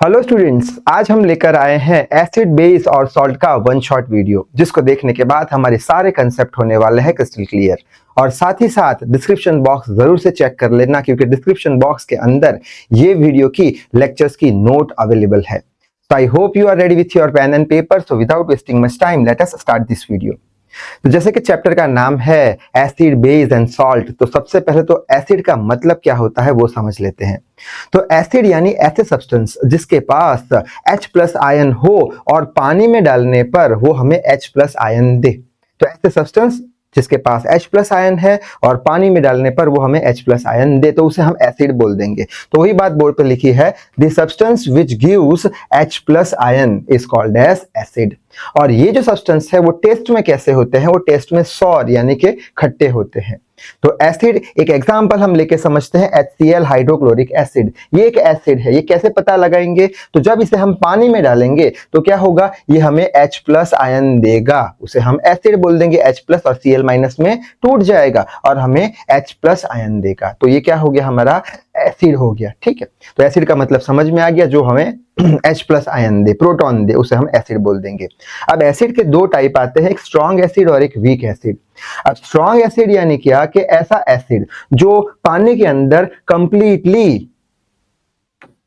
Hello students, आज हम लेकर आए हैं एसिड बेस और सॉल्ट का वन शॉट वीडियो, जिसको देखने के बाद हमारे सारे कंसेप्ट होने वाले हैं क्रिस्टल क्लियर। और साथ ही साथ डिस्क्रिप्शन बॉक्स जरूर से चेक कर लेना, क्योंकि डिस्क्रिप्शन बॉक्स के अंदर ये वीडियो की लेक्चर्स की नोट अवेलेबल है। So I hope you are ready with your pen and paper. So without wasting much time, let us start this video. तो जैसे कि चैप्टर का नाम है एसिड बेस एंड सॉल्ट, तो सबसे पहले तो एसिड का मतलब क्या होता है वो समझ लेते हैं। तो एसिड यानी ऐसे सब्सटेंस जिसके पास H प्लस आयन हो और पानी में डालने पर वो हमें H प्लस आयन दे। तो ऐसे सब्सटेंस जिसके पास H प्लस आयन है और पानी में डालने पर वो हमें H प्लस आयन दे, तो उसे हम एसिड बोल देंगे। तो वही बात बोर्ड पे लिखी है, the substance which gives H plus ion is called as acid. और ये जो सब्सटेंस है वो टेस्ट में कैसे होते हैं, वो टेस्ट में सॉर यानी कि खट्टे होते हैं। तो एसिड एक एग्जांपल हम लेके समझते हैं, HCl हाइड्रोक्लोरिक एसिड। ये एक एसिड है, ये कैसे पता लगाएंगे? तो जब इसे हम पानी में डालेंगे तो क्या होगा, ये हमें H प्लस आयन देगा, उसे हम एसिड बोल देंगे। H प्लस और Cl माइनस में टूट जाएगा और हमें H प्लस आयन देगा। तो ये क्या हो गया, हमारा एसिड हो गया। ठीक है, तो एसिड का मतलब समझ में आ गया, जो हमें H प्लस आयन दे, प्रोटॉन दे, उसे हम एसिड बोल देंगे। अब एसिड के दो टाइप आते हैं, एक स्ट्रॉन्ग एसिड और एक वीक एसिड। अब स्ट्रॉन्ग एसिड यानी क्या, कि ऐसा एसिड जो पानी के अंदर कंप्लीटली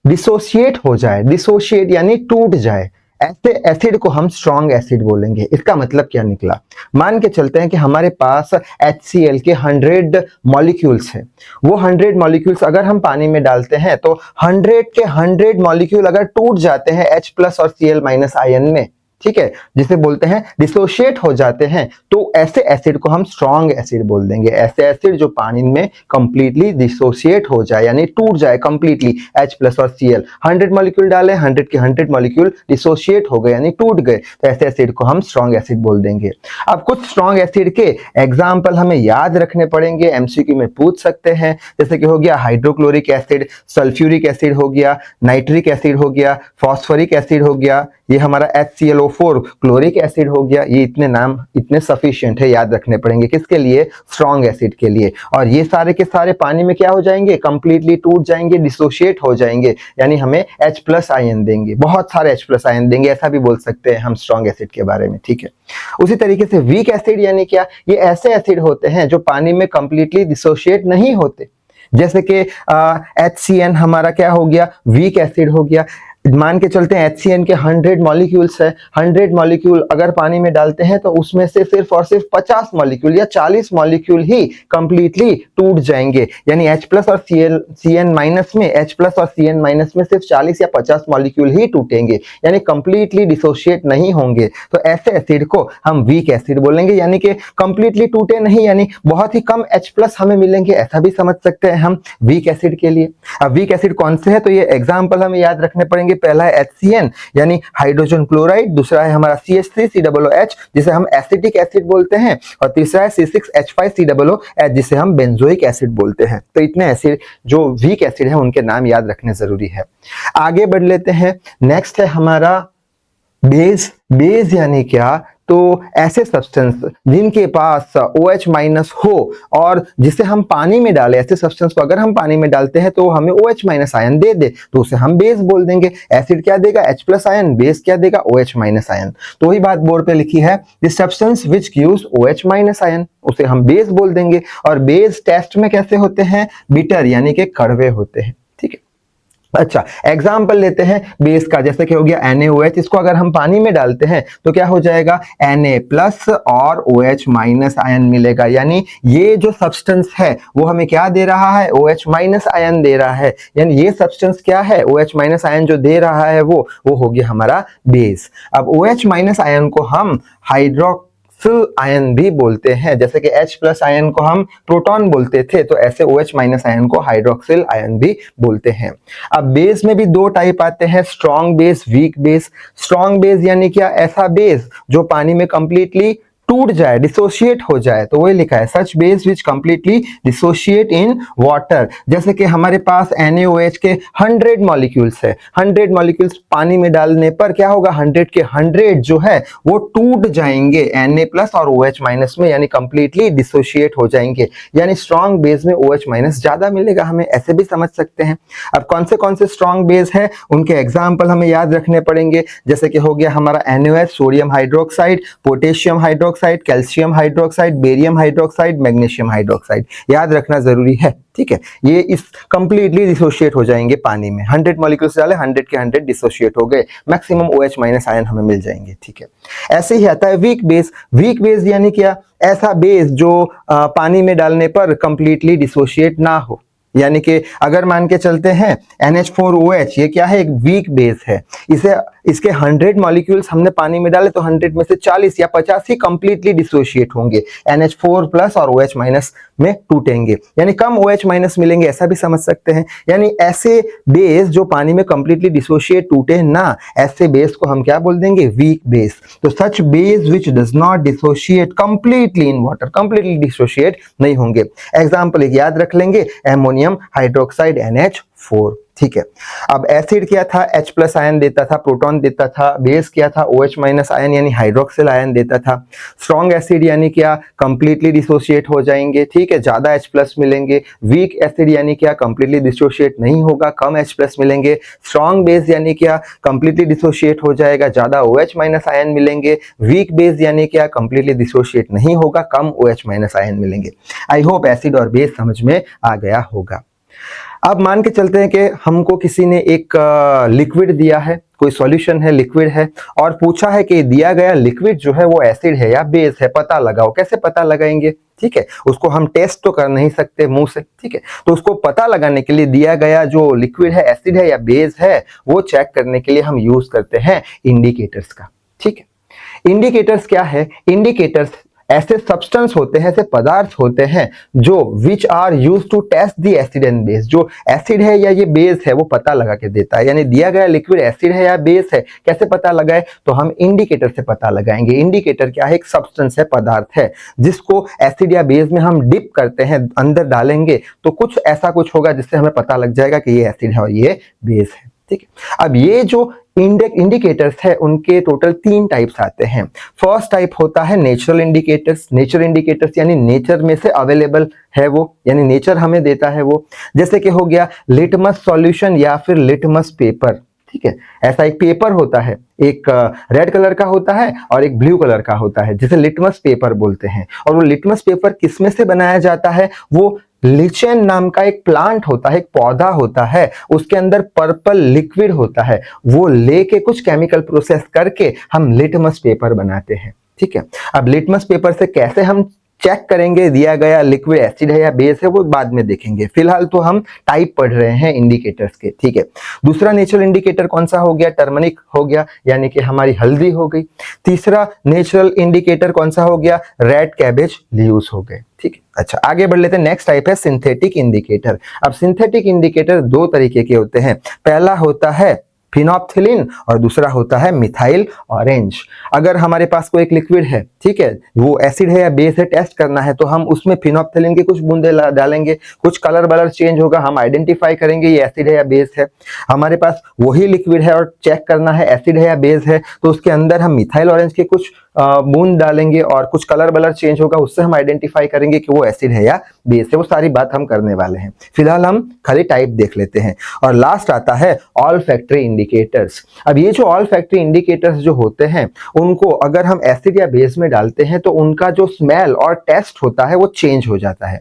डिसोशिएट हो जाए, डिसोशिएट यानी टूट जाए, ऐसे एसिड को हम स्ट्रॉन्ग एसिड बोलेंगे। इसका मतलब क्या निकला, मान के चलते हैं कि हमारे पास HCl के 100 मॉलिक्यूल्स हैं। वो 100 मॉलिक्यूल्स अगर हम पानी में डालते हैं तो 100 के 100 मॉलिक्यूल अगर टूट जाते हैं H प्लस और Cl माइनस आयन में, ठीक है, जिसे बोलते हैं डिसोशिएट हो जाते हैं, तो ऐसे एसिड को हम स्ट्रॉन्ग एसिड बोल देंगे। ऐसे एसिड जो पानी में कंप्लीटली डिसोशिएट हो जाए यानी टूट जाए कंप्लीटली, H प्लस और Cl 100 मॉलिक्यूल डाले, 100 के 100 मॉलिक्यूल डिसोशिएट हो गए यानी टूट गए, तो ऐसे एसिड को हम स्ट्रॉन्ग एसिड बोल देंगे। अब कुछ स्ट्रॉन्ग एसिड के एग्जाम्पल हमें याद रखने पड़ेंगे, MCQ में पूछ सकते हैं, जैसे कि हो गया हाइड्रोक्लोरिक एसिड, सल्फ्यूरिक एसिड हो गया, नाइट्रिक एसिड हो गया, फॉस्फोरिक एसिड हो गया, ये हमारा HClO4 क्लोरिक एसिड हो गया। ये इतने नाम इतने सफिशिएंट है, याद रखने पड़ेंगे, किसके लिए, स्ट्रॉन्ग एसिड के लिए। और ये सारे के सारे पानी में क्या हो जाएंगे, कंप्लीटली टूट जाएंगे, डिसोशिएट हो जाएंगे, यानी हमें H प्लस आयन देंगे, बहुत सारे H प्लस आयन देंगे, ऐसा भी बोल सकते हैं हम स्ट्रॉन्ग एसिड के बारे में। ठीक है, उसी तरीके से वीक एसिड यानी क्या, ये ऐसे एसिड होते हैं जो पानी में कंप्लीटली डिसोशिएट नहीं होते, जैसे कि HCN हमारा क्या हो गया, वीक एसिड हो गया। मान के चलते हैं HCN के 100 मॉलिक्यूल्स है, 100 मॉलिक्यूल अगर पानी में डालते हैं तो उसमें से सिर्फ और सिर्फ 50 मॉलिक्यूल या 40 मॉलिक्यूल ही कंप्लीटली टूट जाएंगे, यानी H प्लस और Cn माइनस में, H प्लस और Cn माइनस में सिर्फ 40 या 50 मॉलिक्यूल ही टूटेंगे, यानी कंप्लीटली डिसोशिएट नहीं होंगे। तो ऐसे एसिड को हम वीक एसिड बोलेंगे, यानी कि कंप्लीटली टूटे नहीं, यानी बहुत ही कम H प्लस हमें मिलेंगे, ऐसा भी समझ सकते हैं हम वीक एसिड के लिए। अब वीक एसिड कौन से है, तो ये एग्जाम्पल हमें याद रखने पड़ेंगे। पहला है HCN यानी हाइड्रोजन क्लोराइड, दूसरा है हमारा CH3COOH जिसे हम एसिटिक एसिड बोलते हैं, और तीसरा है C6H5COOH जिसे हम बेंजोइक एसिड बोलते हैं। तो इतने एसिड जो वीक एसिड है उनके नाम याद रखने जरूरी है। आगे बढ़ लेते हैं, नेक्स्ट है हमारा बेस। बेस यानी क्या, तो ऐसे सब्सटेंस जिनके पास OH माइनस हो और जिसे हम पानी में डालें, ऐसे सब्सटेंस को अगर हम पानी में डालते हैं तो हमें OH माइनस आयन दे दे, तो उसे हम बेस बोल देंगे। एसिड क्या देगा, H प्लस आयन, बेस क्या देगा, OH माइनस आयन। तो वही बात बोर्ड पे लिखी है, the substance which gives OH minus ion, उसे हम बेस बोल देंगे। और बेस टेस्ट में कैसे होते हैं, बिटर यानी कि कड़वे होते हैं। ठीक है, अच्छा एग्जाम्पल लेते हैं बेस का, जैसे कि हो गया NaOH, इसको अगर हम पानी में डालते हैं तो क्या हो जाएगा, Na प्लस और OH माइनस आयन मिलेगा, यानी ये जो सब्सटेंस है वो हमें क्या दे रहा है, OH माइनस आयन दे रहा है, यानी ये सब्सटेंस क्या है, OH माइनस आयन जो दे रहा है वो हो गया हमारा बेस। अब OH माइनस आयन को हम हाइड्रोक्सिल आयन भी बोलते हैं, जैसे कि H प्लस आयन को हम प्रोटॉन बोलते थे, तो ऐसे OH माइनस आयन को हाइड्रोक्सिल आयन भी बोलते हैं। अब बेस में भी दो टाइप आते हैं, strong base, weak base. Strong base यानी क्या, ऐसा बेस जो पानी में कंप्लीटली टूट जाए, डिसोशिएट हो जाए, तो वही लिखा है such base which completely dissociate in water. जैसे कि हमारे पास NaOH के 100 मॉलिक्यूल्स है, 100 मॉलिक्यूल्स पानी में डालने पर क्या होगा, 100 के 100 जो है वो टूट जाएंगे Na प्लस और OH माइनस में, यानी कंप्लीटली डिसोशिएट हो जाएंगे, यानी स्ट्रॉन्ग बेस में OH माइनस ज्यादा मिलेगा, हमें ऐसे भी समझ सकते हैं। अब कौन से स्ट्रॉन्ग बेस है उनके एग्जाम्पल हमें याद रखने पड़ेंगे, जैसे कि हो गया हमारा NaOH, sodium hydroxide, potassium hydroxide, calcium hydroxide, barium hydroxide, magnesium hydroxide, याद रखना जरूरी है, ठीक है। ये इस कंप्लीटली डिसोशिएट हो जाएंगे पानी में, 100 मॉलिक्यूल्स डाले, 100 के 100 डिसोशिएट हो गए, मैक्सिमम OH माइनस आयन हमें मिल जाएंगे, ठीक है। ऐसे ही आता है वीक बेस। वीक बेस यानी क्या, ऐसा बेस जो पानी में डालने पर कंप्लीटली डिसोशिएट ना हो, यानी कि अगर मान के चलते हैं NH4OH, ये क्या है, एक वीक बेस है, इसके 100 मॉलिक्यूल्स हमने पानी में डाले तो 100 में से 40 या 50 ही कंप्लीटली डिसोशिएट होंगे, NH4 प्लस और OH माइनस में टूटेंगे, यानी कम OH माइनस मिलेंगे, ऐसा भी समझ सकते हैं। यानी ऐसे बेस जो पानी में कंप्लीटली डिसोशिएट टूटे ना, ऐसे बेस को हम क्या बोल देंगे, वीक बेस। तो such base which does not dissociate completely in water, completely dissociate नहीं होंगे। एग्जाम्पल एक याद रख लेंगे, एमोनियम हाइड्रोक्साइड NH4, ठीक है। अब एसिड क्या था, H प्लस आयन देता था, प्रोटॉन देता था। बेस क्या था, OH माइनस आयन यानी हाइड्रोक्सिल आयन देता था। स्ट्रॉन्ग एसिड यानी क्या, कंप्लीटली डिसोशिएट हो जाएंगे, ठीक है, ज्यादा H प्लस मिलेंगे। वीक एसिड यानी क्या, कंप्लीटली डिसोशिएट नहीं होगा, कम H प्लस मिलेंगे। स्ट्रॉन्ग बेस यानी क्या, कंप्लीटली डिसोशिएट हो जाएगा, ज्यादा OH माइनस आयन मिलेंगे। वीक बेस यानी क्या, कंप्लीटली डिसोशिएट नहीं होगा, कम OH माइनस आयन मिलेंगे। आई होप एसिड और बेस समझ में आ गया होगा। अब मान के चलते हैं कि हमको किसी ने एक लिक्विड दिया है, कोई सॉल्यूशन है, लिक्विड है, और पूछा है कि दिया गया लिक्विड जो है वो एसिड है या बेस है, पता लगाओ। कैसे पता लगाएंगे, ठीक है, उसको हम टेस्ट तो कर नहीं सकते मुंह से, ठीक है, तो उसको पता लगाने के लिए दिया गया जो लिक्विड है एसिड है या बेस है, वो चेक करने के लिए हम यूज करते हैं इंडिकेटर्स का, ठीक है। इंडिकेटर्स क्या है, इंडिकेटर्स ऐसे सब्सटेंस होते हैं, ऐसे पदार्थ होते हैं जो which are use to test the acid and base, जो एसिड है या ये बेस है वो पता लगा के देता है। यानी दिया गया लिक्विड एसिड है या बेस है, कैसे पता लगाए, तो हम इंडिकेटर से पता लगाएंगे। इंडिकेटर क्या है, एक सब्सटेंस है, पदार्थ है, जिसको एसिड या बेस में हम डिप करते हैं, अंदर डालेंगे तो कुछ ऐसा कुछ होगा जिससे हमें पता लग जाएगा कि ये एसिड है और ये बेस है, ठीक है। अब ये जो इंडिकेटर्स है उनके टोटल 3 टाइप्स आते हैं। फर्स्ट टाइप होता है नेचुरल इंडिकेटर्स। नेचर इंडिकेटर्स यानी नेचर में से अवेलेबल है वो, यानी नेचर हमें देता है वो। जैसे कि हो गया लिटमस सॉल्यूशन या फिर लिटमस पेपर, ठीक है। ऐसा एक पेपर होता है, एक रेड कलर का होता है और एक ब्लू कलर का होता है, जिसे लिटमस पेपर बोलते हैं। और वो लिटमस पेपर किसमें से बनाया जाता है, वो लिचेन नाम का एक प्लांट होता है, एक पौधा होता है, उसके अंदर पर्पल लिक्विड होता है, वो लेके कुछ केमिकल प्रोसेस करके हम लिटमस पेपर बनाते हैं, ठीक है। अब लिटमस पेपर से कैसे हम चेक करेंगे दिया गया लिक्विड एसिड है या बेस है, वो बाद में देखेंगे। फिलहाल तो हम टाइप पढ़ रहे हैं इंडिकेटर्स के, ठीक है। दूसरा नेचुरल इंडिकेटर कौन सा हो गया, टर्मरिक हो गया, यानी कि हमारी हल्दी हो गई। तीसरा नेचुरल इंडिकेटर कौन सा हो गया, रेड कैबेज लीव्स हो गए, ठीक है। अच्छा, आगे बढ़ लेते हैं। नेक्स्ट टाइप है सिंथेटिक इंडिकेटर। अब सिंथेटिक इंडिकेटर 2 तरीके के होते हैं। पहला होता है फिनोप्थिलीन और दूसरा होता है मिथाइल ऑरेंज। अगर हमारे पास कोई एक लिक्विड है, ठीक है, वो एसिड है या बेस है, टेस्ट करना है, तो हम उसमें फिनोप्थिलीन के कुछ बूंदे डालेंगे, कुछ कलर वलर चेंज होगा, हम आइडेंटिफाई करेंगे ये एसिड है या बेस है। हमारे पास वही लिक्विड है और चेक करना है एसिड है या बेस है, तो उसके अंदर हम मिथाइल ऑरेंज के कुछ बूंद डालेंगे और कुछ कलर वलर चेंज होगा, उससे हम आइडेंटिफाई करेंगे कि वो एसिड है या बेस है। वो सारी बात हम करने वाले हैं। फिलहाल हम खाली टाइप देख लेते हैं। और लास्ट आता है ऑल फैक्ट्री इंडिकेटर्स। अब ये जो ऑल फैक्ट्री इंडिकेटर्स जो होते हैं, उनको अगर हम एसिड या बेस में डालते हैं तो उनका जो स्मेल और टेस्ट होता है वो चेंज हो जाता है।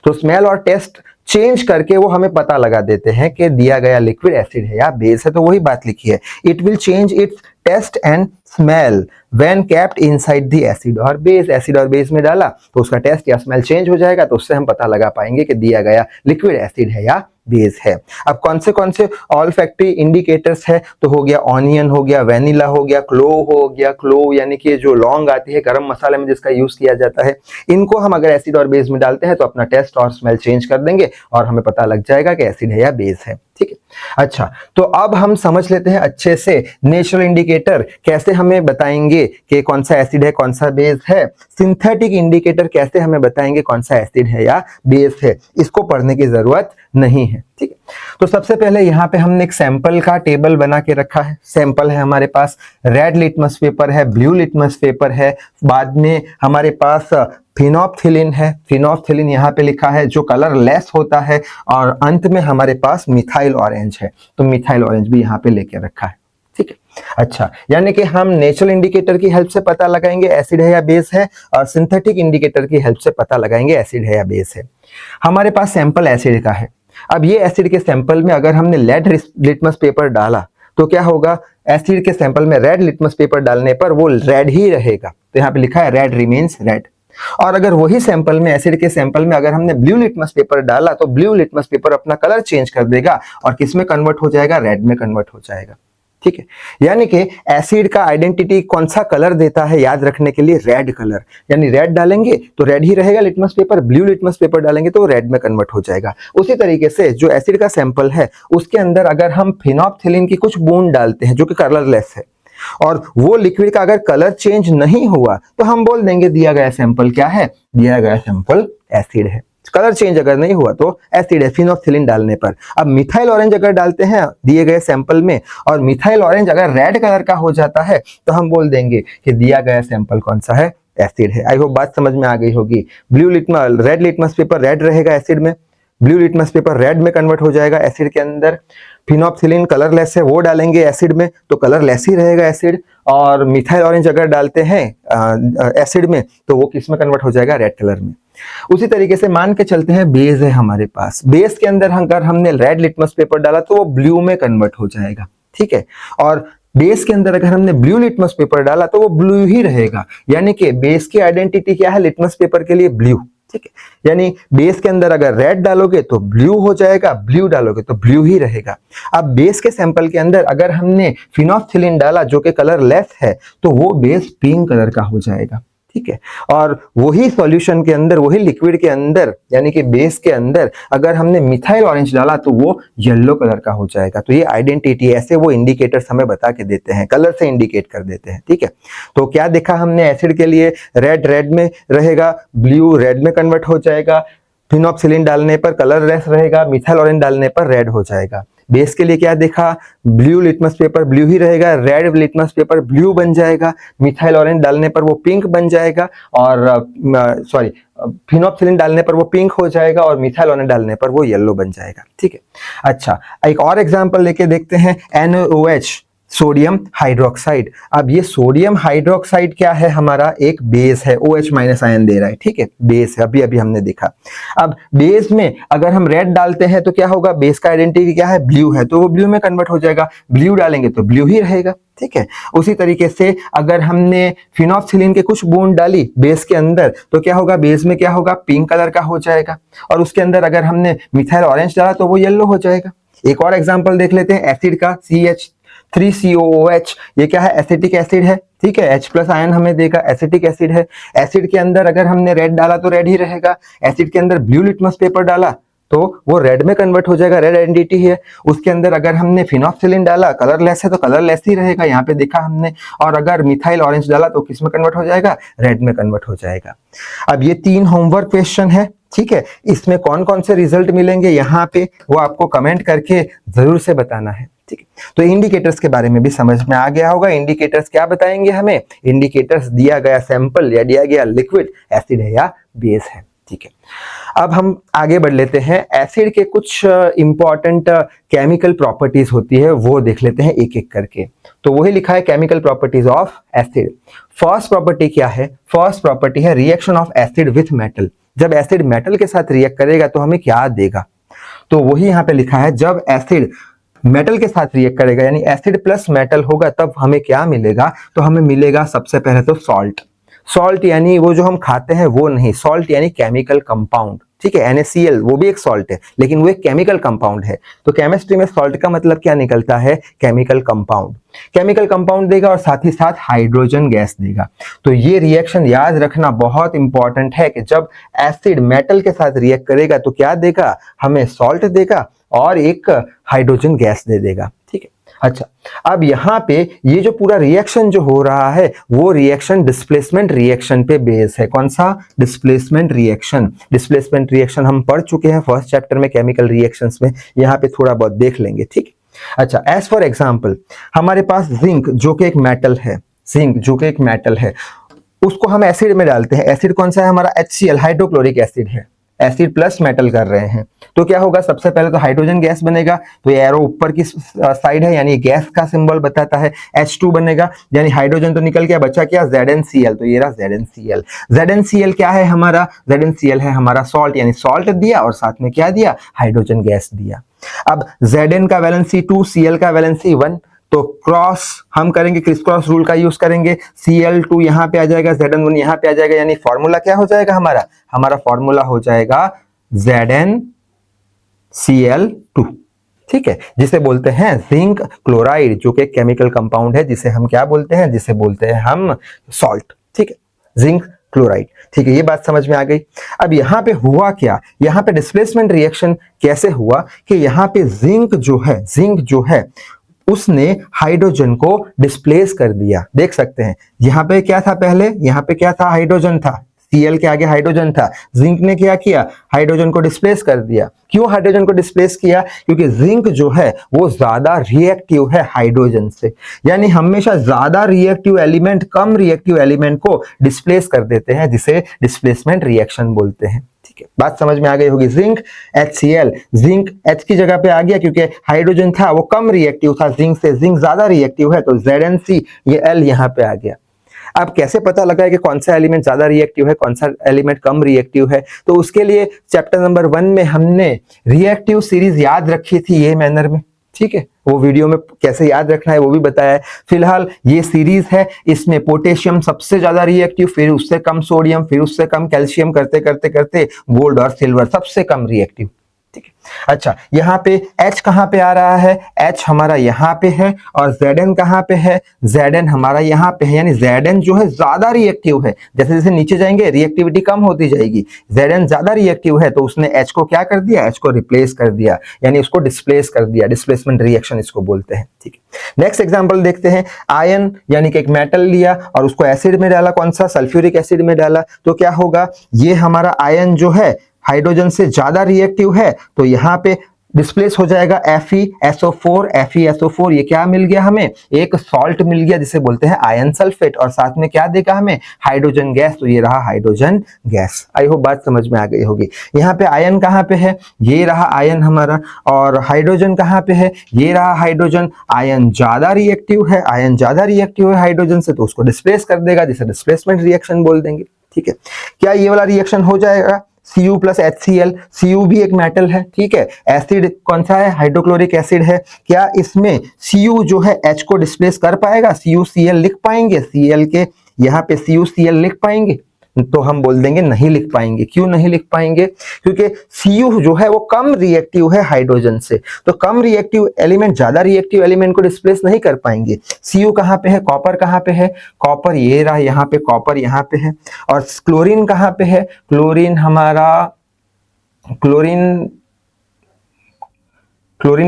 तो स्मेल और टेस्ट चेंज करके वो हमें पता लगा देते हैं कि दिया गया लिक्विड एसिड है या बेस है। तो वही बात लिखी है, it will change its taste and smell when kept inside the acid और बेस। एसिड और बेस में डाला तो उसका टेस्ट या स्मेल चेंज हो जाएगा, तो उससे हम पता लगा पाएंगे कि दिया गया लिक्विड एसिड है या बेस है। अब कौन से ऑल फैक्ट्री इंडिकेटर्स है, तो हो गया ऑनियन, हो गया वेनिला, हो गया क्लोव, हो गया क्लोव यानी कि जो लौंग आती है गरम मसाले में जिसका यूज किया जाता है, इनको हम अगर एसिड और बेस में डालते हैं तो अपना टेस्ट और स्मेल चेंज कर देंगे और हमें पता लग जाएगा कि एसिड है या बेस है। ठीक है, अच्छा तो अब हम समझ लेते हैं अच्छे से नेचुरल इंडिकेटर कैसे हमें बताएंगे कि कौन सा एसिड है कौन सा बेस है, सिंथेटिक इंडिकेटर कैसे हमें बताएंगे कौन सा एसिड है या बेस है, इसको पढ़ने की जरूरत नहीं है। ठीक है, तो सबसे पहले यहाँ पे हमने एक सैंपल का टेबल बना के रखा है। सैंपल है हमारे पास, रेड लिटमस पेपर है, ब्लू लिटमस पेपर है, बाद में हमारे पास फिनोप्थिलिन है, फिनोप्थिलिन यहाँ पे लिखा है जो कलर लेस होता है, और अंत में हमारे पास मिथाइल ऑरेंज है, तो मिथाइल ऑरेंज भी यहाँ पे लेके रखा है। ठीक है, अच्छा यानी कि हम नेचुरल इंडिकेटर की हेल्प से पता लगाएंगे एसिड है या बेस है, और सिंथेटिक इंडिकेटर की हेल्प से पता लगाएंगे एसिड है या बेस है। हमारे पास सैंपल एसिड का है। अब ये एसिड के सैंपल में अगर हमने रेड लिटमस पेपर डाला तो क्या होगा, एसिड के सैंपल में रेड लिटमस पेपर डालने पर वो रेड ही रहेगा, तो यहाँ पे लिखा है रेड रिमेन्स रेड। और अगर वही सैंपल में, एसिड के सैंपल में अगर हमने ब्लू लिटमस पेपर डाला तो ब्लू लिटमस पेपर अपना कलर चेंज कर देगा और किस में कन्वर्ट हो जाएगा, रेड में कन्वर्ट हो जाएगा। ठीक है, यानी कि एसिड का आइडेंटिटी कौन सा कलर देता है याद रखने के लिए, रेड कलर, यानी रेड डालेंगे तो रेड ही रहेगा litmus paper, blue litmus paper डालेंगे तो रेड में कन्वर्ट हो जाएगा। उसी तरीके से जो एसिड का सैंपल है उसके अंदर अगर हम फिनोप्थिलिन की कुछ बूंद डालते हैं जो कि कलरलेस है, और वो लिक्विड का अगर कलर चेंज नहीं हुआ तो हम बोल देंगे दिया गया सैंपल क्या है, दिया गया सैंपल एसिड है। कलर चेंज अगर नहीं हुआ तो एसिड है फिनोप्थिलिन डालने पर। अब मिथाइल ऑरेंज अगर डालते हैं दिए गए सैंपल में और मिथाइल ऑरेंज अगर रेड कलर का हो जाता है तो हम बोल देंगे कि दिया गया सैंपल कौन सा है, एसिड है। आई होप बात समझ में आ गई होगी। रेड लिटमस पेपर रेड रहेगा एसिड में, ब्लू लिटमस पेपर रेड में कन्वर्ट हो जाएगा एसिड के अंदर, फिनोप्थिलिन कलरलेस है वो डालेंगे एसिड में तो कलरलेस ही रहेगा एसिड, और मिथाइल ऑरेंज अगर डालते हैं एसिड में तो वो किस में कन्वर्ट हो जाएगा, रेड कलर में। उसी तरीके से मान के चलते हैं बेस है हमारे पास, बेस के अंदर अगर हमने रेड लिटमस पेपर डाला तो वो ब्लू में कन्वर्ट हो जाएगा। ठीक है, और बेस के अंदर अगर हमने ब्लू लिटमस पेपर डाला तो वो ब्लू ही रहेगा, यानी कि बेस की आइडेंटिटी क्या है लिटमस पेपर के लिए, ब्लू। ठीक है, यानी बेस के अंदर अगर रेड डालोगे तो ब्लू हो जाएगा, ब्लू डालोगे तो ब्लू ही रहेगा। अब बेस के सैंपल के अंदर अगर हमने फिनोप्थिलिन डाला जो कि कलर लेस है तो वो बेस पिंक कलर का हो जाएगा। ठीक है, और वही सॉल्यूशन के अंदर, वही लिक्विड के अंदर यानी कि बेस के अंदर अगर हमने मिथाइल ऑरेंज डाला तो वो येलो कलर का हो जाएगा। तो ये आइडेंटिटी, ऐसे वो इंडिकेटर्स हमें बता के देते हैं, कलर से इंडिकेट कर देते हैं। ठीक है, तो क्या देखा हमने, एसिड के लिए रेड रेड में रहेगा, ब्लू रेड में कन्वर्ट हो जाएगा, फिनोप्सिलिन डालने पर कलरलेस रहेगा, मिथाइल ऑरेंज डालने पर रेड हो जाएगा। बेस के लिए क्या देखा, ब्लू लिटमस पेपर ब्लू ही रहेगा, रेड लिटमस पेपर ब्लू बन जाएगा, मिथाइल ऑरेंज डालने पर वो पिंक बन जाएगा, और फिनोप्सिलिन डालने पर वो पिंक हो जाएगा और मिथाइल ऑरेंज डालने पर वो येलो बन जाएगा। ठीक है, अच्छा एक और एग्जांपल लेके देखते हैं, NaOH सोडियम हाइड्रोक्साइड। अब ये सोडियम हाइड्रोक्साइड क्या है, हमारा एक बेस है, OH माइनस आयन दे रहा है। ठीक है, बेस है, अभी अभी हमने देखा। अब बेस में अगर हम रेड डालते हैं तो क्या होगा, बेस का आइडेंटिटी क्या है, ब्लू है, तो वो ब्लू में कन्वर्ट हो जाएगा, ब्लू डालेंगे तो ब्लू ही रहेगा। ठीक है, उसी तरीके से अगर हमने फिनोप्सिलिन के कुछ बूंद डाली बेस के अंदर तो क्या होगा, बेस में क्या होगा, पिंक कलर का हो जाएगा, और उसके अंदर अगर हमने मिथाइल ऑरेंज डाला तो वो येलो हो जाएगा। एक और एग्जांपल देख लेते हैं एसिड का, CH3COOH, ये क्या है, एसिटिक एसिड है। ठीक है, H+ आयन हमें देगा, एसिटिक एसिड है। एसिड के अंदर अगर हमने रेड डाला तो रेड ही रहेगा, एसिड के अंदर ब्लू लिटमस पेपर डाला तो वो रेड में कन्वर्ट हो जाएगा, रेड आइडेंटिटी है। उसके अंदर अगर हमने फिनोप्सिलिन डाला, कलरलेस है तो कलरलेस ही रहेगा, यहाँ पे देखा हमने, और अगर मिथाइल ऑरेंज डाला तो किस में कन्वर्ट हो जाएगा, रेड में कन्वर्ट हो जाएगा। अब ये 3 होमवर्क क्वेश्चन है। ठीक है, इसमें कौन कौन से रिजल्ट मिलेंगे यहाँ पे वो आपको कमेंट करके जरूर से बताना है। ठीक है, तो इंडिकेटर्स के बारे में भी समझ में आ गया होगा। इंडिकेटर्स क्या बताएंगे हमें, इंडिकेटर्स दिया गया सैंपल या दिया गया लिक्विड एसिड है या बेस है। ठीक है, अब हम आगे बढ़ लेते हैं, एसिड के कुछ इंपॉर्टेंट केमिकल प्रॉपर्टीज होती है वो देख लेते हैं एक एक करके। तो वही लिखा है chemical properties of acid. First property क्या है, फर्स्ट प्रॉपर्टी है reaction of acid with metal. जब एसिड मेटल के साथ रिएक्ट करेगा तो हमें क्या देगा, तो वही यहाँ पे लिखा है, जब एसिड मेटल के साथ रिएक्ट करेगा यानी एसिड प्लस मेटल होगा तब हमें क्या मिलेगा, तो हमें मिलेगा सबसे पहले तो सॉल्ट। सॉल्ट यानी वो जो हम खाते हैं वो नहीं, सॉल्ट यानी केमिकल कंपाउंड। ठीक है। NaCl वो भी एक सॉल्ट है, लेकिन वो एक केमिकल कंपाउंड है। तो केमिस्ट्री में सॉल्ट का मतलब क्या निकलता है? Chemical compound. केमिकल कंपाउंड देगा और साथ ही साथ हाइड्रोजन गैस देगा। तो ये रिएक्शन याद रखना बहुत इंपॉर्टेंट है कि जब एसिड मेटल के साथ रिएक्ट करेगा तो क्या देगा? हमें सॉल्ट देगा और एक हाइड्रोजन गैस दे देगा, ठीक है। अच्छा, अब यहाँ पे ये जो पूरा रिएक्शन जो हो रहा है वो रिएक्शन डिस्प्लेसमेंट रिएक्शन पे बेस है। कौन सा? Displacement reaction. डिस्प्लेसमेंट रिएक्शन हम पढ़ चुके हैं फर्स्ट चैप्टर में केमिकल रिएक्शंस में, यहाँ पे थोड़ा बहुत देख लेंगे, ठीक। अच्छा, एज फॉर एग्जाम्पल हमारे पास जिंक जो कि एक मेटल है, जिंक जो कि एक मेटल है, उसको हम एसिड में डालते हैं। एसिड कौन सा है हमारा? HCl, हाइड्रोक्लोरिक एसिड है। एसिड प्लस मेटल कर रहे हैं तो क्या होगा? सबसे पहले तो हाइड्रोजन गैस बनेगा, तो ये एरो ऊपर की साइड है यानी गैस का सिंबल बताता है। H2 बनेगा यानी हाइड्रोजन तो निकल गया, बचा क्या? ZnCl, तो ये रहा ZnCl। ZnCl क्या है हमारा? ZnCl है हमारा सॉल्ट, यानी सॉल्ट दिया और साथ में क्या दिया? हाइड्रोजन गैस दिया। अब Zn का वैलेंसी 2, Cl का वैलेंसी 1, तो क्रॉस हम करेंगे, क्रिस क्रॉस रूल का यूज करेंगे। Cl2 यहाँ पे आ जाएगा, Zn1 यहाँ पे आ जाएगा, यानी फॉर्मूला क्या हो जाएगा हमारा? हमारा फॉर्मूला हो जाएगा ZnCl2, ठीक है, जिसे बोलते हैं जिंक क्लोराइड, जो कि केमिकल कंपाउंड है, जिसे हम क्या बोलते हैं? जिसे बोलते हैं हम सॉल्ट, ठीक है, जिंक क्लोराइड, ठीक है। ये बात समझ में आ गई। अब यहाँ पे हुआ क्या? यहाँ पे डिस्प्लेसमेंट रिएक्शन कैसे हुआ कि यहाँ पे जिंक जो है उसने हाइड्रोजन को डिस्प्लेस कर दिया। देख सकते हैं यहाँ पे क्या था पहले? यहाँ पे क्या था? हाइड्रोजन था, Cl के आगे हाइड्रोजन था। जिंक ने क्या किया? हाइड्रोजन को डिस्प्लेस कर दिया। क्यों हाइड्रोजन को डिस्प्लेस किया? क्योंकि जिंक जो है वो ज्यादा रिएक्टिव है हाइड्रोजन से, यानी हमेशा ज्यादा रिएक्टिव एलिमेंट कम रिएक्टिव एलिमेंट को डिस्प्लेस कर देते हैं, जिसे डिस्प्लेसमेंट रिएक्शन बोलते हैं, ठीक है। बात समझ में आ गई होगी। जिंक HCl, जिंक H की जगह पे आ गया क्योंकि हाइड्रोजन था वो कम रिएक्टिव था जिंक से, जिंक ज्यादा रिएक्टिव है, तो ZnC ये L यहाँ पे आ गया। अब कैसे पता लगा है कि कौन सा एलिमेंट ज्यादा रिएक्टिव है, कौन सा एलिमेंट कम रिएक्टिव है? तो उसके लिए चैप्टर नंबर 1 में हमने रिएक्टिव सीरीज याद रखी थी ये मैनर में, ठीक है। वो वीडियो में कैसे याद रखना है वो भी बताया है। फिलहाल ये सीरीज है, इसमें पोटेशियम सबसे ज्यादा रिएक्टिव, फिर उससे कम सोडियम, फिर उससे कम कैल्शियम, करते करते करते गोल्ड और सिल्वर सबसे कम रिएक्टिव, ठीक है। अच्छा, यहाँ पे H कहाँ पे आ रहा है? H हमारा यहाँ पे है और Zn कहाँ पे है? Zn हमारा यहाँ पे है, यानी Zn जो है ज्यादा रिएक्टिव है। जैसे जैसे नीचे जाएंगे रिएक्टिविटी कम होती जाएगी। Zn ज्यादा रिएक्टिव है तो उसने H को क्या कर दिया? H को रिप्लेस कर दिया, यानी उसको डिस्प्लेस कर दिया। डिस्प्लेसमेंट रिएक्शन इसको बोलते हैं, ठीक है। नेक्स्ट एग्जांपल देखते हैं। आयन यानी कि एक मेटल लिया और उसको एसिड में डाला, कौन सा? सल्फ्यूरिक एसिड में डाला, तो क्या होगा? ये हमारा आयन जो है हाइड्रोजन से ज्यादा रिएक्टिव है, तो यहाँ पे डिस्प्लेस हो जाएगा FeSO4। ये क्या मिल गया हमें? एक सॉल्ट मिल गया जिसे बोलते हैं आयन सल्फेट, और साथ में क्या देगा हमें? हाइड्रोजन गैस, तो ये रहा हाइड्रोजन गैस। आई होप बात समझ में आ गई होगी। यहाँ पे आयन कहाँ पे है? ये रहा आयन हमारा, और हाइड्रोजन कहाँ पे है? ये रहा हाइड्रोजन। आयन ज्यादा रिएक्टिव है, हाइड्रोजन से, तो उसको डिस्प्लेस कर देगा, जिसे डिस्प्लेसमेंट रिएक्शन बोल देंगे, ठीक है। क्या ये वाला रिएक्शन हो जाएगा? Cu प्लस HCl, Cu भी एक मेटल है, ठीक है। एसिड कौन सा है? हाइड्रोक्लोरिक एसिड है। क्या इसमें Cu जो है H को डिस्प्लेस कर पाएगा? CuCl लिख पाएंगे? Cl के यहाँ पे CuCl लिख पाएंगे? तो हम बोल देंगे नहीं लिख पाएंगे। क्यों नहीं लिख पाएंगे? क्योंकि Cu जो है वो कम रिएक्टिव है हाइड्रोजन से, तो कम रिएक्टिव एलिमेंट ज्यादा रिएक्टिव एलिमेंट को डिस्प्लेस नहीं कर पाएंगे। Cu कहाँ पे है? कॉपर कहाँ पे है? कॉपर ये रहा यहाँ पे, कॉपर यहाँ पे है। और क्लोरीन कहाँ पे है? क्लोरीन हमारा, क्लोरीन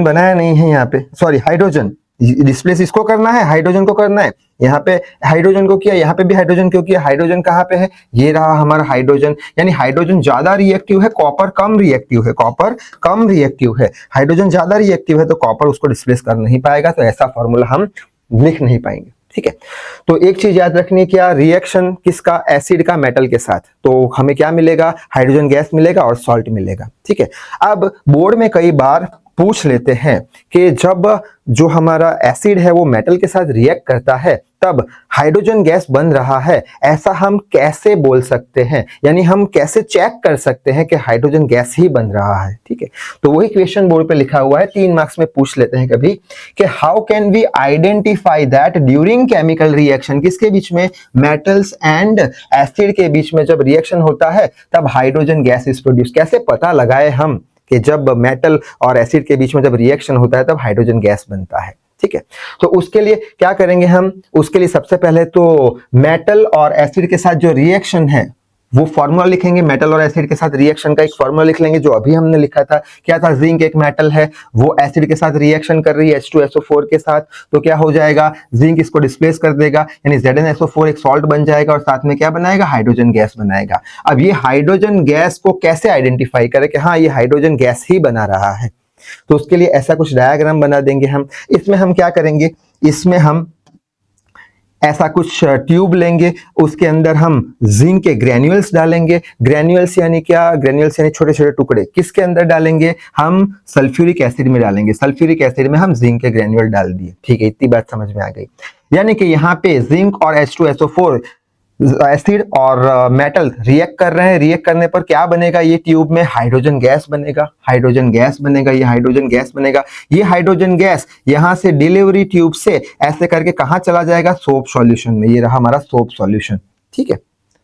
बनाया नहीं है यहाँ पे, सॉरी, हाइड्रोजन। डिस्प्लेस इसको करना है, हाइड्रोजन को करना है। यहाँ पे हाइड्रोजन को किया, यहाँ पे भी हाइड्रोजन क्यों किया? हाइड्रोजन कहाँ पे है? ये रहा हमारा हाइड्रोजन, यानी हाइड्रोजन ज्यादा रिएक्टिव है, कॉपर कम रिएक्टिव है। हाइड्रोजन ज्यादा रिएक्टिव है तो कॉपर उसको डिस्प्लेस कर नहीं पाएगा, तो ऐसा फॉर्मूला हम लिख नहीं पाएंगे, ठीक है। तो एक चीज याद रखनी है, क्या? रिएक्शन किसका? एसिड का मेटल के साथ, तो हमें क्या मिलेगा? हाइड्रोजन गैस मिलेगा और सॉल्ट मिलेगा, ठीक है। अब बोर्ड में कई बार पूछ लेते हैं कि जब जो हमारा एसिड है वो मेटल के साथ रिएक्ट करता है तब हाइड्रोजन गैस बन रहा है, ऐसा हम कैसे बोल सकते हैं, यानी हम कैसे चेक कर सकते हैं कि हाइड्रोजन गैस ही बन रहा है। ठीक है, तो वही क्वेश्चन बोर्ड पे लिखा हुआ है, 3 मार्क्स में पूछ लेते हैं कभी कि how can we identify that during chemical reaction, किसके बीच में, मेटल्स एंड एसिड के बीच में जब रिएक्शन होता है तब हाइड्रोजन गैस इज प्रोड्यूस, कैसे पता लगाए हम कि जब मेटल और एसिड के बीच में जब रिएक्शन होता है तब हाइड्रोजन गैस बनता है। ठीक है, तो उसके लिए क्या करेंगे हम, उसके लिए सबसे पहले तो मेटल और एसिड के साथ जो रिएक्शन है वो फॉर्मूला लिखेंगे, मेटल और एसिड के साथ रिएक्शन का एक फॉर्मूला लिख लेंगे जो अभी हमने लिखा था। क्या था, जिंक एक मेटल है, वो एसिड के साथ रिएक्शन कर रही है H2SO4 के साथ, तो क्या हो जाएगा, जिंक इसको डिस्प्लेस कर देगा, यानी ZnSO4 एक सॉल्ट बन जाएगा और साथ में क्या बनाएगा, हाइड्रोजन गैस बनाएगा। अब ये हाइड्रोजन गैस को कैसे आइडेंटिफाई करें कि हाँ ये हाइड्रोजन गैस ही बना रहा है, तो उसके लिए ऐसा कुछ डायग्राम बना देंगे हम। इसमें हम क्या करेंगे, इसमें हम ऐसा कुछ ट्यूब लेंगे, उसके अंदर हम जिंक के ग्रेन्यूल्स डालेंगे। ग्रेन्यूल्स यानी क्या, ग्रेन्यूल्स यानी छोटे छोटे टुकड़े, किसके अंदर डालेंगे, हम सल्फ्यूरिक एसिड में डालेंगे। सल्फ्यूरिक एसिड में हम जिंक के ग्रेन्यूल डाल दिए। ठीक है, इतनी बात समझ में आ गई। यानी कि यहाँ पे जिंक और H2SO4 एसिड और मेटल रिएक्ट कर रहे हैं, रिएक्ट करने पर क्या बनेगा, ये ट्यूब में हाइड्रोजन गैस बनेगा, हाइड्रोजन गैस बनेगा, ये हाइड्रोजन गैस बनेगा। ये हाइड्रोजन गैस यहां से डिलीवरी ट्यूब से ऐसे करके कहां चला जाएगा, सोप सॉल्यूशन में। ये रहा हमारा सोप सॉल्यूशन, ठीक है,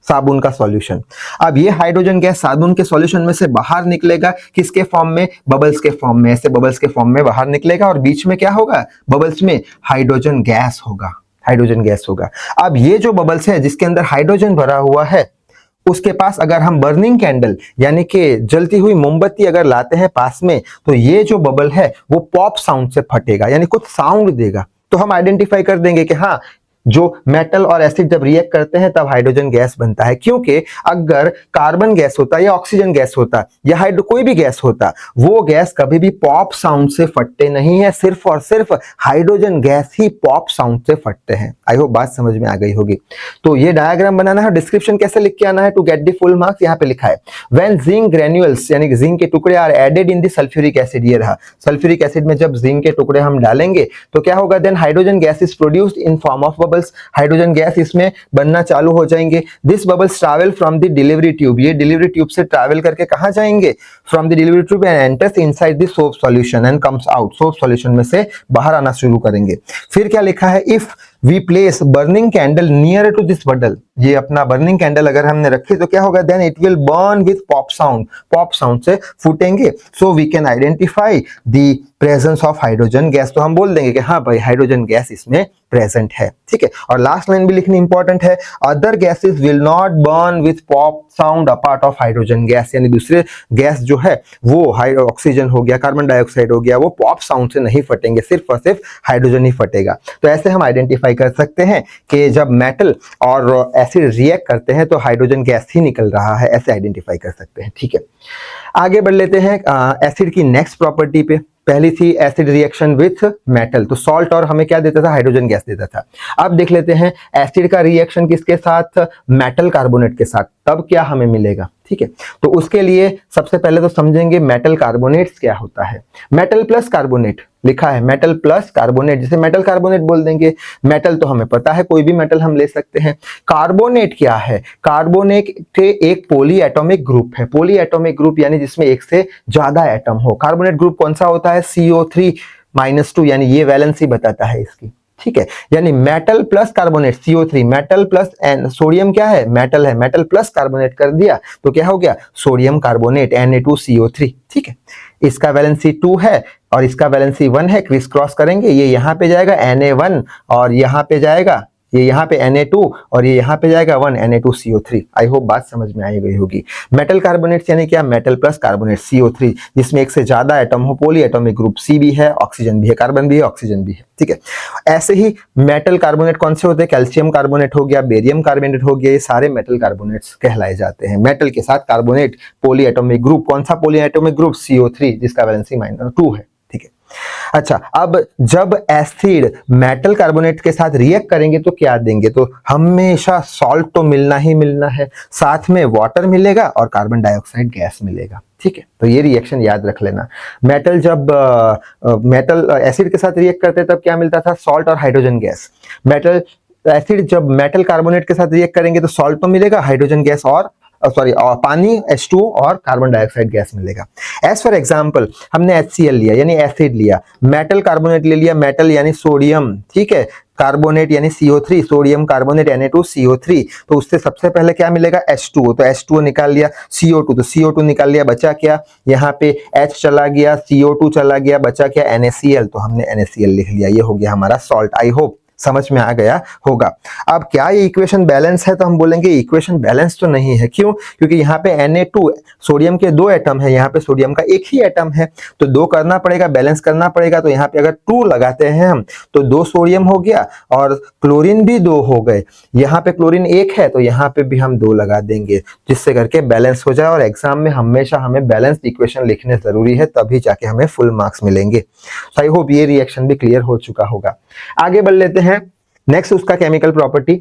साबुन का सॉल्यूशन। अब ये हाइड्रोजन गैस साबुन के सॉल्यूशन में से बाहर निकलेगा, किसके फॉर्म में, बबल्स के फॉर्म में, ऐसे बबल्स के फॉर्म में बाहर निकलेगा और बीच में क्या होगा, बबल्स में हाइड्रोजन गैस होगा, हाइड्रोजन गैस होगा। अब ये जो बबल्स है जिसके अंदर हाइड्रोजन भरा हुआ है, उसके पास अगर हम बर्निंग कैंडल यानी कि जलती हुई मोमबत्ती अगर लाते हैं पास में, तो ये जो बबल है वो पॉप साउंड से फटेगा, यानी कुछ साउंड देगा। तो हम आइडेंटिफाई कर देंगे कि हाँ जो मेटल और एसिड जब रिएक्ट करते हैं तब हाइड्रोजन गैस बनता है। क्योंकि अगर कार्बन गैस होता या ऑक्सीजन गैस होता या हाइड्रो कोई भी गैस होता, वो गैस कभी भी पॉप साउंड से फटते नहीं है, सिर्फ और सिर्फ हाइड्रोजन गैस ही पॉप साउंड से फटते हैं। आई होप बात समझ में आ गई होगी। तो ये डायग्राम बनाना है, डिस्क्रिप्शन कैसे लिख के आना है to get the full marks, यहाँ पे लिखा है व्हेन जिंक ग्रेन्यूल्स यानी जिंक के टुकड़े are added in the sulphuric acid. ये रहा सल्फ्यूरिक एसिड में जब जिंक के टुकड़े हम डालेंगे तो क्या होगा, then hydrogen gas is produced in form of bubbles. Hydrogen gas इसमें बनना चालू हो जाएंगे। This bubbles travel from the delivery tube, ये डिलीवरी ट्यूब से ट्रैवल करके कहां जाएंगे, from the delivery tube and enters inside the soap solution and comes out. Soap solution में से बाहर आना शुरू करेंगे। फिर क्या लिखा है, if we place burning candle near to this bubble, ये अपना बर्निंग कैंडल अगर हमने रखी तो क्या होगा, then it will burn with pop sound, pop sound से फूटेंगे। So we can identify the presence of hydrogen gas. तो हम बोल देंगे कि हाँ भाई हाइड्रोजन गैस इसमें प्रेजेंट है। ठीक है, और लास्ट लाइन भी लिखनी इंपॉर्टेंट है, other gases will not burn with pop sound apart of hydrogen gas, यानी दूसरे गैस जो है वो ऑक्सीजन हो गया, कार्बन डाइऑक्साइड हो गया, वो पॉप साउंड से नहीं फटेंगे, सिर्फ और सिर्फ हाइड्रोजन ही फटेगा। तो ऐसे हम आइडेंटिफाई कर सकते हैं कि जब मेटल और एसिड रिएक्ट करते हैं तो हाइड्रोजन गैस ही निकल रहा है, ऐसे आइडेंटिफाई कर सकते हैं। ठीक है, आगे बढ़ लेते हैं एसिड की नेक्स्ट प्रॉपर्टी पे। पहली थी एसिड रिएक्शन विथ मेटल, तो सॉल्ट और हमें क्या देता था, हाइड्रोजन गैस देता था। अब देख लेते हैं एसिड का रिएक्शन किसके साथ, मेटल कार्बोनेट के साथ, तब क्या हमें मिलेगा। ठीक है, तो उसके लिए सबसे पहले तो समझेंगे मेटल कार्बोनेट्स क्या होता है। मेटल प्लस कार्बोनेट लिखा है, मेटल प्लस कार्बोनेट, जैसे मेटल कार्बोनेट बोल देंगे। मेटल तो हमें पता है, कोई भी मेटल हम ले सकते हैं। कार्बोनेट क्या है, कार्बोनेट एक पॉली एटॉमिक ग्रुप है। पॉली एटॉमिक ग्रुप यानी जिसमें एक से ज्यादा एटम हो। कार्बोनेट ग्रुप कौन सा होता है, CO3-2, यानी ये वैलेंसी बताता है इसकी। ठीक है, यानी metal plus carbonate CO3, metal plus N, sodium क्या है, मेटल है, मेटल प्लस कार्बोनेट कर दिया तो क्या हो गया, सोडियम कार्बोनेट Na2CO3। ठीक है, इसका वैलेंसी 2 है और इसका वैलेंसी 1 है, क्रिस क्रॉस करेंगे, ये यहां पे जाएगा Na1 और यहां पे जाएगा, ये यहाँ पे Na2 और ये यहाँ पे जाएगा 1 Na2CO3। आई होप बात समझ में आई गई होगी। मेटल कार्बोनेट यानी क्या, मेटल प्लस कार्बोनेट CO3, जिसमें एक से ज्यादा एटम हो, पॉली एटॉमिक ग्रुप, C भी है, ऑक्सीजन भी है, कार्बन भी है, ऑक्सीजन भी है। ठीक है, ऐसे ही मेटल कार्बोनेट कौन से होते हैं, कैल्शियम कार्बोनेट हो गया, बेरियम कार्बोनेट हो गया, ये सारे मेटल कार्बोनेट्स कहलाए जाते हैं। मेटल के साथ कार्बोनेट, पॉली एटॉमिक ग्रुप, कौन सा पॉली एटॉमिक ग्रुप, CO3, जिसका वैलेंसी -2 है। ठीक है, अच्छा, अब जब एसिड मेटल कार्बोनेट के साथ रिएक्ट करेंगे तो क्या देंगे, तो हमेशा सॉल्ट तो मिलना ही मिलना है, साथ में वाटर मिलेगा और कार्बन डाइऑक्साइड गैस मिलेगा। ठीक है, तो ये रिएक्शन याद रख लेना। मेटल जब मेटल एसिड के साथ रिएक्ट करते तब क्या मिलता था, सॉल्ट और हाइड्रोजन गैस। मेटल एसिड जब मेटल कार्बोनेट के साथ रिएक्ट करेंगे तो सॉल्ट तो मिलेगा, हाइड्रोजन गैस और पानी H2 और कार्बन डाइऑक्साइड गैस मिलेगा। एज फॉर एग्जांपल हमने HCl लिया यानी एसिड लिया, मेटल कार्बोनेट ले लिया, मेटल यानी सोडियम, ठीक है, कार्बोनेट यानी CO3, सोडियम कार्बोनेट Na2CO3, तो उससे सबसे पहले क्या मिलेगा, H2O, तो H2O निकाल लिया, CO2, तो CO2 निकाल लिया, बचा क्या, यहाँ पे H चला गया, CO2 चला गया, बचा क्या, NaCl, तो हमने NaCl लिख लिया, ये हो गया हमारा सॉल्ट। आई होप समझ में आ गया होगा। अब क्या ये इक्वेशन बैलेंस है, तो हम बोलेंगे इक्वेशन बैलेंस तो नहीं है। क्यों, क्योंकि यहाँ पे Na2 सोडियम के 2 एटम है, यहाँ पे सोडियम का एक ही एटम है, तो 2 करना पड़ेगा, बैलेंस करना पड़ेगा। तो यहाँ पे अगर 2 लगाते हैं हम तो 2 सोडियम हो गया और क्लोरीन भी 2 हो गए, यहाँ पे क्लोरीन 1 है तो यहाँ पे भी हम 2 लगा देंगे, जिससे करके बैलेंस हो जाए। और एग्जाम में हमेशा हमें बैलेंस्ड इक्वेशन लिखने जरूरी है, तभी जाके हमें फुल मार्क्स मिलेंगे। सो आई होप ये रिएक्शन भी क्लियर हो चुका होगा। आगे बढ़ लेते हैं नेक्स्ट उसका केमिकल प्रॉपर्टी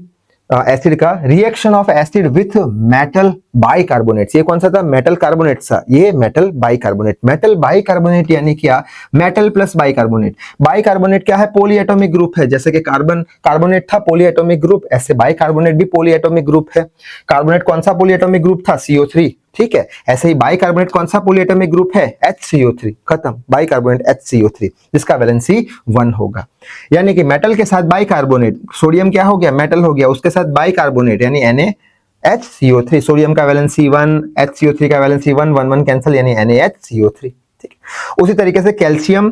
एसिड का, reaction of acid with metal bicarbonates. ये कौन सा था, मेटल कार्बोनेट सा, ये मेटल बाइकार्बोनेट। मेटल बाइकार्बोनेट यानी क्या, मेटल प्लस बाइकार्बोनेट। बाइकार्बोनेट क्या है, पॉलीएटॉमिक ग्रुप है, जैसे कि कार्बन कार्बोनेट था पॉलीएटॉमिक ग्रुप, ऐसे बाइकार्बोनेट भी पॉलीएटॉमिक ग्रुप है। कार्बोनेट कौन सा पॉलीएटॉमिक ग्रुप था, CO3, ठीक है, ऐसे ही बाइकार्बोनेट कौन सा पॉलीएटॉमिक ग्रुप है, HCO3, खत्म, बाइकार्बोनेट HCO3, जिसका वैलेंसी 1 होगा। यानी कि मेटल के साथ बाइकार्बोनेट, सोडियम क्या हो गया, मेटल हो गया, उसके साथ बाइकार्बोनेट यानी NaHCO3, सोडियम का वैलेंसी 1, HCO3 का वैलेंसी 1, 1 1 कैंसिल यानी NaHCO3। ठीक है, उसी तरीके से कैल्शियम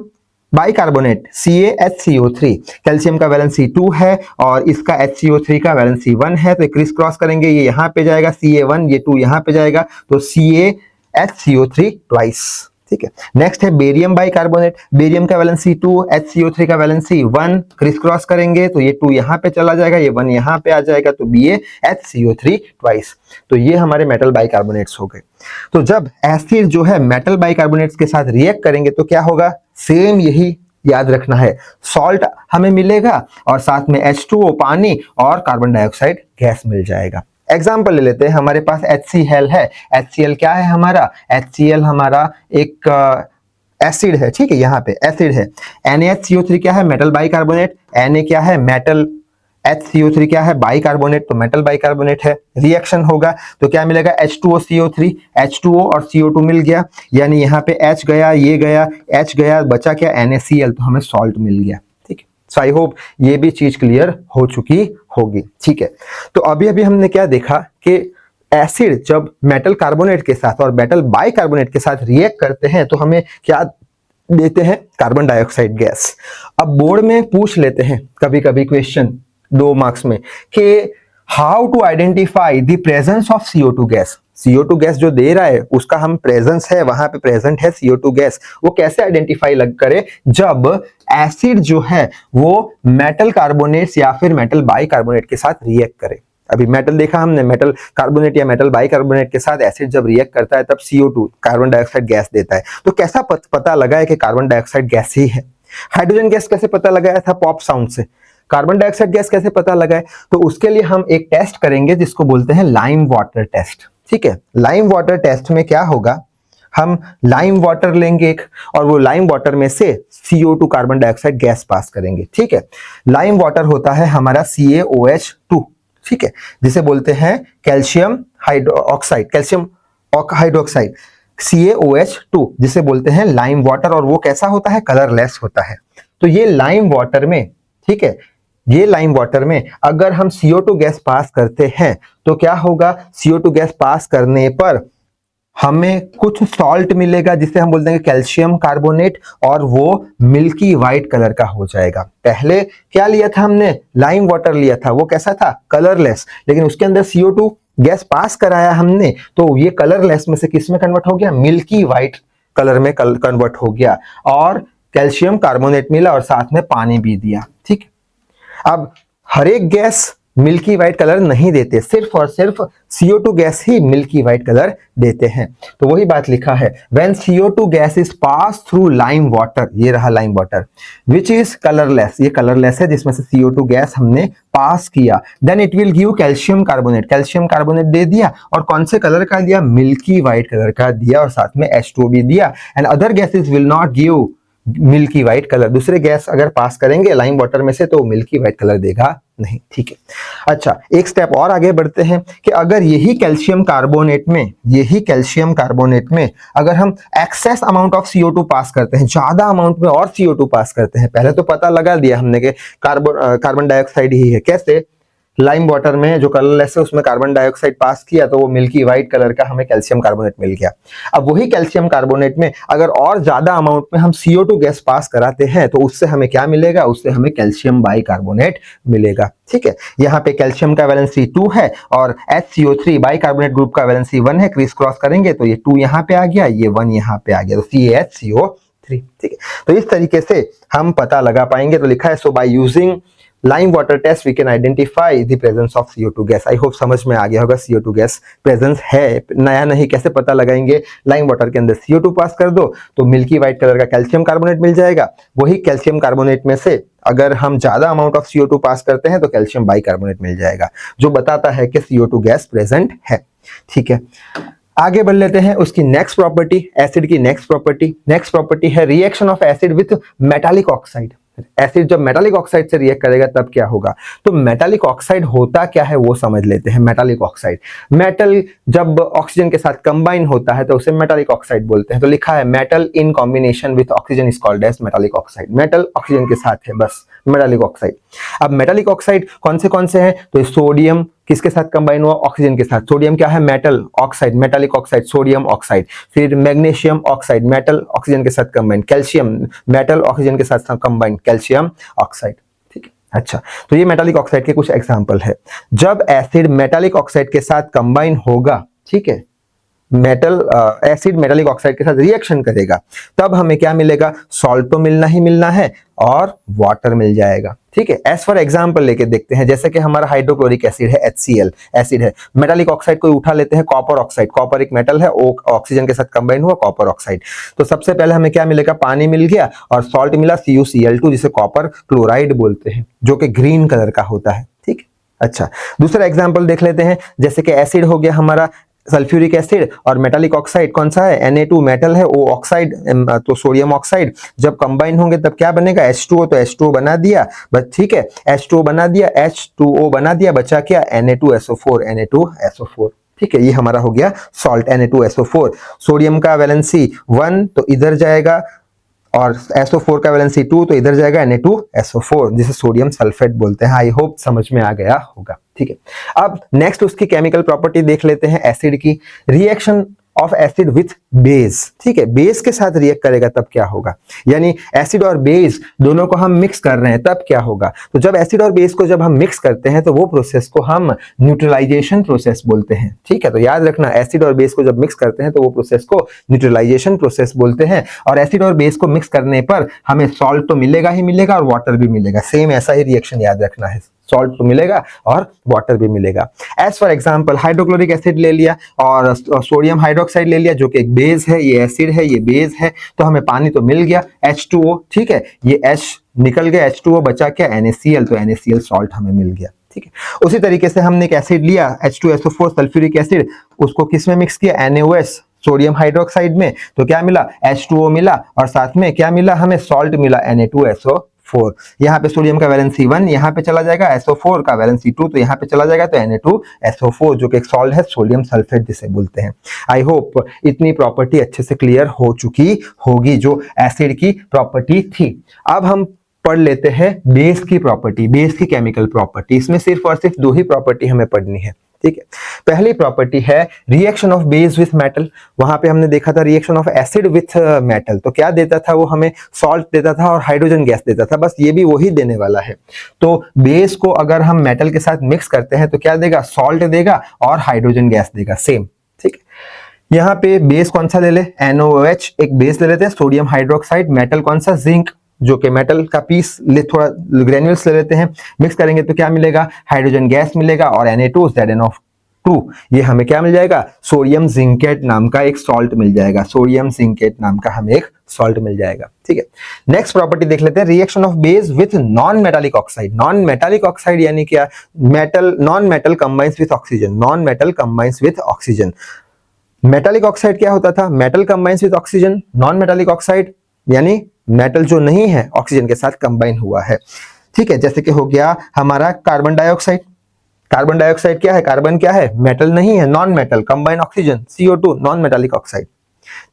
बाइकार्बोनेट CaHCO3, कैल्शियम का वैलेंसी 2 है और इसका HCO3 का वैलेंसी 1 है, तो क्रिस क्रॉस करेंगे, ये यहाँ पे जाएगा Ca1, ये 2 यहाँ पे जाएगा, तो CaHCO3 ट्वाइस। ठीक है, नेक्स्ट है बेरियम बाइकार्बोनेट, बेरियम का वैलेंसी 2, HCO3 का वैलेंसी 1, क्रिस क्रॉस करेंगे तो ये 2 यहाँ पे चला जाएगा, ये 1 यहाँ पे आ जाएगा, तो BaHCO3 ट्वाइस। तो ये हमारे मेटल बाइकार्बोनेट्स हो गए। तो जब एसिड जो है मेटल बाइकार्बोनेट्स के साथ रिएक्ट करेंगे तो क्या होगा, सेम यही याद रखना है, सॉल्ट हमें मिलेगा और साथ में H2O पानी और कार्बन डाइऑक्साइड गैस मिल जाएगा। एग्जाम्पल ले लेते हैं, हमारे पास HCl है, HCl क्या है हमारा, HCl हमारा एक एसिड है, ठीक है, यहाँ पे एसिड है। NaHCO3 क्या है, मेटल बाइकार्बोनेट, Na क्या है, मेटल, HCO3 क्या है, बाइकार्बोनेट, तो मेटल बाइकार्बोनेट है। रिएक्शन होगा तो क्या मिलेगा, H2O CO3, H2O और CO2 मिल गया, यानी यहाँ पे H गया, ये गया, H गया, बचा क्या, NaCl, तो हमें सॉल्ट मिल गया। ठीक है, सो आई होप ये भी चीज क्लियर हो चुकी होगी। ठीक है, तो अभी अभी हमने क्या देखा कि एसिड जब मेटल कार्बोनेट के साथ और मेटल बाइकार्बोनेट के साथ रिएक्ट करते हैं तो हमें क्या देते हैं, कार्बन डाइऑक्साइड गैस। अब बोर्ड में पूछ लेते हैं कभी कभी क्वेश्चन 2 मार्क्स में कि how to identify the presence of CO2 gas. CO2 gas जो दे रहा है उसका हम प्रेजेंस है, वहां पे प्रेजेंट है CO2 गैस, वो कैसे आइडेंटिफाई करे जब एसिड जो है वो मेटल कार्बोनेट्स या फिर मेटल बाइकार्बोनेट के साथ रिएक्ट करे। अभी मेटल देखा हमने, मेटल कार्बोनेट या मेटल बाइकार्बोनेट के साथ एसिड जब रिएक्ट करता है तब CO2 कार्बन डाइऑक्साइड गैस देता है। तो कैसा पता लगाया कि कार्बन डाइऑक्साइड गैस ही है। हाइड्रोजन गैस कैसे पता लगाया था, पॉप साउंड से। कार्बन डाइऑक्साइड गैस कैसे पता लगाए, तो उसके लिए हम एक टेस्ट करेंगे जिसको बोलते हैं लाइम वाटर टेस्ट। ठीक है, लाइम वाटर टेस्ट में क्या होगा, हम लाइम वाटर लेंगे एक और वो लाइम वाटर में से CO2 carbon dioxide gas pass करेंगे। ठीक है, लाइम वाटर होता है हमारा CaOH2, ठीक है, जिसे बोलते हैं calcium hydroxide, calcium hydroxide CaOH2, जिसे बोलते हैं लाइम वाटर, और वो कैसा होता है, कलरलेस होता है। तो ये लाइम वाटर में, ठीक है, ये लाइम वाटर में अगर हम CO2 गैस पास करते हैं तो क्या होगा, CO2 गैस पास करने पर हमें कुछ सॉल्ट मिलेगा जिसे हम बोलते हैं कैल्शियम कार्बोनेट, और वो मिल्की व्हाइट कलर का हो जाएगा। पहले क्या लिया था हमने, लाइम वाटर लिया था, वो कैसा था, कलरलेस, लेकिन उसके अंदर CO2 गैस पास कराया हमने तो ये कलरलेस में से किस में कन्वर्ट हो गया, मिल्की व्हाइट कलर में कन्वर्ट हो गया, और कैल्शियम कार्बोनेट मिला और साथ में पानी भी दिया। ठीक, अब हर एक गैस मिल्की व्हाइट कलर नहीं देते, सिर्फ और सिर्फ CO2 गैस ही मिल्की व्हाइट कलर देते हैं। तो वही बात लिखा है, when CO2 gas is pass through lime water, ये रहा lime water, which is colourless, ये कलरलेस है जिसमें से CO2 गैस हमने पास किया, then it will give calcium carbonate, calcium carbonate दे दिया, और कौन से कलर का दिया, मिल्की व्हाइट कलर का दिया, और साथ में H2O भी दिया। And other gases will not give milky white colour, दूसरे गैस अगर पास करेंगे लाइम वाटर में से तो मिल्की व्हाइट कलर देगा नहीं, ठीक है। अच्छा, एक स्टेप और आगे बढ़ते हैं कि अगर यही कैल्शियम कार्बोनेट में अगर हम एक्सेस अमाउंट ऑफ CO2 पास करते हैं, ज्यादा अमाउंट में और CO2 पास करते हैं, पहले तो पता लगा दिया हमने कि कार्बन डाइऑक्साइड ही है, कैसे, लाइम वाटर में जो कलरलेस है उसमें कार्बन डाइऑक्साइड पास किया तो वो मिल्की व्हाइट कलर का हमें कैल्शियम कार्बोनेट मिल गया। अब वही कैल्शियम कार्बोनेट में अगर और ज्यादा अमाउंट में हम CO2 गैस पास कराते हैं तो उससे हमें क्या मिलेगा, उससे हमें कैल्शियम बाइकार्बोनेट मिलेगा, ठीक है। यहाँ पे कैल्शियम का वैलेंसी 2 है और HCO3 बाइकार्बोनेट ग्रुप का वैलेंसी 1 है, क्रिस क्रॉस करेंगे तो ये 2 यहाँ पे आ गया, ये 1 यहाँ पे आ गया, तो CaHCO3, ठीक है। तो इस तरीके से हम पता लगा पाएंगे। तो लिखा है, so by using lime water test we can identify the presence of CO2 gas. I hope समझ में आ गया होगा CO2 गैस प्रेजेंस है, नया नहीं, कैसे पता लगाएंगे, लाइम वाटर के अंदर CO2 पास कर दो तो मिल्की व्हाइट कलर का कैल्शियम कार्बोनेट मिल जाएगा, वही कैल्शियम कार्बोनेट में से अगर हम ज्यादा अमाउंट ऑफ CO2 पास करते हैं तो कैल्शियम बाइकार्बोनेट मिल जाएगा, जो बताता है कि CO2 गैस प्रेजेंट है, ठीक है। आगे बढ़ लेते हैं उसकी नेक्स्ट प्रॉपर्टी, एसिड की नेक्स्ट प्रॉपर्टी है reaction of acid with metallic oxide. Acid जब मेटालिक ऑक्साइड से रिएक्ट करेगा तब क्या होगा, तो मेटालिक ऑक्साइड होता क्या है वो समझ लेते हैं। मेटालिक ऑक्साइड, मेटल जब ऑक्सीजन के साथ कंबाइन होता है तो उसे मेटालिक ऑक्साइड बोलते हैं। तो लिखा है, metal in combination with oxygen is called as metallic oxide. Metal oxygen के साथ है, बस मेटालिक ऑक्साइड। अब मेटालिक ऑक्साइड कौन से हैं, तो सोडियम किसके साथ कंबाइन हुआ, ऑक्सीजन के साथ, सोडियम क्या है, metal oxide, metallic oxide, sodium oxide. फिर मैग्नीशियम ऑक्साइड, मेटल ऑक्सीजन के साथ कंबाइन, कैल्शियम मेटल ऑक्सीजन के साथ कंबाइन, कैल्शियम ऑक्साइड, ठीक है। अच्छा, तो ये मेटालिक ऑक्साइड के कुछ एग्जांपल है। जब एसिड मेटालिक ऑक्साइड के साथ कंबाइन होगा, ठीक है, एसिड मेटालिक ऑक्साइड के साथ रिएक्शन करेगा, तब हमें क्या मिलेगा, सॉल्ट तो मिलना ही मिलना है और वाटर मिल जाएगा, ठीक है। एज फॉर एग्जांपल लेके देखते हैं, जैसे कि हमारा हाइड्रोक्लोरिक एसिड है, HCl एसिड है, मेटालिक ऑक्साइड को उठा लेते हैं, कॉपर ऑक्साइड, कॉपर एक मेटल है, ऑक्सीजन के साथ कंबाइन हुआ कॉपर ऑक्साइड, तो सबसे पहले हमें क्या मिलेगा, पानी मिल गया और सॉल्ट मिला CuCl2 जिसे कॉपर क्लोराइड बोलते हैं, जो कि ग्रीन कलर का होता है, ठीक है। अच्छा, दूसरा एग्जाम्पल देख लेते हैं, जैसे कि एसिड हो गया हमारा सल्फ्यूरिक एसिड और मेटालिक ऑक्साइड कौन सा है, Na2 मेटल है, O ऑक्साइड तो सोडियम ऑक्साइड, जब कंबाइन होंगे तब क्या बनेगा, H2O, तो H2O बना दिया बस, ठीक है, H2O बना दिया, H2O बना दिया, बचा क्या, Na2SO4, ठीक है। ये हमारा हो गया सॉल्ट Na2SO4। सोडियम का वैलेंसी 1 तो इधर जाएगा और SO4 का वैलेंसी 2 तो इधर जाएगा Na2SO4, जिसे सोडियम सल्फेट बोलते हैं। आई होप समझ में आ गया होगा, ठीक है। अब नेक्स्ट उसकी केमिकल प्रॉपर्टी देख लेते हैं एसिड की, reaction of acid with base, ठीक है। बेस के साथ रिएक्ट करेगा तब क्या होगा, यानी एसिड और बेस दोनों को हम मिक्स कर रहे हैं तब क्या होगा, तो जब एसिड और बेस को जब हम मिक्स करते हैं तो वो प्रोसेस को हम न्यूट्रलाइजेशन प्रोसेस बोलते हैं, ठीक है। तो याद रखना, एसिड और बेस को जब मिक्स करते हैं तो वो प्रोसेस को न्यूट्रलाइजेशन प्रोसेस बोलते हैं, और एसिड और बेस को मिक्स करने पर हमें सॉल्ट तो मिलेगा ही मिलेगा और वाटर भी मिलेगा, सेम ऐसा ही रिएक्शन याद रखना है, सॉल्ट तो मिलेगा और वाटर भी मिलेगा। As for example hydrochloric acid ले लिया और सोडियम हाइड्रोक्साइड ले लिया, जो कि एक बेस है, ये एसिड है, ये बेस है, तो हमें पानी तो मिल गया H2O, ठीक है, ये H निकल गया, H2O बचा क्या, NaCl, तो NaCl सॉल्ट हमें मिल गया, ठीक है। उसी तरीके से हमने एक एसिड लिया H2SO4 सल्फ्यूरिक एसिड, उसको किस में मिक्स किया, NaOH सोडियम हाइड्रोक्साइड में, तो क्या मिला, H2O मिला और साथ में क्या मिला, हमें सॉल्ट मिला Na2SO4। यहाँ पे सोडियम का वैलेंसी 1 यहाँ पे चला जाएगा, SO4 का वैलेंसी 2 तो यहाँ पे चला जाएगा, तो Na2SO4 जो कि एक सॉल्ट है, सोडियम सल्फेट जिसे बोलते हैं। आई होप इतनी प्रॉपर्टी अच्छे से क्लियर हो चुकी होगी जो एसिड की प्रॉपर्टी थी। अब हम पढ़ लेते हैं बेस की प्रॉपर्टी, बेस की केमिकल प्रॉपर्टी। इसमें सिर्फ और सिर्फ 2 ही प्रॉपर्टी हमें पढ़नी है, ठीक है। पहली प्रॉपर्टी है reaction of base with metal. वहां पे हमने देखा था reaction of acid with metal, तो क्या देता था वो, हमें सॉल्ट देता था और हाइड्रोजन गैस देता था, बस ये भी वही देने वाला है। तो बेस को अगर हम मेटल के साथ मिक्स करते हैं तो क्या देगा, सॉल्ट देगा और हाइड्रोजन गैस देगा, सेम, ठीक है। यहाँ पे बेस कौन सा ले ले, NaOH एक बेस ले लेते हैं, सोडियम हाइड्रोक्साइड, मेटल कौन सा, जिंक, जो कि मेटल का पीस ले, थोड़ा ग्रेन्यूल्स ले लेते हैं, मिक्स करेंगे तो क्या मिलेगा, हाइड्रोजन गैस मिलेगा और Na2 ZnO2, ये हमें क्या मिल जाएगा, सोडियम जिंकेट नाम का एक सॉल्ट मिल जाएगा, सोडियम जिंकेट नाम का हमें एक सॉल्ट मिल जाएगा। ठीक है, नेक्स्ट प्रॉपर्टी देख लेते हैं, reaction of base with non metallic oxide. Non metallic oxide यानी क्या, metal, non metal combines with oxygen, non metal combines with oxygen. Metallic oxide क्या होता था, metal combines with oxygen, non metallic oxide यानी metal जो नहीं है oxygen के साथ कंबाइन हुआ है। ठीक है, जैसे कि हो गया हमारा कार्बन डाइऑक्साइड। कार्बन डाइऑक्साइड क्या है, कार्बन क्या है, मेटल नहीं है, non metal, combine oxygen, CO2, non metallic oxide.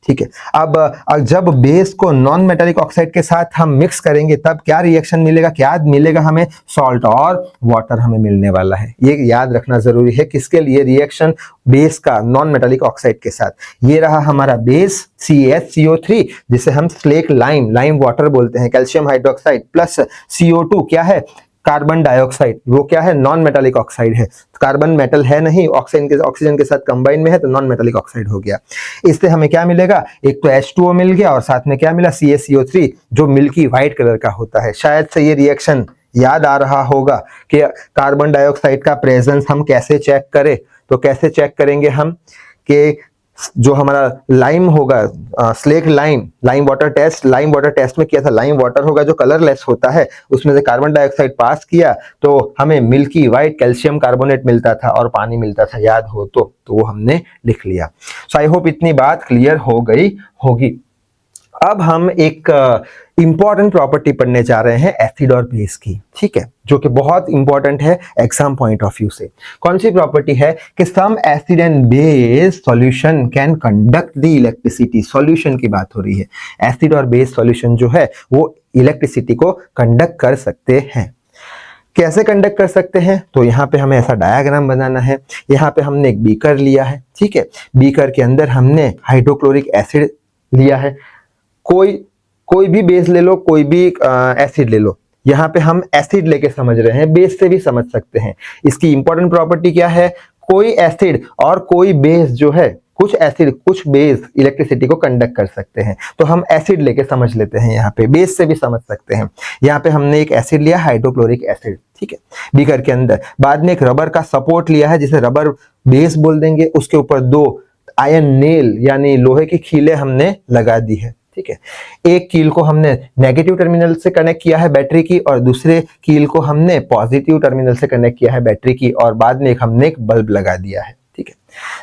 ठीक है, अब जब बेस को नॉन मेटालिक ऑक्साइड के साथ हम मिक्स करेंगे तब क्या रिएक्शन मिलेगा, क्या मिलेगा हमें, सॉल्ट और वाटर हमें मिलने वाला है। ये याद रखना जरूरी है, किसके लिए, रिएक्शन बेस का नॉन मेटालिक ऑक्साइड के साथ। ये रहा हमारा बेस CaCO3 जिसे हम स्लेक लाइम वाटर बोलते हैं, कैल्शियम हाइड्रोक्साइड प्लस CO2 क्या है, कार्बन डाइऑक्साइड, वो क्या है, नॉन मेटालिक ऑक्साइड है, कार्बन मेटल है नहीं, ऑक्सीजन के साथ कंबाइन में है तो नॉन मेटालिक ऑक्साइड हो गया। इससे हमें क्या मिलेगा, एक तो H2O मिल गया और साथ में क्या मिला, CaCO3 जो मिल्की व्हाइट कलर का होता है। शायद से ये रिएक्शन याद आ रहा होगा कि कार्बन डाइऑक्साइड का प्रेजेंस हम कैसे चेक करें, तो कैसे चेक करेंगे हम कि जो हमारा लाइम होगा, स्लेक लाइम वाटर टेस्ट में किया था, लाइम वाटर होगा जो कलरलेस होता है, उसमें से कार्बन डाइऑक्साइड पास किया तो हमें मिल्की व्हाइट कैल्शियम कार्बोनेट मिलता था और पानी मिलता था, याद हो तो वो हमने लिख लिया। सो आई होप इतनी बात क्लियर हो गई होगी। अब हम एक इंपॉर्टेंट प्रॉपर्टी पढ़ने जा रहे हैं एसिड और बेस की। ठीक है, जो कि बहुत इंपॉर्टेंट है एग्जाम पॉइंट ऑफ व्यू से। कौन सी प्रॉपर्टी है कि some acid and base solution can conduct the electricity. Solution की बात हो रही है, एसिड और बेस सॉल्यूशन जो है वो इलेक्ट्रिसिटी को कंडक्ट कर सकते हैं। कैसे कंडक्ट कर सकते हैं, तो यहाँ पे हमें ऐसा डायग्राम बनाना है। यहाँ पे हमने एक बीकर लिया है, ठीक है, बीकर के अंदर हमने हाइड्रोक्लोरिक एसिड लिया है। कोई भी बेस ले लो, कोई भी एसिड ले लो, यहाँ पे हम एसिड लेके समझ रहे हैं, बेस से भी समझ सकते हैं। इसकी इंपॉर्टेंट प्रॉपर्टी क्या है, कोई एसिड और कोई बेस जो है, कुछ एसिड कुछ बेस इलेक्ट्रिसिटी को कंडक्ट कर सकते हैं, तो हम एसिड लेके समझ लेते हैं। यहाँ पे बेस से भी समझ सकते हैं। यहाँ पे हमने एक एसिड लिया, हाइड्रोक्लोरिक एसिड, ठीक है, बीकर के अंदर। बाद में एक रबर का सपोर्ट लिया है जिसे रबर बेस बोल देंगे। उसके ऊपर 2 आयन नेल यानी लोहे की कीलें हमने लगा दी है, ठीक है। एक कील को हमने नेगेटिव टर्मिनल से कनेक्ट किया है बैटरी की, और दूसरे कील को हमने पॉजिटिव टर्मिनल से कनेक्ट किया है बैटरी की, और बाद में हमने एक बल्ब लगा दिया है, ठीक है।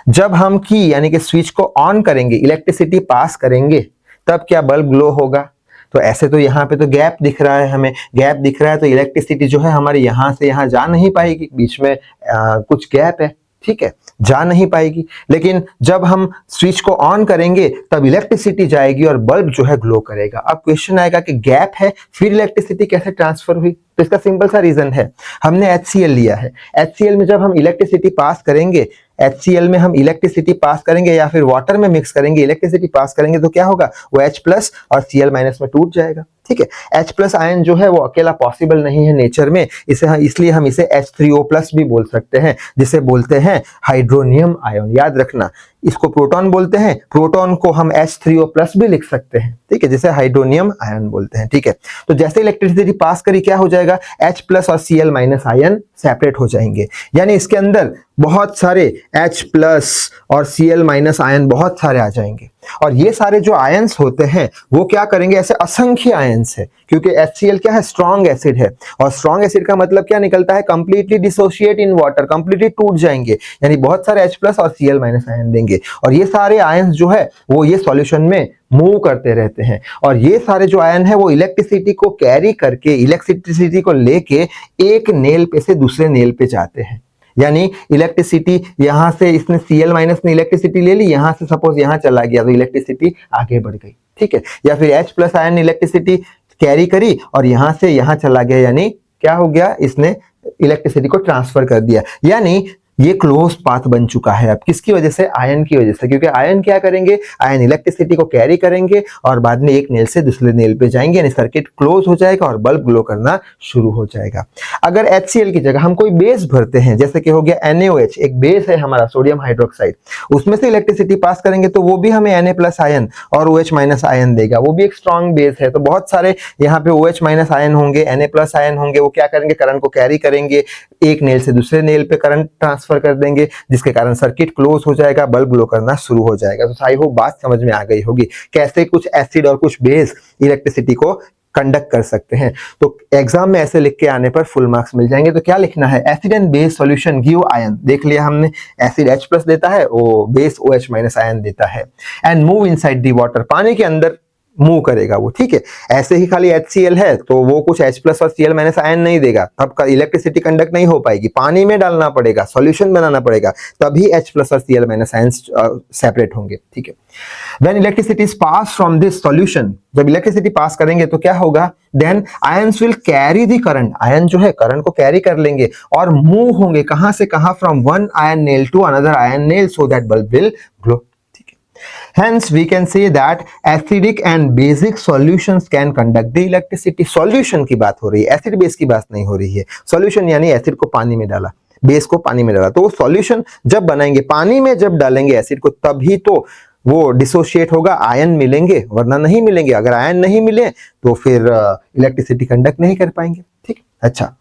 जब हम की यानी कि स्विच को ऑन करेंगे, इलेक्ट्रिसिटी पास करेंगे, तब क्या बल्ब ग्लो होगा। तो ऐसे तो यहाँ पे तो गैप दिख रहा है, हमें गैप दिख रहा है, तो इलेक्ट्रिसिटी जो है हमारी यहाँ से यहाँ जा नहीं पाएगी, बीच में कुछ गैप है, ठीक है, जा नहीं पाएगी। लेकिन जब हम स्विच को ऑन करेंगे तब इलेक्ट्रिसिटी जाएगी और बल्ब जो है ग्लो करेगा। अब क्वेश्चन आएगा कि गैप है फिर इलेक्ट्रिसिटी कैसे ट्रांसफर हुई, तो इसका सिंपल सा रीजन है, हमने HCl लिया है। HCl में जब हम इलेक्ट्रिसिटी पास करेंगे, HCl में हम इलेक्ट्रिसिटी पास करेंगे या फिर वाटर में मिक्स करेंगे, इलेक्ट्रिसिटी पास करेंगे, तो क्या होगा, वो H+ और Cl- में टूट जाएगा, ठीक है। H+ आयन जो है वो अकेला पॉसिबल नहीं है नेचर में, इसलिए हम इसे H3O+ भी बोल सकते हैं, जिसे बोलते हैं हाइड्रोनियम आयन। याद रखना, इसको प्रोटॉन बोलते हैं, प्रोटॉन को हम H3O+ भी लिख सकते हैं, ठीक है, जिसे हाइड्रोनियम आयन बोलते हैं, ठीक है। तो जैसे इलेक्ट्रिसिटी पास करी क्या हो जाएगा, H+ और Cl- आयन सेपरेट हो जाएंगे, यानी इसके अंदर बहुत सारे H+ और Cl- आयन बहुत सारे आ जाएंगे। और ये सारे जो आयंस होते हैं वो क्या करेंगे, ऐसे असंख्य आयंस है, क्योंकि HCl क्या है, स्ट्रॉन्ग एसिड है, और स्ट्रॉन्ग एसिड का मतलब क्या निकलता है, completely dissociate in water, completely टूट जाएंगे, यानी बहुत सारे H+ और Cl- आयन देंगे। और ये सारे आयंस जो है वो ये सॉल्यूशन में मूव करते रहते हैं, और ये सारे जो आयन है वो इलेक्ट्रिसिटी को कैरी करके, इलेक्ट्रिसिटी को लेके एक नेल पे से दूसरे नेल पे जाते हैं। यानी इलेक्ट्रिसिटी यहां से, इसने Cl- ने इलेक्ट्रिसिटी ले ली, यहां से सपोज यहां चला गया तो इलेक्ट्रिसिटी आगे बढ़ गई, ठीक है। या फिर H+ आयन ने इलेक्ट्रिसिटी कैरी करी और यहां से यहां चला गया, यानी क्या हो गया, इसने इलेक्ट्रिसिटी को ट्रांसफर कर दिया। यानी ये क्लोज पाथ बन चुका है अब, किसकी वजह से? आयन की वजह से, क्योंकि आयन क्या करेंगे? आयन इलेक्ट्रिसिटी को कैरी करेंगे और बाद में एक नेल से दूसरे नेल पे जाएंगे, यानी सर्किट क्लोज हो जाएगा और बल्ब ग्लो करना शुरू हो जाएगा। अगर HCl की जगह हम कोई बेस भरते हैं, जैसे कि हो गया NaOH, एक बेस है हमारा सोडियम हाइड्रोक्साइड, उसमें से इलेक्ट्रिसिटी पास करेंगे तो वो भी हमें Na+ आयन और OH- आयन देगा, वो भी एक स्ट्रॉन्ग बेस है। तो बहुत सारे यहाँ पे OH- आयन होंगे, Na+ आयन होंगे, वो क्या करेंगे? करंट को कैरी करेंगे, एक नेल से दूसरे नेल पे करंट ट्रांसफर कर देंगे, जिसके कारण सर्किट क्लोज हो जाएगा, बल्ब ग्लो करना शुरू हो जाएगा। तो आई होप बात समझ में आ गई होगी कैसे कुछ एसिड और कुछ बेस इलेक्ट्रिसिटी को कंडक्ट कर सकते हैं। तो एग्जाम में ऐसे लिख के आने पर फुल मार्क्स मिल जाएंगे। तो क्या लिखना है? Acid and base solution give ion, देख लिया हमने, एसिड H+ देता है, वो बेस OH- आयन देता है, and move inside the water, पानी के अंदर मूव करेगा वो, ठीक है। ऐसे ही खाली HCl है तो वो कुछ H+ और Cl- आयन नहीं देगा, तब का इलेक्ट्रिसिटी कंडक्ट नहीं हो पाएगी, पानी में डालना पड़ेगा, सॉल्यूशन बनाना पड़ेगा, तभी H+ और Cl- आयन सेपरेट होंगे, ठीक है। When electricity is passed from this solution, जब इलेक्ट्रिसिटी पास करेंगे तो क्या होगा? Then ions will carry the current, ion जो है करंट को कैरी कर लेंगे और मूव होंगे कहां से कहां? From one ion nail to another ion nail, so that bulb will glow, ठीक है। Hence we can say that acidic and basic solutions can conduct the electricity। Solution की बात हो रही है, एसिड बेस की बात नहीं हो रही है। सॉल्यूशन यानी एसिड को पानी में डाला, बेस को पानी में डाला, तो वो सॉल्यूशन जब बनाएंगे, पानी में जब डालेंगे एसिड को, तभी तो वो डिसोशिएट होगा, आयन मिलेंगे, वरना नहीं मिलेंगे। अगर आयन नहीं मिले तो फिर इलेक्ट्रिसिटी कंडक्ट नहीं कर पाएंगे, ठीक। अच्छा,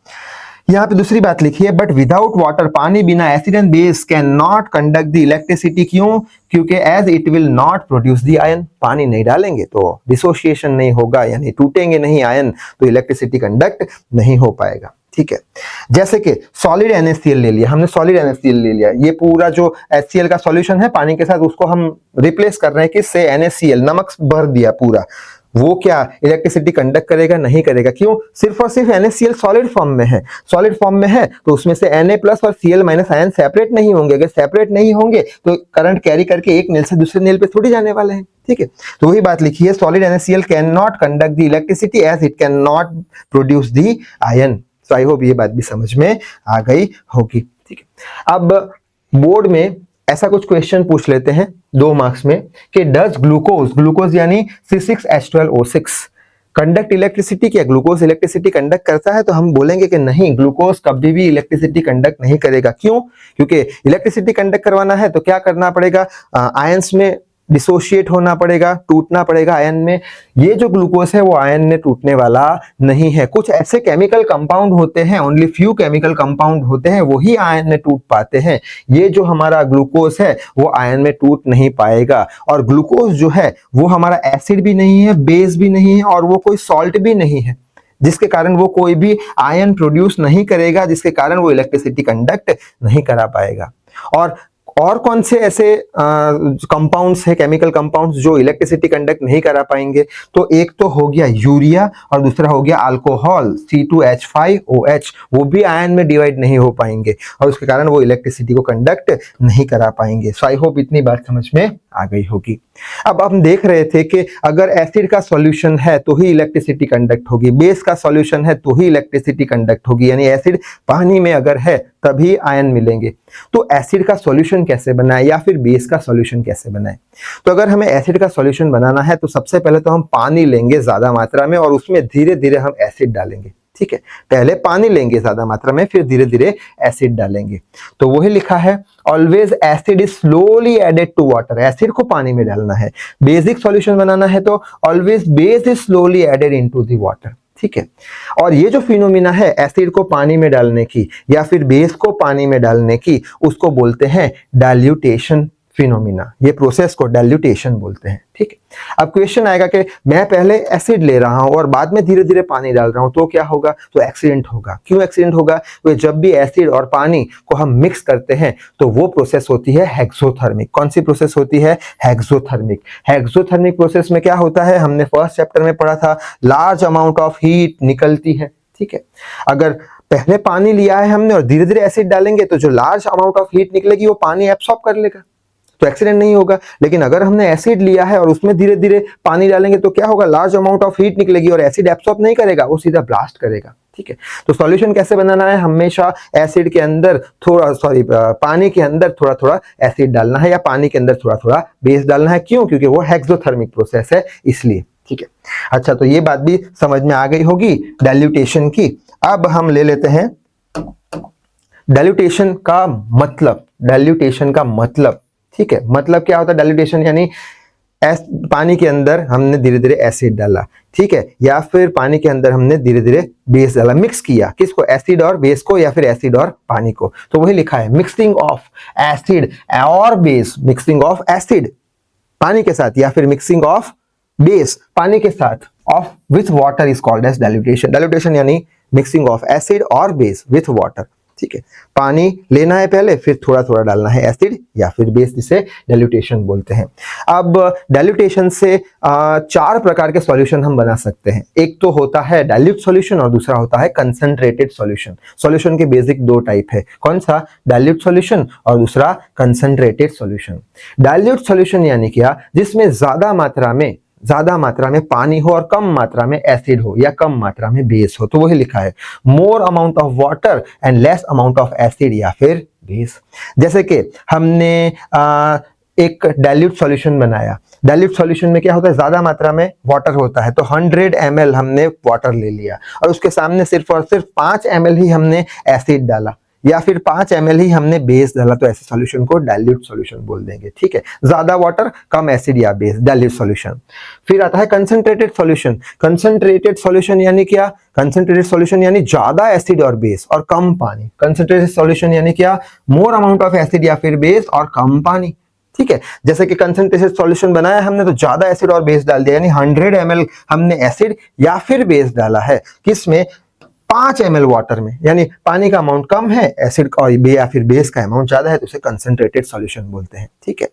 यहाँ पे दूसरी बात लिखी है, बट विदाउट वाटर, पानी बिना acid and base can not conduct the electricity. क्यों? क्योंकि as it will not produce the ion, पानी नहीं डालेंगे तो डिसोशिएशन नहीं होगा, यानी टूटेंगे नहीं आयन, तो इलेक्ट्रिसिटी कंडक्ट नहीं हो पाएगा, ठीक है। जैसे कि सॉलिड NaCl ले लिया हमने, सॉलिड NaCl ले लिया, ये पूरा जो HCl का सॉल्यूशन है पानी के साथ, उसको हम रिप्लेस कर रहे हैं किससे? NaCl, नमक भर दिया पूरा, वो क्या इलेक्ट्रिसिटी कंडक्ट करेगा? नहीं करेगा। क्यों? सिर्फ और सिर्फ NaCl सॉलिड फॉर्म में है, सॉलिड फॉर्म में है तो उसमें से Na+ और Cl- आयन सेपरेट नहीं होंगे। अगर सेपरेट नहीं होंगे तो करंट कैरी करके एक नेल से दूसरे नेल पे थोड़ी जाने वाले हैं, ठीक है। तो वही बात लिखी है, solid NaCl can not conduct the electricity as it can not produce the ion. तो आई होप ये बात भी समझ में आ गई होगी, ठीक है। अब बोर्ड में ऐसा कुछ क्वेश्चन पूछ लेते हैं 2 मार्क्स में कि डज ग्लूकोज, ग्लूकोज यानी C6H12O6 कंडक्ट इलेक्ट्रिसिटी? क्या ग्लूकोज इलेक्ट्रिसिटी कंडक्ट करता है? तो हम बोलेंगे कि नहीं, ग्लूकोज कभी भी इलेक्ट्रिसिटी कंडक्ट नहीं करेगा। क्यों? क्योंकि इलेक्ट्रिसिटी कंडक्ट करवाना है तो क्या करना पड़ेगा? आयंस में डिसोशिएट होना पड़ेगा, टूटना पड़ेगा आयन में। ये जो ग्लूकोज है वो आयन में टूटने वाला नहीं है। कुछ ऐसे केमिकल कंपाउंड होते हैं, ओनली फ्यू केमिकल कंपाउंड होते हैं, वही आयन में टूट पाते हैं। ये जो हमारा ग्लूकोज है वो आयन में टूट नहीं पाएगा। और ग्लूकोज जो है वो हमारा एसिड भी नहीं है, बेस भी नहीं है, और वो कोई सॉल्ट भी नहीं है, जिसके कारण वो कोई भी आयन प्रोड्यूस नहीं करेगा, जिसके कारण वो इलेक्ट्रिसिटी कंडक्ट नहीं करा पाएगा। और कौन से ऐसे कंपाउंड्स है, केमिकल कंपाउंड्स जो इलेक्ट्रिसिटी कंडक्ट नहीं करा पाएंगे? तो एक तो हो गया यूरिया और दूसरा हो गया अल्कोहल C2H5OH, वो भी आयन में डिवाइड नहीं हो पाएंगे और उसके कारण वो इलेक्ट्रिसिटी को कंडक्ट नहीं करा पाएंगे। सो आई होप इतनी बात समझ में आ गई होगी। अब हम देख रहे थे कि अगर एसिड का सॉल्यूशन है तो ही इलेक्ट्रिसिटी कंडक्ट होगी, बेस का सॉल्यूशन है तो ही इलेक्ट्रिसिटी कंडक्ट होगी, यानी एसिड पानी में अगर है तभी आयन मिलेंगे। तो एसिड का सॉल्यूशन कैसे बनाए या फिर बेस का सॉल्यूशन कैसे बनाए? तो अगर हमें एसिड का सॉल्यूशन बनाना है तो सबसे पहले तो हम पानी लेंगे ज्यादा मात्रा में और उसमें धीरे धीरे हम एसिड डालेंगे, ठीक है। पहले पानी लेंगे ज्यादा मात्रा में, फिर धीरे धीरे एसिड डालेंगे। तो वही लिखा है, always acid is slowly added to water, acid को पानी में डालना है। बेसिक सॉल्यूशन बनाना है तो always base is slowly added into the water, ठीक है। और ये जो फिनोमिना है एसिड को पानी में डालने की या फिर बेस को पानी में डालने की, उसको बोलते हैं डाइल्यूटेशन फिनोमिना। ये प्रोसेस को डाइल्यूटेशन बोलते हैं, ठीक है। अब क्वेश्चन आएगा कि मैं पहले एसिड ले रहा हूं और बाद में धीरे धीरे पानी डाल रहा हूं, तो क्या होगा? तो एक्सीडेंट होगा। क्यों एक्सीडेंट होगा? तो जब भी एसिड और पानी को हम मिक्स करते हैं तो वो प्रोसेस होती है हेक्सोथर्मिक। कौन सी प्रोसेस होती है? हेक्सोथर्मिक। हेक्सोथर्मिक प्रोसेस में क्या होता है? हमने फर्स्ट चैप्टर में पढ़ा था, लार्ज अमाउंट ऑफ हीट निकलती है, ठीक है। अगर पहले पानी लिया है हमने और धीरे धीरे एसिड डालेंगे तो जो लार्ज अमाउंट ऑफ हीट निकलेगी वो पानी एब्सॉर्ब कर लेगा, तो एक्सीडेंट नहीं होगा। लेकिन अगर हमने एसिड लिया है और उसमें धीरे धीरे पानी डालेंगे तो क्या होगा? लार्ज अमाउंट ऑफ हीट निकलेगी और एसिड एब्सॉर्ब नहीं करेगा, वो सीधा ब्लास्ट करेगा, ठीक है। तो सॉल्यूशन कैसे बनाना है, हमेशा एसिड के अंदर पानी के अंदर थोड़ा थोड़ा एसिड डालना है या पानी के अंदर थोड़ा थोड़ा बेस डालना है। क्यों? क्योंकि वो हेक्सोथर्मिक प्रोसेस है इसलिए, ठीक है। अच्छा, तो ये बात भी समझ में आ गई होगी डाइल्यूटेशन की। अब हम ले लेते हैं डाइल्यूटेशन का मतलब। डाइल्यूटेशन का मतलब, ठीक है, मतलब क्या होता है डाइल्यूटेशन, यानी पानी के अंदर हमने धीरे धीरे एसिड डाला, ठीक है, या फिर पानी के अंदर हमने धीरे धीरे बेस डाला, मिक्स किया, किसको, एसिड और बेस को, या फिर एसिड और पानी को। तो वही लिखा है मिक्सिंग ऑफ एसिड और बेस, मिक्सिंग ऑफ एसिड पानी के साथ या फिर मिक्सिंग ऑफ बेस पानी के साथ of with water is called as dilution. Dilution यानी मिक्सिंग ऑफ एसिड और बेस विथ वाटर, ठीक है। पानी लेना है पहले, फिर थोड़ा थोड़ा डालना है एसिड या फिर बेस, जिसे डाइल्यूटेशन बोलते हैं। अब डाइल्यूटेशन से 4 प्रकार के सॉल्यूशन हम बना सकते हैं। एक तो होता है डाइल्यूट सॉल्यूशन और दूसरा होता है कंसंट्रेटेड सॉल्यूशन। सॉल्यूशन के बेसिक 2 टाइप है, कौन सा, डाइल्यूट सॉल्यूशन और दूसरा कंसंट्रेटेड सॉल्यूशन। डाइल्यूट सॉल्यूशन यानी क्या, जिसमें ज्यादा मात्रा में पानी हो और कम मात्रा में एसिड हो या कम मात्रा में बेस हो। तो वही लिखा है more amount of water and less amount of acid या फिर बेस। जैसे कि हमने एक डाइल्यूट सॉल्यूशन बनाया। डाइल्यूट सॉल्यूशन में क्या होता है, ज्यादा मात्रा में वाटर होता है, तो 100 ml हमने वाटर ले लिया और उसके सामने सिर्फ और सिर्फ 5 ml ही हमने एसिड डाला या फिर 5 ml ही हमने बेस डाला, तो ऐसे सॉल्यूशन को डाइल्यूट सॉल्यूशन बोल देंगे, ठीक है। ज्यादा वाटर कम एसिड या बेस, डाइल्यूट सॉल्यूशन। फिर आता है कंसंट्रेटेड सॉल्यूशन। कंसंट्रेटेड सॉल्यूशन यानी क्या, कंसंट्रेटेड सॉल्यूशन यानी ज्यादा एसिड और बेस और कम पानी। कंसंट्रेटेड सॉल्यूशन यानी क्या, मोर अमाउंट ऑफ एसिड या फिर बेस और कम पानी, ठीक है। जैसे कि कंसंट्रेटेड सॉल्यूशन बनाया हमने तो ज्यादा एसिड और बेस डाल दिया, यानी 100 ml हमने एसिड या फिर बेस डाला है, किसमें, 5 ml वाटर में, यानी पानी का अमाउंट कम है, एसिड और या फिर बेस का अमाउंट ज्यादा है, तो उसे कंसंट्रेटेड सॉल्यूशन बोलते हैं, ठीक है।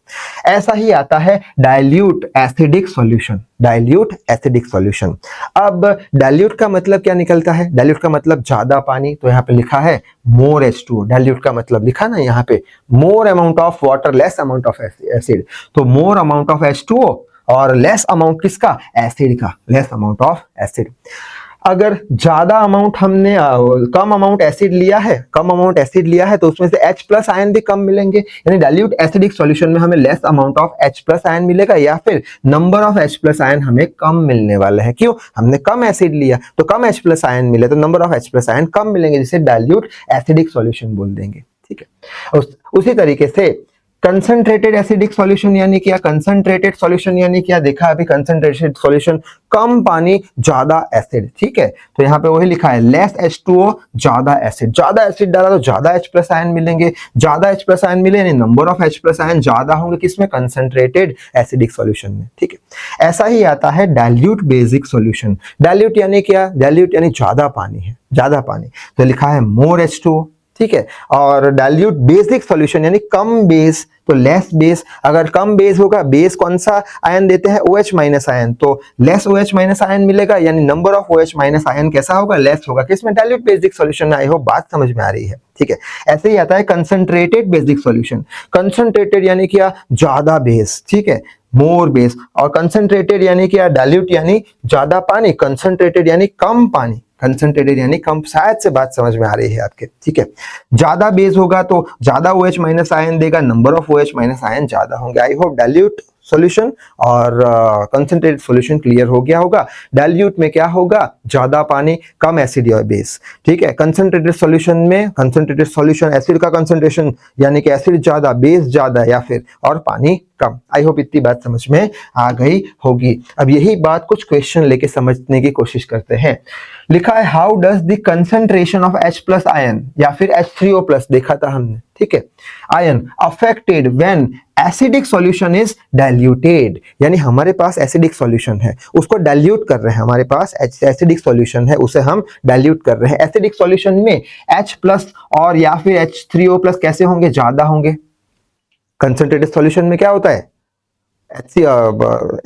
ऐसा ही आता है dilute acidic solution. Dilute acidic solution. अब डाइल्यूट का मतलब क्या निकलता है, डाइल्यूट का मतलब ज्यादा पानी, तो यहाँ पे लिखा है मोर H2O। डाइल्यूट का मतलब लिखा ना यहाँ पे, more amount of water less amount of acid, तो मोर अमाउंट ऑफ H2O और लेस अमाउंट किसका, एसिड का, लेस अमाउंट ऑफ एसिड। अगर ज्यादा अमाउंट हमने कम अमाउंट एसिड लिया है तो उसमें से H+ आयन भी कम मिलेंगे, यानी डाइल्यूट एसिडिक सॉल्यूशन में हमें less amount of H+ ion मिलेगा या फिर नंबर ऑफ H+ आयन हमें कम मिलने वाले हैं। क्यों, हमने कम एसिड लिया तो कम H+ आयन मिले तो नंबर ऑफ H+ आयन कम मिलेंगे, जिसे डाइल्यूट एसिडिक सॉल्यूशन बोल देंगे, ठीक है। उसी तरीके से कंसंट्रेटेड एसिडिक सॉल्यूशन यानी क्या, कंसंट्रेटेड सॉल्यूशन यानी क्या, देखा अभी, कंसंट्रेटेड सॉल्यूशन कम पानी ज्यादा एसिड, ठीक है। तो यहाँ पे वही लिखा है लेस H2O ज्यादा एसिड। ज्यादा एसिड डाला तो ज्यादा H+ आयन मिलेंगे, ज्यादा H+ आयन मिले यानी नंबर ऑफ H+ आयन ज्यादा होंगे, किसमें, कंसंट्रेटेड एसिडिक सॉल्यूशन में, ठीक है। ऐसा ही आता है डाइल्यूट बेसिक सॉल्यूशन। डाइल्यूट यानी क्या, डाइल्यूट यानी ज्यादा पानी है, ज्यादा पानी, तो लिखा है मोर H2O, ठीक है। और डाइल्यूट बेसिक सॉल्यूशन यानी कम बेस तो लेस बेस। अगर कम बेस होगा, बेस कौन सा आयन देते हैं, OH- आयन, तो लेस OH- आयन मिलेगा, यानी नंबर ऑफ OH- आयन कैसा होगा, लेस होगा, किसमें, डाइल्यूट बेसिक सॉल्यूशन में। आई होप बात समझ में आ रही है, ठीक है। ऐसे ही आता है कंसंट्रेटेड बेसिक सॉल्यूशन। कंसंट्रेटेड यानी क्या, ज्यादा बेस, ठीक है, मोर बेस, और कंसंट्रेटेड यानी क्या, डाइल्यूट यानी ज्यादा पानी, कंसंट्रेटेड यानी कम पानी, कंसंट्रेटेड यानी कम। शायद से बात समझ में आ रही है आपके, ठीक है। ज्यादा बेस होगा तो ज्यादा OH- आयन देगा, नंबर ऑफ OH- आयन ज्यादा होंगे। आई होप डाइल्यूट सॉल्यूशन और कंसंट्रेटेड सॉल्यूशन क्लियर हो गया होगा। डाइल्यूट में क्या होगा, ज्यादा पानी कम एसिड या बेस, ठीक है। कंसंट्रेटेड सॉल्यूशन में, कंसंट्रेटेड सॉल्यूशन एसिड का कंसंट्रेशन यानी कि एसिड ज्यादा, बेस ज्यादा या फिर और पानी कम। आई होप इतनी बात समझ में आ गई होगी। अब यही बात कुछ क्वेश्चन लेके समझने की कोशिश करते हैं। लिखा है how does the concentration of H+ ion या फिर H3O+ देखा था हमने, ठीक है, ion affected when acidic solution is diluted, यानी हमारे पास एसिडिक सॉल्यूशन है, उसको डाइल्यूट कर रहे हैं, हमारे पास एसिडिक सॉल्यूशन है, उसे हम डाइल्यूट कर रहे हैं। एसिडिक सॉल्यूशन में H+ और या फिर H3O+ कैसे होंगे, ज्यादा होंगे। कंसंट्रेटेड सॉल्यूशन में क्या होता है,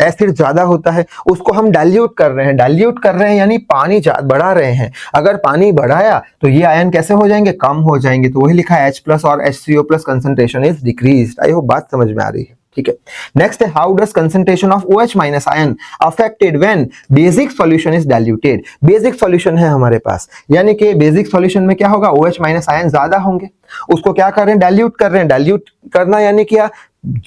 एसिड ज्यादा होता है, उसको हम डाइल्यूट कर रहे हैं। डाइल्यूट कर रहे हैं यानी पानी बढ़ा रहे हैं। अगर पानी बढ़ाया तो ये आयन कैसे हो जाएंगे, कम हो जाएंगे। तो वही लिखा है H+ और H3O+ concentration is decreased. I hope बात समझ में आ रही है। ठीक है। नेक्स्ट है how does concentration of OH minus ion affected when basic solution is diluted. Basic solution है हमारे पास, यानी कि बेसिक सॉल्यूशन में क्या होगा, OH माइनस आयन ज्यादा होंगे, उसको क्या कर रहे हैं, डाइल्यूट कर रहे हैं। डाइल्यूट करना यानी क्या,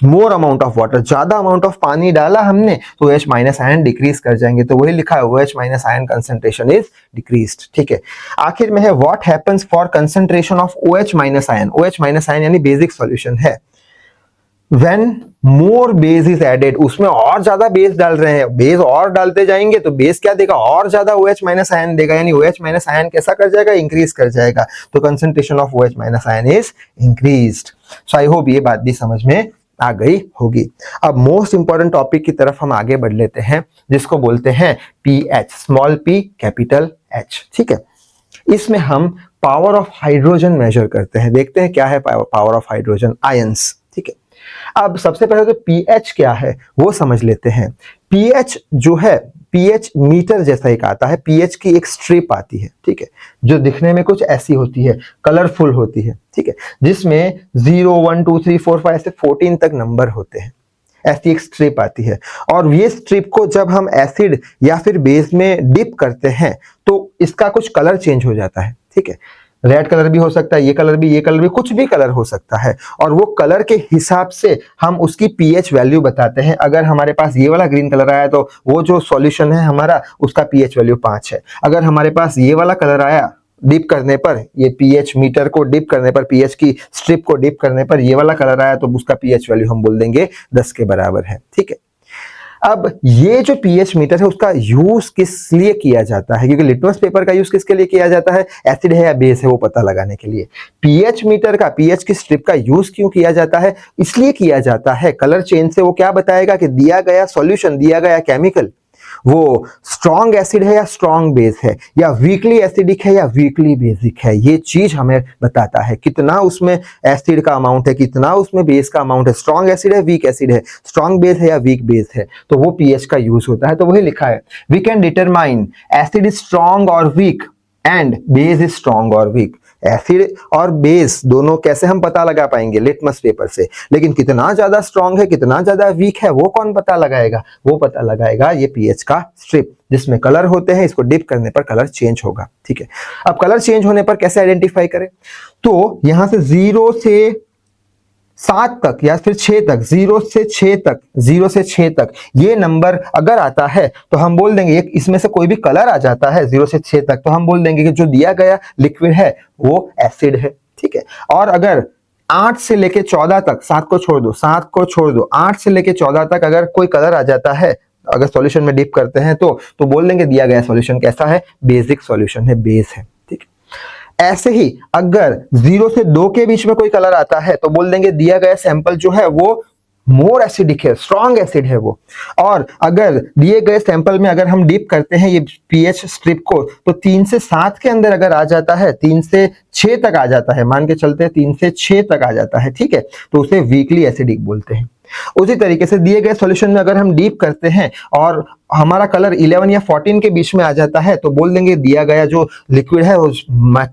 मोर अमाउंट ऑफ वाटर, ज्यादा अमाउंट ऑफ पानी डाला हमने तो OH माइनस आयन डिक्रीज कर जाएंगे, तो वही लिखा है OH minus ion concentration is decreased, ठीक है। आखिर में है what happens for concentration of OH minus ion. OH minus ion यानी बेसिक सॉल्यूशन है, when more base is added, उसमें और ज्यादा बेस डाल रहे हैं, बेस और डालते जाएंगे तो बेस क्या देगा, और ज्यादा OH माइनस आयन देगा, यानी OH माइनस आयन कैसा कर जाएगा, इंक्रीज कर जाएगा, तो concentration of OH minus ion is increased. So I hope ये बात भी समझ में आ गई होगी। अब मोस्ट इंपॉर्टेंट टॉपिक की तरफ हम आगे बढ़ लेते हैं, जिसको बोलते हैं pH, small p capital H, ठीक है। इसमें हम पावर ऑफ हाइड्रोजन मेजर करते हैं, देखते हैं क्या है पावर ऑफ हाइड्रोजन आयंस, ठीक है। अब सबसे पहले तो pH क्या है वो समझ लेते हैं। pH जो है, pH मीटर जैसा एक आता है, pH की एक स्ट्रिप आती है, ठीक है, जो दिखने में कुछ ऐसी होती है, कलरफुल होती है, ठीक है, जिसमें 0 1 2 3 4 5 ऐसे 14 तक नंबर होते हैं, ऐसी एक स्ट्रिप आती है। और ये स्ट्रिप को जब हम एसिड या फिर बेस में डिप करते हैं तो इसका कुछ कलर चेंज हो जाता है, ठीक है। रेड कलर भी हो सकता है, ये कलर भी, कुछ भी कलर हो सकता है, और वो कलर के हिसाब से हम उसकी pH वैल्यू बताते हैं। अगर हमारे पास ये वाला ग्रीन कलर आया तो वो जो सॉल्यूशन है हमारा, उसका pH वैल्यू 5 है। अगर हमारे पास ये वाला कलर आया डिप करने पर, ये pH मीटर को डिप करने पर, pH की स्ट्रिप को डिप करने पर ये वाला कलर आया तो उसका pH वैल्यू हम बोल देंगे 10 के बराबर है, ठीक है। अब ये जो pH मीटर है उसका यूज किस लिए किया जाता है, क्योंकि लिटमस पेपर का यूज किसके लिए किया जाता है, एसिड है या बेस है वो पता लगाने के लिए। pH मीटर का, pH की स्ट्रिप का यूज क्यों किया जाता है, इसलिए किया जाता है, कलर चेंज से वो क्या बताएगा कि दिया गया सॉल्यूशन, दिया गया केमिकल वो स्ट्रॉन्ग एसिड है या स्ट्रॉन्ग बेस है, या वीकली एसिडिक है या वीकली बेसिक है। ये चीज हमें बताता है कितना उसमें एसिड का अमाउंट है, कितना उसमें बेस का अमाउंट है, स्ट्रॉन्ग एसिड है, वीक एसिड है, स्ट्रॉन्ग बेस है या वीक बेस है, तो वो pH का यूज होता है। तो वही लिखा है, we can determine acid is strong और weak and base is strong और वीक। एसिड और बेस दोनों कैसे हम पता लगा पाएंगे, लिटमस पेपर से, लेकिन कितना ज्यादा स्ट्रॉन्ग है कितना ज्यादा वीक है वो कौन पता लगाएगा, वो पता लगाएगा ये pH का स्ट्रिप, जिसमें कलर होते हैं, इसको डिप करने पर कलर चेंज होगा, ठीक है। अब कलर चेंज होने पर कैसे आइडेंटिफाई करें, तो यहां से 0 से 7 तक या फिर 6 तक, 0 से 6 तक ये नंबर अगर आता है तो हम बोल देंगे, एक इसमें से कोई भी कलर आ जाता है 0 से 6 तक, तो हम बोल देंगे कि जो दिया गया लिक्विड है वो एसिड है, ठीक है। और अगर 8 से लेके 14 तक, 7 को छोड़ दो, 8 से लेके 14 तक अगर कोई कलर आ जाता है, अगर सॉल्यूशन में डिप करते हैं तो बोल देंगे दिया गया सॉल्यूशन कैसा है, बेसिक सॉल्यूशन है, बेस है, ठीक है। ऐसे ही अगर 0 से 2 के बीच में कोई कलर आता है तो बोल देंगे दिया गया सैंपल जो है वो मोर एसिडिक है, स्ट्रॉन्ग एसिड है वो। और अगर दिए गए सैंपल में अगर हम डीप करते हैं ये pH स्ट्रिप को, तो 3 से 7 के अंदर अगर आ जाता है, 3 से 6 तक आ जाता है, मान के चलते हैं 3 से 6 तक आ जाता है, ठीक है, तो उसे वीकली एसिडिक बोलते हैं। उसी तरीके से दिए गए सॉल्यूशन में अगर हम डीप करते हैं और हमारा कलर 11 या 14 के बीच में आ जाता है तो बोल देंगे दिया गया जो लिक्विड है वो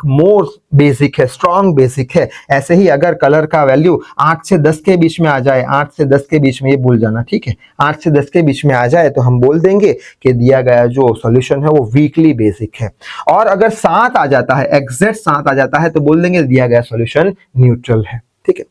मोर बेसिक है, स्ट्रॉन्ग बेसिक है। ऐसे ही अगर कलर का वैल्यू 8 से 10 के बीच में आ जाए, 8 से 10 के बीच में, ये भूल जाना, ठीक है, 8 से 10 के बीच में आ जाए तो हम बोल देंगे कि दिया गया जो सॉल्यूशन है वो वीकली बेसिक है। और अगर 7 आ जाता है, एग्जैक्ट 7 आ जाता है तो बोल देंगे दिया गया सॉल्यूशन न्यूट्रल है, ठीक है।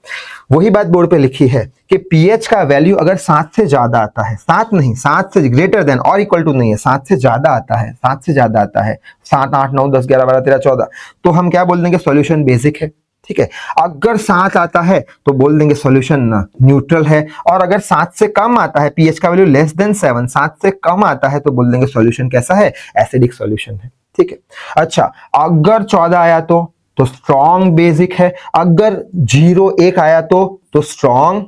वही बात बोर्ड पे लिखी है कि pH का वैल्यू अगर 7 से ज्यादा आता है, 7 नहीं, 7 से ग्रेटर देन और इक्वल टू नहीं है, 7 से ज्यादा आता है, 7 से ज्यादा आता है, 7 8 9 10 11 12 13 14, तो हम क्या बोल देंगे, सॉल्यूशन बेसिक है, ठीक है। अगर 7 आता है तो बोल देंगे सॉल्यूशन न्यूट्रल है। और अगर 7 से कम आता है, pH का वैल्यू लेस देन 7, 7 से कम आता है तो बोल देंगे सॉल्यूशन कैसा है, एसिडिक सॉल्यूशन है, ठीक है। अच्छा, अगर 14 आया तो स्ट्रॉन्ग बेसिक है, अगर 0 1 आया तो स्ट्रॉन्ग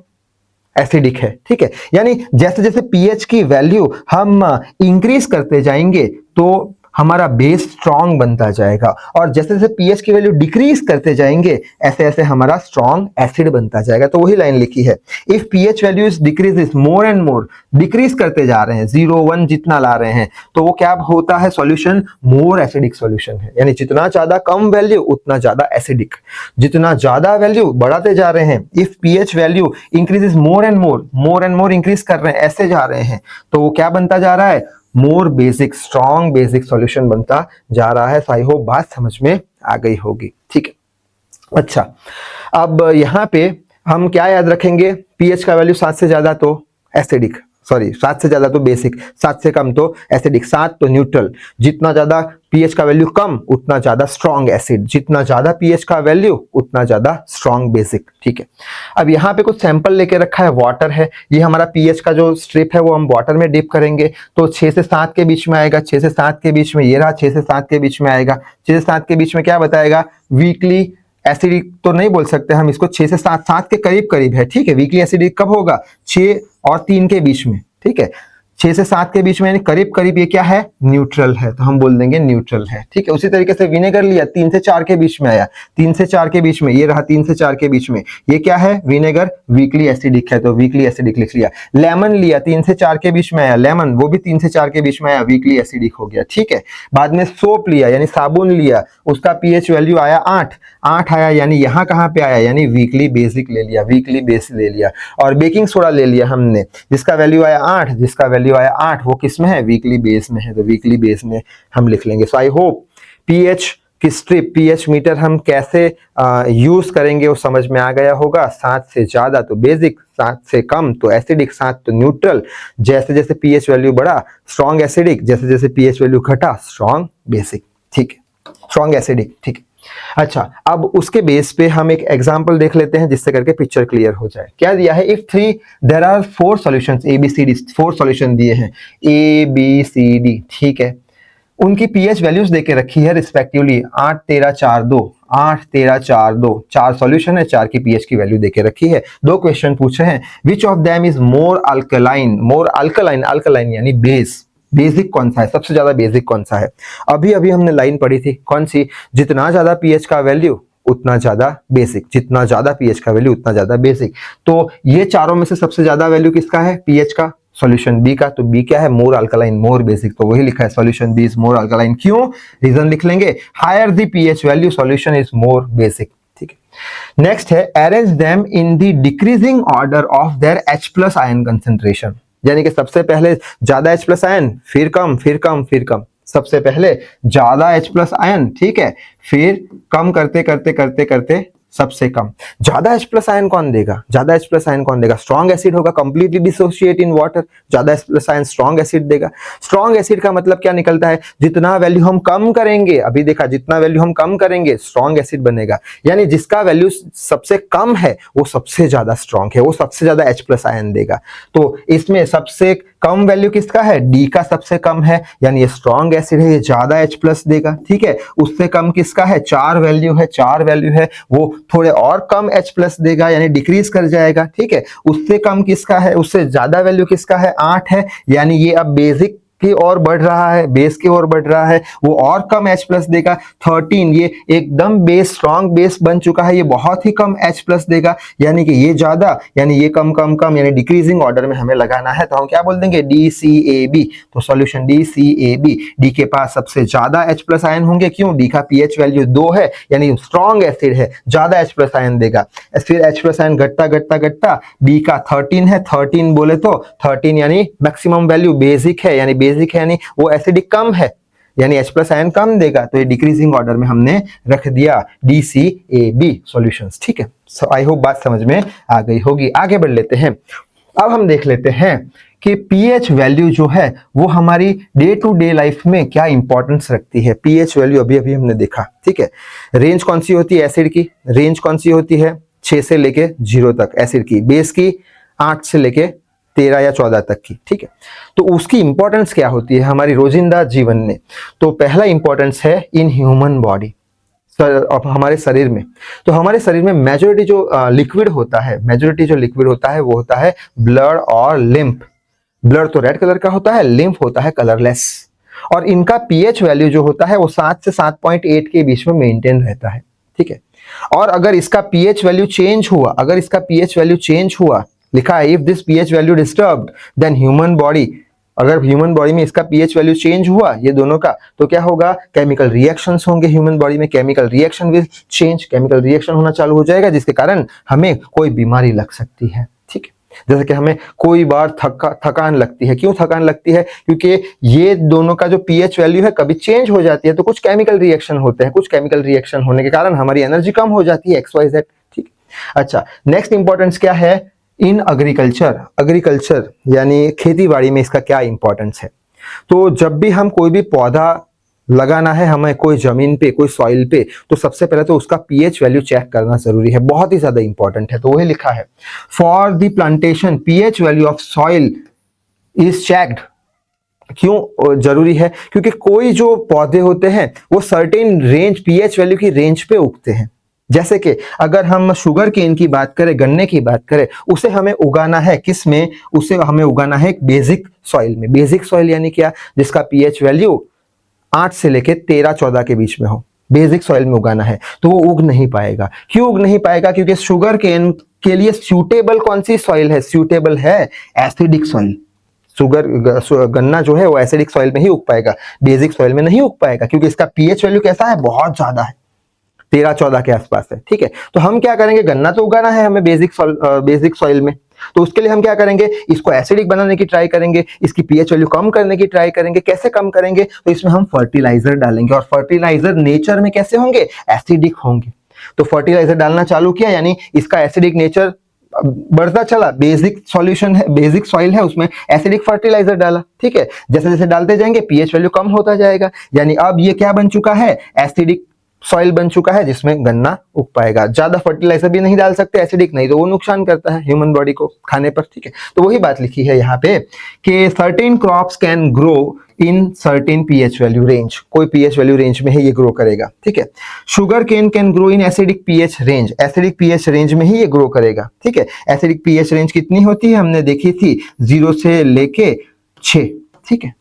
एसिडिक है, ठीक है। यानी जैसे जैसे pH की वैल्यू हम इंक्रीज करते जाएंगे तो हमारा बेस स्ट्रॉन्ग बनता जाएगा, और जैसे जैसे पीएच की वैल्यू डिक्रीज करते जाएंगे ऐसे ऐसे हमारा स्ट्रॉन्ग एसिड बनता जाएगा। तो वही लाइन लिखी है, if pH value is decreases more and more, decrease करते जा रहे हैं, 0 1 जितना ला रहे हैं, तो वो क्या होता है सॉल्यूशन, मोर एसिडिक सॉल्यूशन है। यानी जितना ज्यादा कम वैल्यू उतना ज्यादा एसिडिक, जितना ज्यादा वैल्यू बढ़ाते जा रहे हैं, if pH value increases more and more increase कर रहे हैं, ऐसे जा रहे हैं, तो वो क्या बनता जा रहा है, मोर बेसिक, स्ट्रॉन्ग बेसिक सॉल्यूशन बनता जा रहा है। आई होप बात समझ में आ गई होगी, ठीक है। अच्छा, अब यहां पे हम क्या याद रखेंगे, पीएच का वैल्यू 7 से ज्यादा तो एसिडिक, सॉरी 7 से ज्यादा तो बेसिक, 7 से कम तो एसिडिक, 7 तो न्यूट्रल, जितना ज्यादा पीएच का वैल्यू कम उतना ज्यादा स्ट्रॉन्ग एसिड, जितना ज्यादा पीएच का वैल्यू उतना ज्यादा स्ट्रॉन्ग बेसिक, ठीक है। अब यहाँ पे कुछ सैंपल लेके रखा है, वाटर है, ये हमारा पीएच का जो स्ट्रिप है वो हम वाटर में डिप करेंगे, तो 6 से 7 के बीच में आएगा, 6 से 7 के बीच में, ये रहा 6 से 7 के बीच में आएगा, 6 से 7 के बीच में क्या बताएगा, वीकली एसिडिक तो नहीं बोल सकते हम इसको, 6 से 7, 7 के करीब करीब है, ठीक है। वीकली एसिडिक कब होगा, 6 और 3 के बीच में, ठीक है, 6 से 7 के बीच में, यानी करीब करीब ये क्या है, न्यूट्रल है, तो हम बोल देंगे न्यूट्रल है, ठीक है। उसी तरीके से विनेगर लिया, 3 से 4 के बीच में आया, 3 से 4 के बीच में, ये रहा 3 से 4 के बीच में, ये क्या है, विनेगर, वीकली एसिडिक है, तो वीकली एसिडिक लिख लिया। लेमन लिया, 3 से 4 के बीच में आया, लेमन वो भी 3 से 4 के बीच में आया, वीकली एसिडिक हो गया, ठीक है। बाद में सोप लिया, यानी साबुन लिया, उसका पीएच वैल्यू आया 8 आया, यानी यहाँ कहाँ पे आया, यानी वीकली बेसिक ले लिया, वीकली बेस ले लिया। और बेकिंग सोडा ले लिया हमने, जिसका वैल्यू आया 8, जिसका वैल्यू आया 8, वो किस में है, वीकली बेस में है, तो वीकली बेस में हम लिख लेंगे। सो आई होप पीएच की स्ट्रिप, पीएच मीटर हम कैसे यूज करेंगे वो समझ में आ गया होगा। 7 से ज्यादा तो बेसिक, 7 से कम तो एसिडिक, 7 तो न्यूट्रल, जैसे जैसे पीएच वैल्यू बढ़ा स्ट्रॉन्ग एसिडिक, जैसे जैसे पीएच वैल्यू घटा स्ट्रॉन्ग बेसिक, ठीक है, स्ट्रॉन्ग एसिडिक, ठीक है। अच्छा, अब उसके बेस पे हम एक एग्जांपल देख लेते हैं जिससे करके पिक्चर क्लियर हो जाए। क्या दिया है, if there are 4 solutions A B C D, 4 solution दिए हैं ए बी सी डी, ठीक है। उनकी पीएच वैल्यूज देके रखी है रिस्पेक्टिवली 8 13 4 2, 8 13 4 2, 4 सॉल्यूशन है, 4 की पीएच की वैल्यू देके रखी है। 2 क्वेश्चन पूछे हैं, which of them is more alkaline, more alkaline, alkaline यानी बेस, बेसिक कौन सा है, सबसे ज्यादा बेसिक कौन सा है। अभी अभी हमने लाइन पढ़ी थी, कौन सी, जितना ज्यादा पीएच का वैल्यू उतना ज्यादा बेसिक, जितना ज्यादा पीएच का वैल्यू उतना ज्यादा बेसिक। तो ये चारों में से सबसे ज्यादा वैल्यू किसका है, पीएच का, सॉल्यूशन बी का, तो बी क्या है, मोर अल्कलाइन मोर बेसिक, तो वही लिखा है solution B is more alkaline. क्यों, रीजन लिख लेंगे, higher the pH value solution is more basic, ठीक है। नेक्स्ट है, arrange them in the decreasing order of their H plus ion concentration, यानी कि सबसे पहले ज्यादा H प्लस आयन, फिर कम, फिर कम, फिर कम, सबसे पहले ज्यादा H प्लस आयन, ठीक है, फिर कम करते करते करते करते सबसे कम। ज्यादा H प्लस आयन कौन देगा, ज्यादा H प्लस आयन कौन देगा, स्ट्रॉन्ग एसिड होगा, कंप्लीटली डिसोशिएट इन वाटर, ज्यादा H plus ion strong acid देगा। स्ट्रॉन्ग एसिड का मतलब क्या निकलता है, जितना वैल्यू हम कम करेंगे, अभी देखा जितना वैल्यू हम कम करेंगे स्ट्रॉन्ग एसिड बनेगा, यानी जिसका वैल्यू सबसे कम है वो सबसे ज्यादा स्ट्रॉन्ग है, वो सबसे ज्यादा H प्लस आयन देगा। तो इसमें सबसे कम वैल्यू किसका है, डी का सबसे कम है, यानी ये स्ट्रॉन्ग एसिड है, ये ज्यादा H प्लस देगा, ठीक है। उससे कम किसका है, 4 वैल्यू है, 4 वैल्यू है, वो थोड़े और कम H प्लस देगा, यानी डिक्रीज कर जाएगा, ठीक है। उससे कम किसका है, उससे ज्यादा वैल्यू किसका है, 8 है, यानी ये अब बेसिक की ओर बढ़ रहा है, बेस की ओर बढ़ रहा है, वो और कम H प्लस देगा। 13, ये एकदम बेस, स्ट्रॉन्ग बेस बन चुका है, ये बहुत ही कम H प्लस देगा, यानी कि ये ज्यादा, यानी ये कम कम कम, यानी डिक्रीजिंग ऑर्डर में हमें लगाना है, तो हम क्या बोल देंगे, DCAB। तो सॉल्यूशन DCAB, डी के पास सबसे ज्यादा H प्लस आयन होंगे, क्यों, डी का पीएच वैल्यू 2 है, यानी स्ट्रॉन्ग एसिड है, ज्यादा H प्लस आयन देगा। फिर H प्लस आयन घटता घटता घटता, डी का 13 है, 13 बोले तो 13 यानी मैक्सिमम वैल्यू, बेसिक है, यानी बेसिक है, यानी वो एसिडिक कम है, यानी H प्लस आयन कम देगा, तो ये डिक्रीजिंग ऑर्डर में हमने रख दिया DCAB सॉल्यूशंस, ठीक है। सो आई होप बात समझ में आ गई होगी। आगे बढ़ लेते हैं, अब हम देख लेते हैं कि पीएच वैल्यू जो है वो हमारी डे टू डे लाइफ में क्या इंपॉर्टेंस रखती है। पीएच वैल्यू अभी अभी हमने देखा, ठीक है। रेंज कौन सी होती है एसिड की, रेंज कौन सी होती है, 6 से लेके 0 तक एसिड की, बेस की 8 से लेके 13 या 14 तक की, ठीक है। तो उसकी इंपॉर्टेंस क्या होती है हमारी रोजिंदा जीवन में, तो पहला इंपॉर्टेंस है इन ह्यूमन बॉडी, हमारे शरीर में। तो हमारे शरीर में मेजॉरिटी जो लिक्विड होता है, मेजॉरिटी जो लिक्विड होता है वो होता है ब्लड और लिम्फ। ब्लड तो रेड कलर का होता है, लिम्फ होता है कलरलेस। और इनका पीएच वैल्यू जो होता है वो 7 से 7.8 के बीच में मेंटेन रहता है, ठीक है। और अगर इसका पीएच वैल्यू चेंज हुआ, अगर इसका पीएच वैल्यू चेंज हुआ, लिखा है if this pH value disturbed then human body, अगर ह्यूमन बॉडी में इसका पीएच वैल्यू चेंज हुआ ये दोनों का, तो क्या होगा, केमिकल रिएक्शंस होंगे ह्यूमन बॉडी में, chemical reaction will change, chemical reaction होना चालू हो जाएगा जिसके कारण हमें कोई बीमारी लग सकती है, ठीक है। जैसे कि हमें कोई बार थकान लगती है, क्यों थकान लगती है, क्योंकि ये दोनों का जो पीएच वैल्यू है कभी चेंज हो जाती है, तो कुछ केमिकल रिएक्शन होते हैं, कुछ केमिकल रिएक्शन होने के कारण हमारी एनर्जी कम हो जाती है, XYZ, ठीक। अच्छा, नेक्स्ट इंपॉर्टेंस क्या है इन एग्रीकल्चर, एग्रीकल्चर यानी खेती बाड़ी में इसका क्या इंपॉर्टेंस है। तो जब भी हम कोई भी पौधा लगाना है हमें कोई जमीन पे, कोई सॉइल पे, तो सबसे पहले तो उसका पीएच वैल्यू चेक करना जरूरी है, बहुत ही ज्यादा इंपॉर्टेंट है। तो वही लिखा है for the plantation pH value of soil is checked. क्यों जरूरी है, क्योंकि कोई जो पौधे होते हैं वो सर्टेन रेंज, पीएच वैल्यू की रेंज पे उगते हैं। जैसे कि अगर हम शुगर केन की बात करें, गन्ने की बात करें, उसे हमें उगाना है किस में, उसे हमें उगाना है एक बेसिक सॉइल में। बेसिक सॉइल यानी क्या, जिसका पीएच वैल्यू 8 से लेके 13-14 के बीच में हो, बेसिक सॉइल में उगाना है, तो वो उग नहीं पाएगा। क्यों उग नहीं पाएगा, क्योंकि शुगर केन के लिए सूटेबल कौन सी सॉइल है, सूटेबल है एसिडिक सॉइल। गन्ना जो है वो एसिडिक सॉइल में ही उग पाएगा, बेसिक सॉइल में नहीं उग पाएगा, क्योंकि इसका पीएच वैल्यू कैसा है, बहुत ज्यादा है, 13-14 के आसपास है, ठीक है। तो हम क्या करेंगे, गन्ना तो उगाना है हमें बेसिक सॉइल में, तो उसके लिए हम क्या करेंगे, इसको एसिडिक बनाने की ट्राई करेंगे, इसकी पीएच वैल्यू कम करने की ट्राई करेंगे। कैसे कम करेंगे, तो इसमें हम फर्टिलाइजर डालेंगे, और फर्टिलाइजर नेचर में कैसे होंगे, एसिडिक होंगे। तो फर्टिलाइजर डालना चालू किया, यानी इसका एसिडिक नेचर बढ़ता चला, बेसिक सॉल्यूशन है, बेसिक सॉइल है, उसमें एसिडिक फर्टिलाइजर डाला, ठीक है। जैसे जैसे डालते जाएंगे पीएच वैल्यू कम होता जाएगा, यानी अब ये क्या बन चुका है, एसिडिक सॉइल बन चुका है जिसमें गन्ना उग पाएगा। ज्यादा फर्टिलाइजर भी नहीं डाल सकते एसिडिक, नहीं तो वो नुकसान करता है ह्यूमन बॉडी को खाने पर, ठीक है। तो वही बात लिखी है यहाँ पे कि certain crops can grow in certain pH value range, कोई पीएच वैल्यू रेंज में ही ये ग्रो करेगा, ठीक है। Sugar cane can grow in acidic pH range, acidic pH range में ही ये ग्रो करेगा, ठीक है। एसिडिक पीएच रेंज कितनी होती है, हमने देखी थी 0 से लेके 6, ठीक है।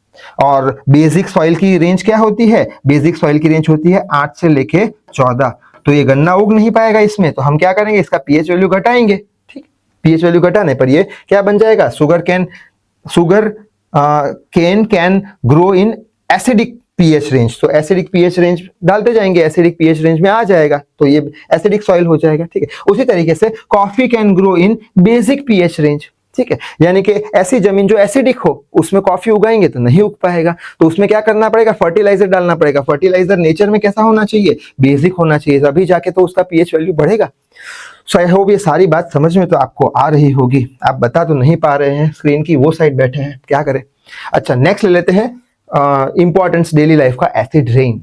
और बेसिक सॉइल की रेंज क्या होती है, बेसिक सॉइल की रेंज होती है 8 से लेके 14। तो ये गन्ना उग नहीं पाएगा इसमें, तो हम क्या करेंगे, इसका पीएच वैल्यू घटाएंगे, ठीक। पीएच वैल्यू घटाने पर ये क्या बन जाएगा, sugar cane can grow in acidic pH range. तो एसिडिक पीएच रेंज डालते जाएंगे, एसिडिक पीएच रेंज में आ जाएगा, तो ये एसिडिक सॉइल हो जाएगा, ठीक है। उसी तरीके से coffee can grow in basic pH range, ठीक है। यानी कि ऐसी जमीन जो एसिडिक हो उसमें कॉफी उगाएंगे तो नहीं उग पाएगा, तो उसमें क्या करना पड़ेगा, फर्टिलाइजर डालना पड़ेगा। फर्टिलाइजर नेचर में कैसा होना चाहिए, बेसिक होना चाहिए, तभी जाके तो उसका पीएच वैल्यू बढ़ेगा। सो आई होप ये सारी बात समझ में तो आपको आ रही होगी। आप बता तो नहीं पा रहे हैं, स्क्रीन की वो साइड बैठे हैं, क्या करें। अच्छा, नेक्स्ट ले लेते हैं इंपॉर्टेंस डेली लाइफ का, एसिड रेन।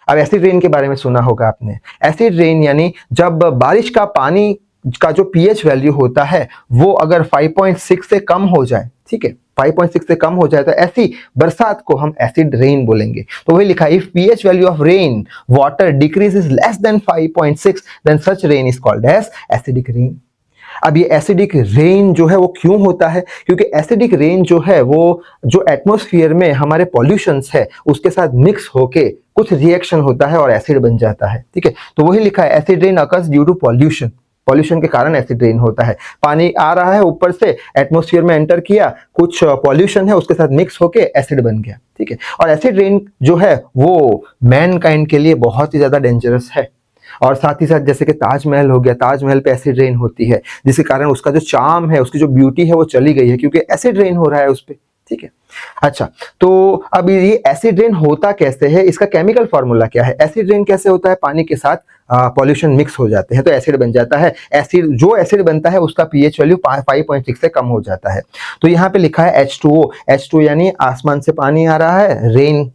अब एसिड रेन के बारे में सुना होगा आपने। एसिड रेन यानी जब बारिश का पानी का जो पीएच वैल्यू होता है वो अगर 5.6 से कम हो जाए, ठीक है, 5.6 से कम हो जाए, तो ऐसी बरसात को हम एसिड रेन बोलेंगे। तो वही लिखा है, if pH value of rain water decreases less than 5.6 then such rain is called as acidic rain. अब ये एसिडिक रेन जो है वो क्यों होता है, क्योंकि एसिडिक रेन जो है वो जो एटमॉस्फेयर में हमारे पॉल्यूशंस है उसके साथ मिक्स होके कुछ रिएक्शन होता है और एसिड बन जाता है, ठीक है। तो वही लिखा है, acid rain occurs due to pollution, pollution के कारण एसिड रेन होता है। पानी आ रहा है ऊपर से, एटमॉस्फेयर में एंटर किया, कुछ पॉल्यूशन है उसके साथ मिक्स होके एसिड बन गया, ठीक है। और एसिड रेन जो है वो मैनकाइंड के लिए बहुत ही ज्यादा डेंजरस है। और साथ ही साथ जैसे कि ताजमहल हो गया, ताजमहल पे एसिड रेन होती है, जिसके कारण उसका जो चार्म है, उसकी जो ब्यूटी है वो चली गई है, क्योंकि एसिड रेन हो रहा है उस पे, ठीक है। अच्छा, तो अब ये एसिड रेन होता कैसे है, इसका केमिकल फॉर्मूला क्या है। एसिड रेन कैसे होता है, पानी के साथ पॉल्यूशन मिक्स हो जाते हैं तो एसिड बन जाता है। एसिड जो एसिड बनता है उसका पीएच वैल्यू 5.6 से कम हो जाता है। तो यहाँ पे लिखा है H2O, H2 यानी आसमान से पानी आ रहा है, रेन।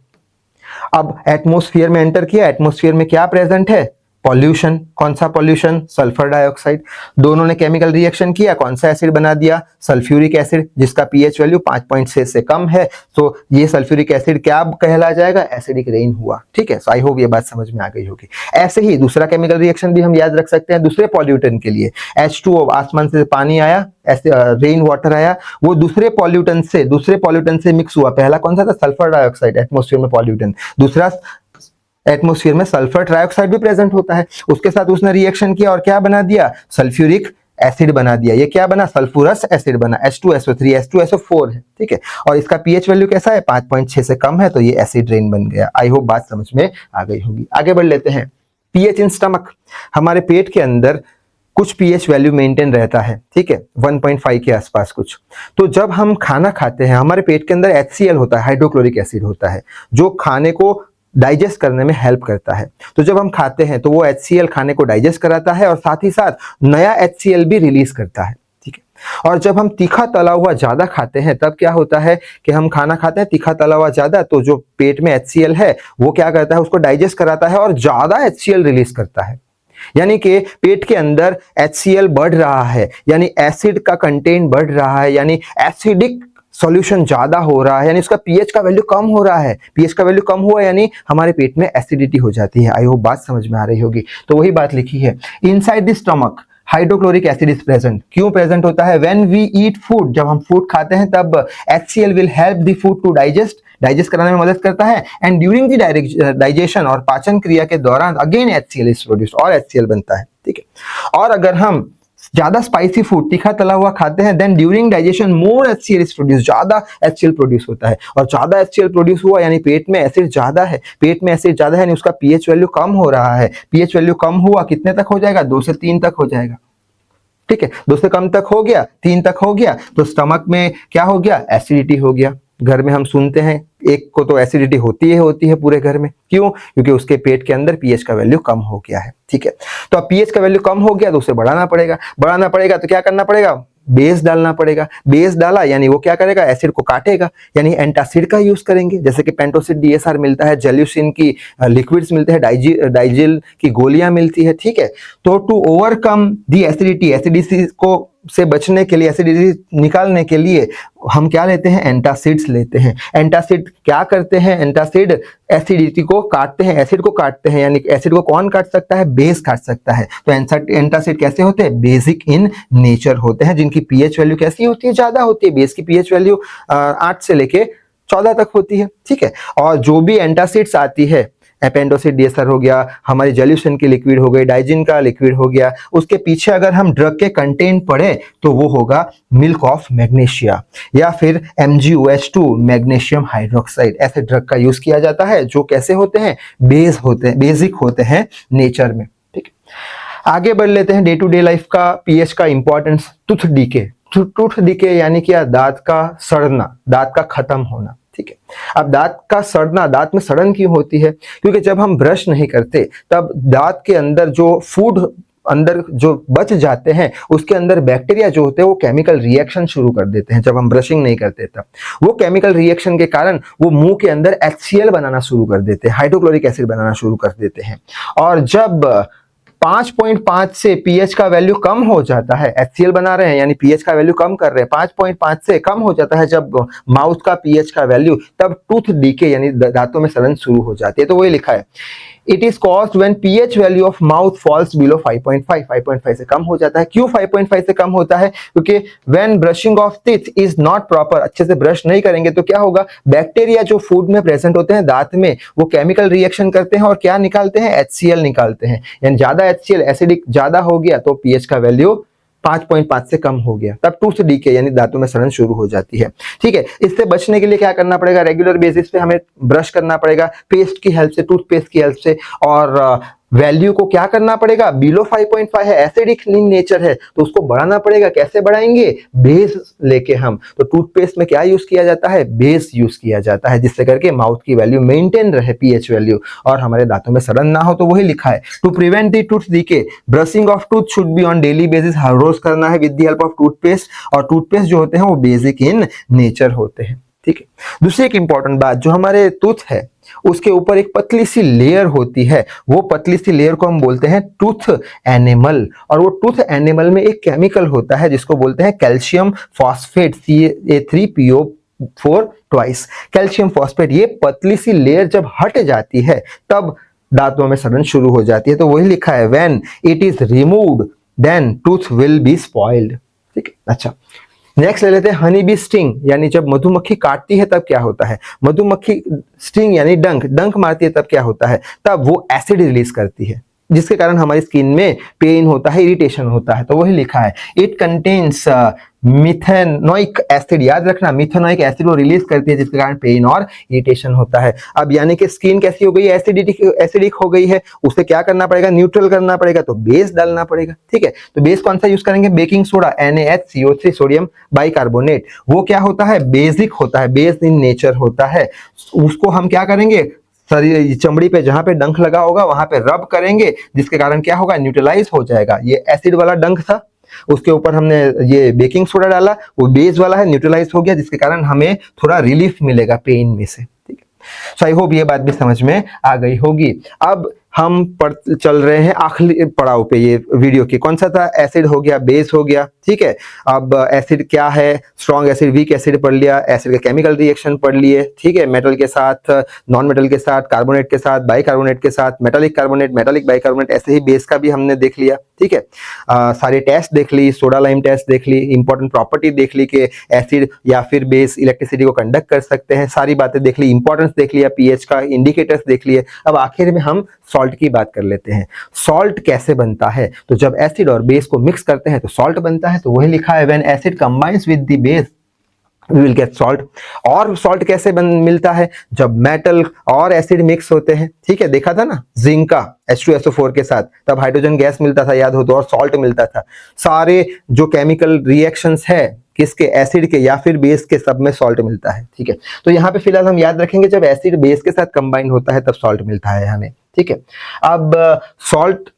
अब एटमॉस्फेयर में एंटर किया, एटमॉस्फेयर में क्या प्रेजेंट है, पॉल्यूशन, कौन सा पॉल्यूशन, सल्फर डाइऑक्साइड। दोनों ने केमिकल रिएक्शन किया, कौन सा एसिड बना दिया, सल्फ्यूरिक एसिड, जिसका पीएच वैल्यू 5.6 से कम है। तो ये सल्फ्यूरिक एसिड क्या कहला जाएगा, एसिडिक रेन हुआ। ठीक है, सो आई होप ये बात समझ में आ गई होगी। ऐसे ही दूसरा केमिकल रिएक्शन भी हम याद रख सकते हैं दूसरे पॉल्यूटेंट के लिए। H2O, आसमान से पानी आया, ऐसे रेन वाटर आया, वो दूसरे पॉल्यूटेंट से मिक्स हुआ। पहला कौन सा था, सल्फर डाइऑक्साइड, एटमॉस्फेयर में पॉल्यूटेंट। दूसरा, एटमॉस्फेयर में सल्फर ट्राइऑक्साइड भी प्रेजेंट होता है, उसके साथ उसने रिएक्शन किया और क्या बना दिया, सल्फ्यूरिक एसिड बना दिया। ये क्या बना, सल्फ्यूरस एसिड बना, H2SO3 H2SO4 है। ठीक है, और इसका पीएच वैल्यू कैसा है, 5.6 से कम है, तो ये एसिड रेन बन गया। आई होप बात समझ में आ गई होगी। आगे बढ़ लेते हैं। पीएच इन स्टमक, हमारे पेट के अंदर कुछ पीएच वैल्यू मेंटेन रहता है। ठीक है, 1.5 के आसपास कुछ। तो जब हम खाना खाते हैं, हमारे पेट के अंदर HCl होता है, हाइड्रोक्लोरिक एसिड होता है, जो खाने को डाइजेस्ट करने में हेल्प करता है। तो जब हम खाते हैं तो वो HCl खाने को डाइजेस्ट कराता है और साथ ही साथ नया HCl भी रिलीज करता है। ठीक है, और जब हम तीखा तला हुआ ज्यादा खाते हैं तब क्या होता है कि हम खाना खाते हैं तीखा तला हुआ ज्यादा, तो जो पेट में HCl है वो क्या करता है, उसको डाइजेस्ट कराता है और ज्यादा HCl रिलीज करता है। यानी कि पेट के अंदर HCl बढ़ रहा है, यानी एसिड का कंटेंट बढ़ रहा है, यानी एसिडिक सॉल्यूशन ज्यादा हो रहा है, यानी उसका पीएच का वैल्यू कम हो रहा है। पीएच का वैल्यू कम हुआ यानी हमारे पेट में एसिडिटी हो जाती है। आई होप बात समझ में आ रही होगी। तो वही बात लिखी है, inside the stomach hydrochloric acid is present. क्यों प्रेजेंट होता है, व्हेन वी ईट फूड, जब हम फूड खाते हैं तब HCl will help the food to digest कराने में मदद करता है। एंड ड्यूरिंग द डाइजेशन, और पाचन क्रिया के दौरान अगेन HCl इज प्रोड्यूस्ड, और HCl बनता है। ठीक है, और अगर हम ज्यादा स्पाइसी फूड, तीखा तला हुआ खाते हैं, then during digestion more HCl is produce, ज्यादा HCl प्रोड्यूस होता है, और ज्यादा HCl प्रोड्यूस हुआ यानी पेट में एसिड ज्यादा है, पेट में एसिड ज्यादा है यानी उसका पीएच वैल्यू कम हो रहा है। पीएच वैल्यू कम हुआ, कितने तक हो जाएगा, 2 से 3 तक हो जाएगा। ठीक है, 2 से कम तक हो गया, 3 तक हो गया, तो स्टमक में क्या हो गया, एसिडिटी हो गया। घर में हम सुनते हैं एक को तो एसिडिटी होती है पूरे घर में। क्यों, क्योंकि उसके पेट के अंदर पीएच का वैल्यू कम हो गया है। ठीक है, तो अब पीएच का वैल्यू कम हो गया तो उसे बढ़ाना पड़ेगा। तो क्या करना पड़ेगा, बेस डालना पड़ेगा। बेस डाला यानी वो क्या करेगा, एसिड को काटेगा, यानी एंटासिड का यूज करेंगे। जैसे कि पेंटोसिड DSR मिलता है, जेल्यूसिन की लिक्विड्स मिलते हैं, डाइजिल की गोलियां मिलती है। ठीक है, तो टू ओवरकम दी एसिडिटी को से बचने के लिए, एसिडिटी निकालने के लिए हम क्या लेते हैं, एंटासिड्स लेते हैं। एंटासिड क्या करते हैं, एंटासिड एसिडिटी को काटते हैं, एसिड को काटते हैं। यानी एसिड को कौन काट सकता है, बेस काट सकता है। तो एंटासिड कैसे होते हैं, बेसिक इन नेचर होते हैं, जिनकी पीएच वैल्यू कैसी होती है, ज्यादा होती है। बेस की पीएच वैल्यू 8 से लेके 14 तक होती है। ठीक है, और जो भी एंटासिड्स आती है, पेंटोसिड DSR हो गया, हमारी जेल्यूसिन की लिक्विड हो गई, डाइजिन का लिक्विड हो गया, उसके पीछे अगर हम ड्रग के कंटेंट पढ़े तो वो होगा मिल्क ऑफ मैग्नीशिया या फिर MgOH2 मैग्नीशियम हाइड्रोक्साइड। ऐसे ड्रग का यूज किया जाता है जो कैसे होते हैं, बेसिक होते हैं नेचर में। ठीक है, आगे बढ़ लेते हैं। डे टू डे लाइफ का पीएच का इंपॉर्टेंस। टूथ डीके यानी क्या, दांत का सड़ना, दांत का खत्म होना। ठीक है, अब दांत का सड़ना, दांत में सड़न क्यों होती है, क्योंकि जब हम ब्रश नहीं करते तब दांत के अंदर जो फूड अंदर जो बच जाते हैं उसके अंदर बैक्टीरिया जो होते हैं वो केमिकल रिएक्शन शुरू कर देते हैं। जब हम ब्रशिंग नहीं करते तब वो केमिकल रिएक्शन के कारण वो मुंह के अंदर HCl बनाना शुरू कर देते हैं, हाइड्रोक्लोरिक एसिड बनाना शुरू कर देते हैं। और जब 5.5 से पीएच का वैल्यू कम हो जाता है, HCl बना रहे हैं यानी पीएच का वैल्यू कम कर रहे हैं, 5.5 से कम हो जाता है जब माउथ का पीएच का वैल्यू, तब टूथ डीके यानी दांतों में सड़न शुरू हो जाती है। तो वही लिखा है, it is caused when pH value of mouth falls below 5.5 से कम हो जाता है। क्यों 5.5 से कम होता है, क्योंकि when brushing of teeth is not proper, अच्छे से ब्रश नहीं करेंगे तो क्या होगा, बैक्टीरिया जो फूड में प्रेजेंट होते हैं दांत में, वो केमिकल रिएक्शन करते हैं और क्या निकालते हैं, HCl निकालते हैं। यानी ज्यादा HCl, एसिडिक ज्यादा हो गया तो पीएच का वैल्यू 5.5 से कम हो गया, तब टूथ डीके यानी दांतों में सड़न शुरू हो जाती है। ठीक है, इससे बचने के लिए क्या करना पड़ेगा, रेगुलर बेसिस पे हमें ब्रश करना पड़ेगा पेस्ट की हेल्प से, टूथपेस्ट की हेल्प से। और वैल्यू को क्या करना पड़ेगा, बिलो 5.5 है, एसिडिक इन नेचर है तो उसको बढ़ाना पड़ेगा। कैसे बढ़ाएंगे, बेस लेके हम। तो टूथपेस्ट में क्या यूज किया जाता है, बेस यूज किया जाता है, जिससे करके माउथ की वैल्यू मेंटेन रहे, पीएच वैल्यू, और हमारे दांतों में सड़न ना हो। तो वही लिखा है, to prevent the tooth decay brushing of tooth should be on daily basis, हर रोज करना है with the help of toothpaste. और टूथपेस्ट जो होते हैं वो बेसिक इन नेचर होते हैं। ठीक है। दूसरी एक इंपॉर्टेंट बात, जो हमारे टूथ है उसके ऊपर एक पतली सी लेयर होती है, वो पतली सी लेयर को हम बोलते हैं टूथ एनिमल। और वो टूथ एनिमल में एक केमिकल होता है जिसको बोलते हैं calcium phosphate, CA3PO4 twice. Calcium phosphate, ये पतली सी लेयर जब हट जाती है तब दांतों में सड़न शुरू हो जाती है। तो वही लिखा है when it is removed then tooth will be spoiled. ठीक है, अच्छा नेक्स्ट ले लेते हैं हनी बी स्टिंग, यानी जब मधुमक्खी काटती है तब क्या होता है। मधुमक्खी स्टिंग यानी डंक मारती है तब क्या होता है, तब वो एसिड रिलीज करती है जिसके कारण हमारी स्किन में पेन होता है, इरिटेशन होता है। तो वही लिखा है इट कंटेन्स मिथेनोइक एसिड, याद रखना मिथेनोइक एसिड वो रिलीज करती है जिसके कारण पेन और इरिटेशन होता है। अब यानी कि स्किन कैसी हो गई है, एसिडिक हो गई है, उसे क्या करना पड़ेगा, न्यूट्रल करना पड़ेगा, तो बेस डालना पड़ेगा। ठीक है, तो बेस कौन सा यूज करेंगे, baking soda NaHCO3 sodium bicarbonate. वो क्या होता है, बेसिक होता है, बेस इन नेचर होता है। उसको हम क्या करेंगे, शरीर चमड़ी पे जहां पे डंक लगा होगा वहां पे रब करेंगे जिसके कारण क्या होगा, न्यूट्रलाइज हो जाएगा। ये एसिड वाला डंक था, उसके ऊपर हमने ये बेकिंग सोडा डाला, वो बेस वाला है, न्यूट्रलाइज हो गया जिसके कारण हमें थोड़ा रिलीफ मिलेगा पेन में से। ठीक है, सो आई होप ये बात भी समझ में आ गई होगी। अब हम चल रहे हैं आखिरी पड़ाव पे ये वीडियो की, कौन सा था, एसिड हो गया, बेस हो गया। ठीक है, अब एसिड क्या है, स्ट्रॉन्ग एसिड, वीक एसिड पढ़ लिया, एसिड के केमिकल रिएक्शन पढ़ लिए। ठीक है, मेटल के साथ, नॉन मेटल के साथ, कार्बोनेट के साथ, बाइकार्बोनेट के साथ, मेटालिक कार्बोनेट, मेटालिक बाइकार्बोनेट, ऐसे ही बेस का भी हमने देख लिया। ठीक है, सारे टेस्ट देख ली, सोडा लाइम टेस्ट देख ली, इंपॉर्टेंट प्रॉपर्टी देख ली कि एसिड या फिर बेस इलेक्ट्रिसिटी को कंडक्ट कर सकते हैं, सारी बातें देख ली, इंपॉर्टेंस देख लिया, पीएच का इंडिकेटर्स देख लिए। अब आखिर में हम सॉल्ट की बात कर लेते हैं। सॉल्ट कैसे बनता है, तो जब एसिड और बेस को मिक्स करते हैं तो सॉल्ट बनता है। तो वही लिखा है when acid combines with the base we will get salt. और सॉल्ट कैसे मिलता है, जब मेटल और एसिड मिक्स होते हैं। ठीक है, देखा था ना जिंक का H2SO4 के साथ, तब हाइड्रोजन गैस मिलता था, याद हो तो, और सॉल्ट मिलता था। सारे जो केमिकल रिएक्शंस है किसके, एसिड के या फिर बेस के, सब में सॉल्ट मिलता है। ठीक है, तो यहाँ पे फिलहाल हम याद रखेंगे जब एसिड बेस के साथ कंबाइन होता है तब सॉल्ट मिलता है हमें। ठीक है, अब सॉल्ट,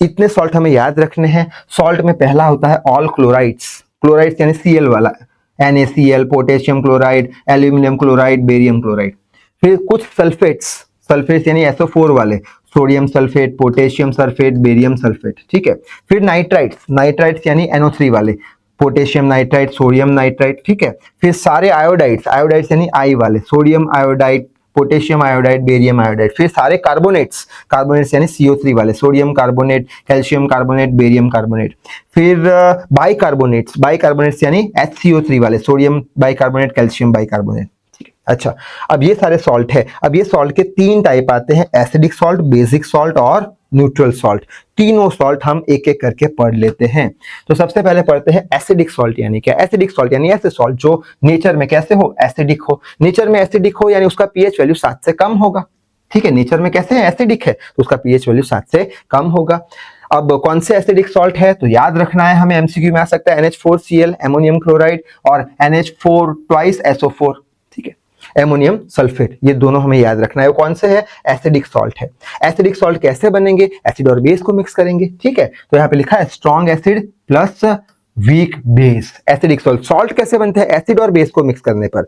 इतने सॉल्ट हमें याद रखने हैं। सॉल्ट में पहला होता है ऑल क्लोराइड्स, क्लोराइड्स यानी Cl वाला, NaCl, potassium chloride, aluminium chloride, barium chloride. फिर कुछ सल्फेट्स, सल्फेट्स यानी SO4 वाले, sodium sulphate, potassium sulphate, barium sulphate. ठीक है, फिर नाइट्राइड्स, नाइट्राइड्स यानी NO3 वाले, पोटेशियम नाइट्राइड, सोडियम नाइट्राइड। ठीक है, फिर सारे आयोडाइड्स, आयोडाइड्स यानी आई वाले, sodium iodide, potassium iodide, barium iodide. फिर सारे कार्बोनेट्स, कार्बोनेट्स यानी CO3 वाले, sodium carbonate, calcium carbonate, barium carbonate. फिर बाइकार्बोनेट्स, बाइकार्बोनेट्स यानी HCO3 वाले, सोडियम बाइकार्बोनेट, कैल्शियम बाइकार्बोनेट। ठीक है, अच्छा अब ये सारे सॉल्ट है। अब ये सॉल्ट के तीन टाइप आते हैं, एसिडिक सॉल्ट, बेसिक सॉल्ट और न्यूट्रल सॉल्ट। तीनों सॉल्ट हम एक एक करके पढ़ लेते हैं। तो सबसे पहले पढ़ते हैं एसिडिक सॉल्ट यानी क्या। एसिडिक सॉल्ट यानी ऐसे सॉल्ट जो नेचर में कैसे हो, एसिडिक हो। नेचर में एसिडिक हो यानी उसका पीएच वैल्यू 7 से कम होगा। ठीक है, नेचर में कैसे है, एसिडिक है तो उसका पीएच वैल्यू 7 से कम होगा। अब कौन से एसिडिक सॉल्ट है, तो याद रखना है हमें, एमसीक्यू में आ सकता है NH4Cl, अमोनियम क्लोराइड, और NH4 ट्वाइस SO4। ठीक है, एमोनियम सल्फेट, ये दोनों हमें याद रखना है। वो कौन से है, एसिडिक सॉल्ट है। एसिडिक सॉल्ट कैसे बनेंगे, एसिड और बेस को मिक्स करेंगे। ठीक है, तो यहाँ पे लिखा है strong acid plus weak base, acidic salt. Salt कैसे बनते हैं, एसिड और बेस को मिक्स करने पर।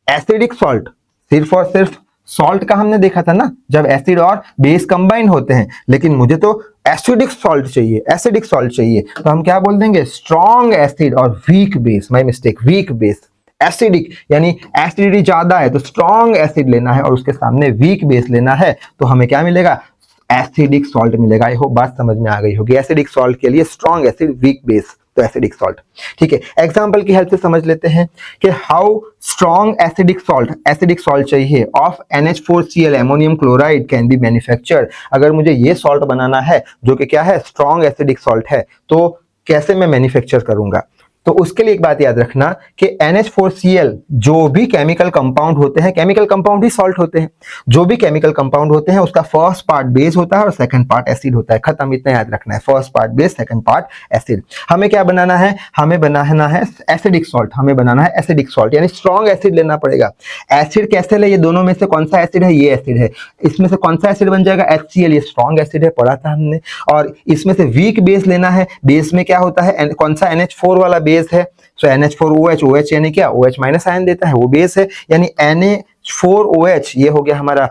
एसिडिक सॉल्ट सिर्फ और सिर्फ सॉल्ट का हमने देखा था ना, जब एसिड और बेस कंबाइन होते हैं, लेकिन मुझे तो एसिडिक सॉल्ट चाहिए, एसिडिक सॉल्ट चाहिए, तो हम क्या बोल देंगे, स्ट्रॉन्ग एसिड और weak base. My mistake, weak base. Acidic यानी एसिडिटी ज्यादा है तो स्ट्रॉन्ग एसिड लेना है और उसके सामने वीक बेस लेना है, तो हमें क्या मिलेगा, एसिडिक सॉल्ट मिलेगा। आई होप बात समझ में आ गई होगी। एसिडिक सॉल्ट के लिए स्ट्रॉन्ग एसिड, वीक बेस, तो एसिडिक सॉल्ट। ठीक है, एग्जांपल की हेल्प से समझ लेते हैं कि हाउ स्ट्रॉन्ग एसिडिक सॉल्ट चाहिए of NH4Cl ammonium chloride can be manufactured. अगर मुझे ये सॉल्ट बनाना है जो कि क्या है, स्ट्रॉन्ग एसिडिक सॉल्ट है, तो कैसे मैं मैन्युफैक्चर करूंगा, तो उसके लिए एक बात याद रखना कि NH4Cl जो भी केमिकल कंपाउंड होते हैं, केमिकल कंपाउंड ही सॉल्ट होते हैं, जो भी केमिकल कंपाउंड होते हैं उसका फर्स्ट पार्ट बेस होता है और सेकंड पार्ट एसिड होता है। खत्म, इतना याद रखना है, first part base, second part acid. हमें क्या बनाना है, हमें बनाना है एसिडिक सॉल्ट, हमें बनाना है एसिडिक सॉल्ट यानी स्ट्रॉन्ग एसिड लेना पड़ेगा। एसिड कैसे ले, ये दोनों में से कौन सा एसिड है, ये एसिड है, इसमें से कौन सा एसिड बन जाएगा, HCl, ये स्ट्रॉन्ग एसिड है, पढ़ा था हमने। और इसमें से वीक बेस लेना है, बेस में क्या होता है, कौन सा NH4 वाला बेस है, सो NH4OH, OH यानी क्या, OH माइनस आयन देता है, वो बेस है, यानी NH4OH ये हो गया हमारा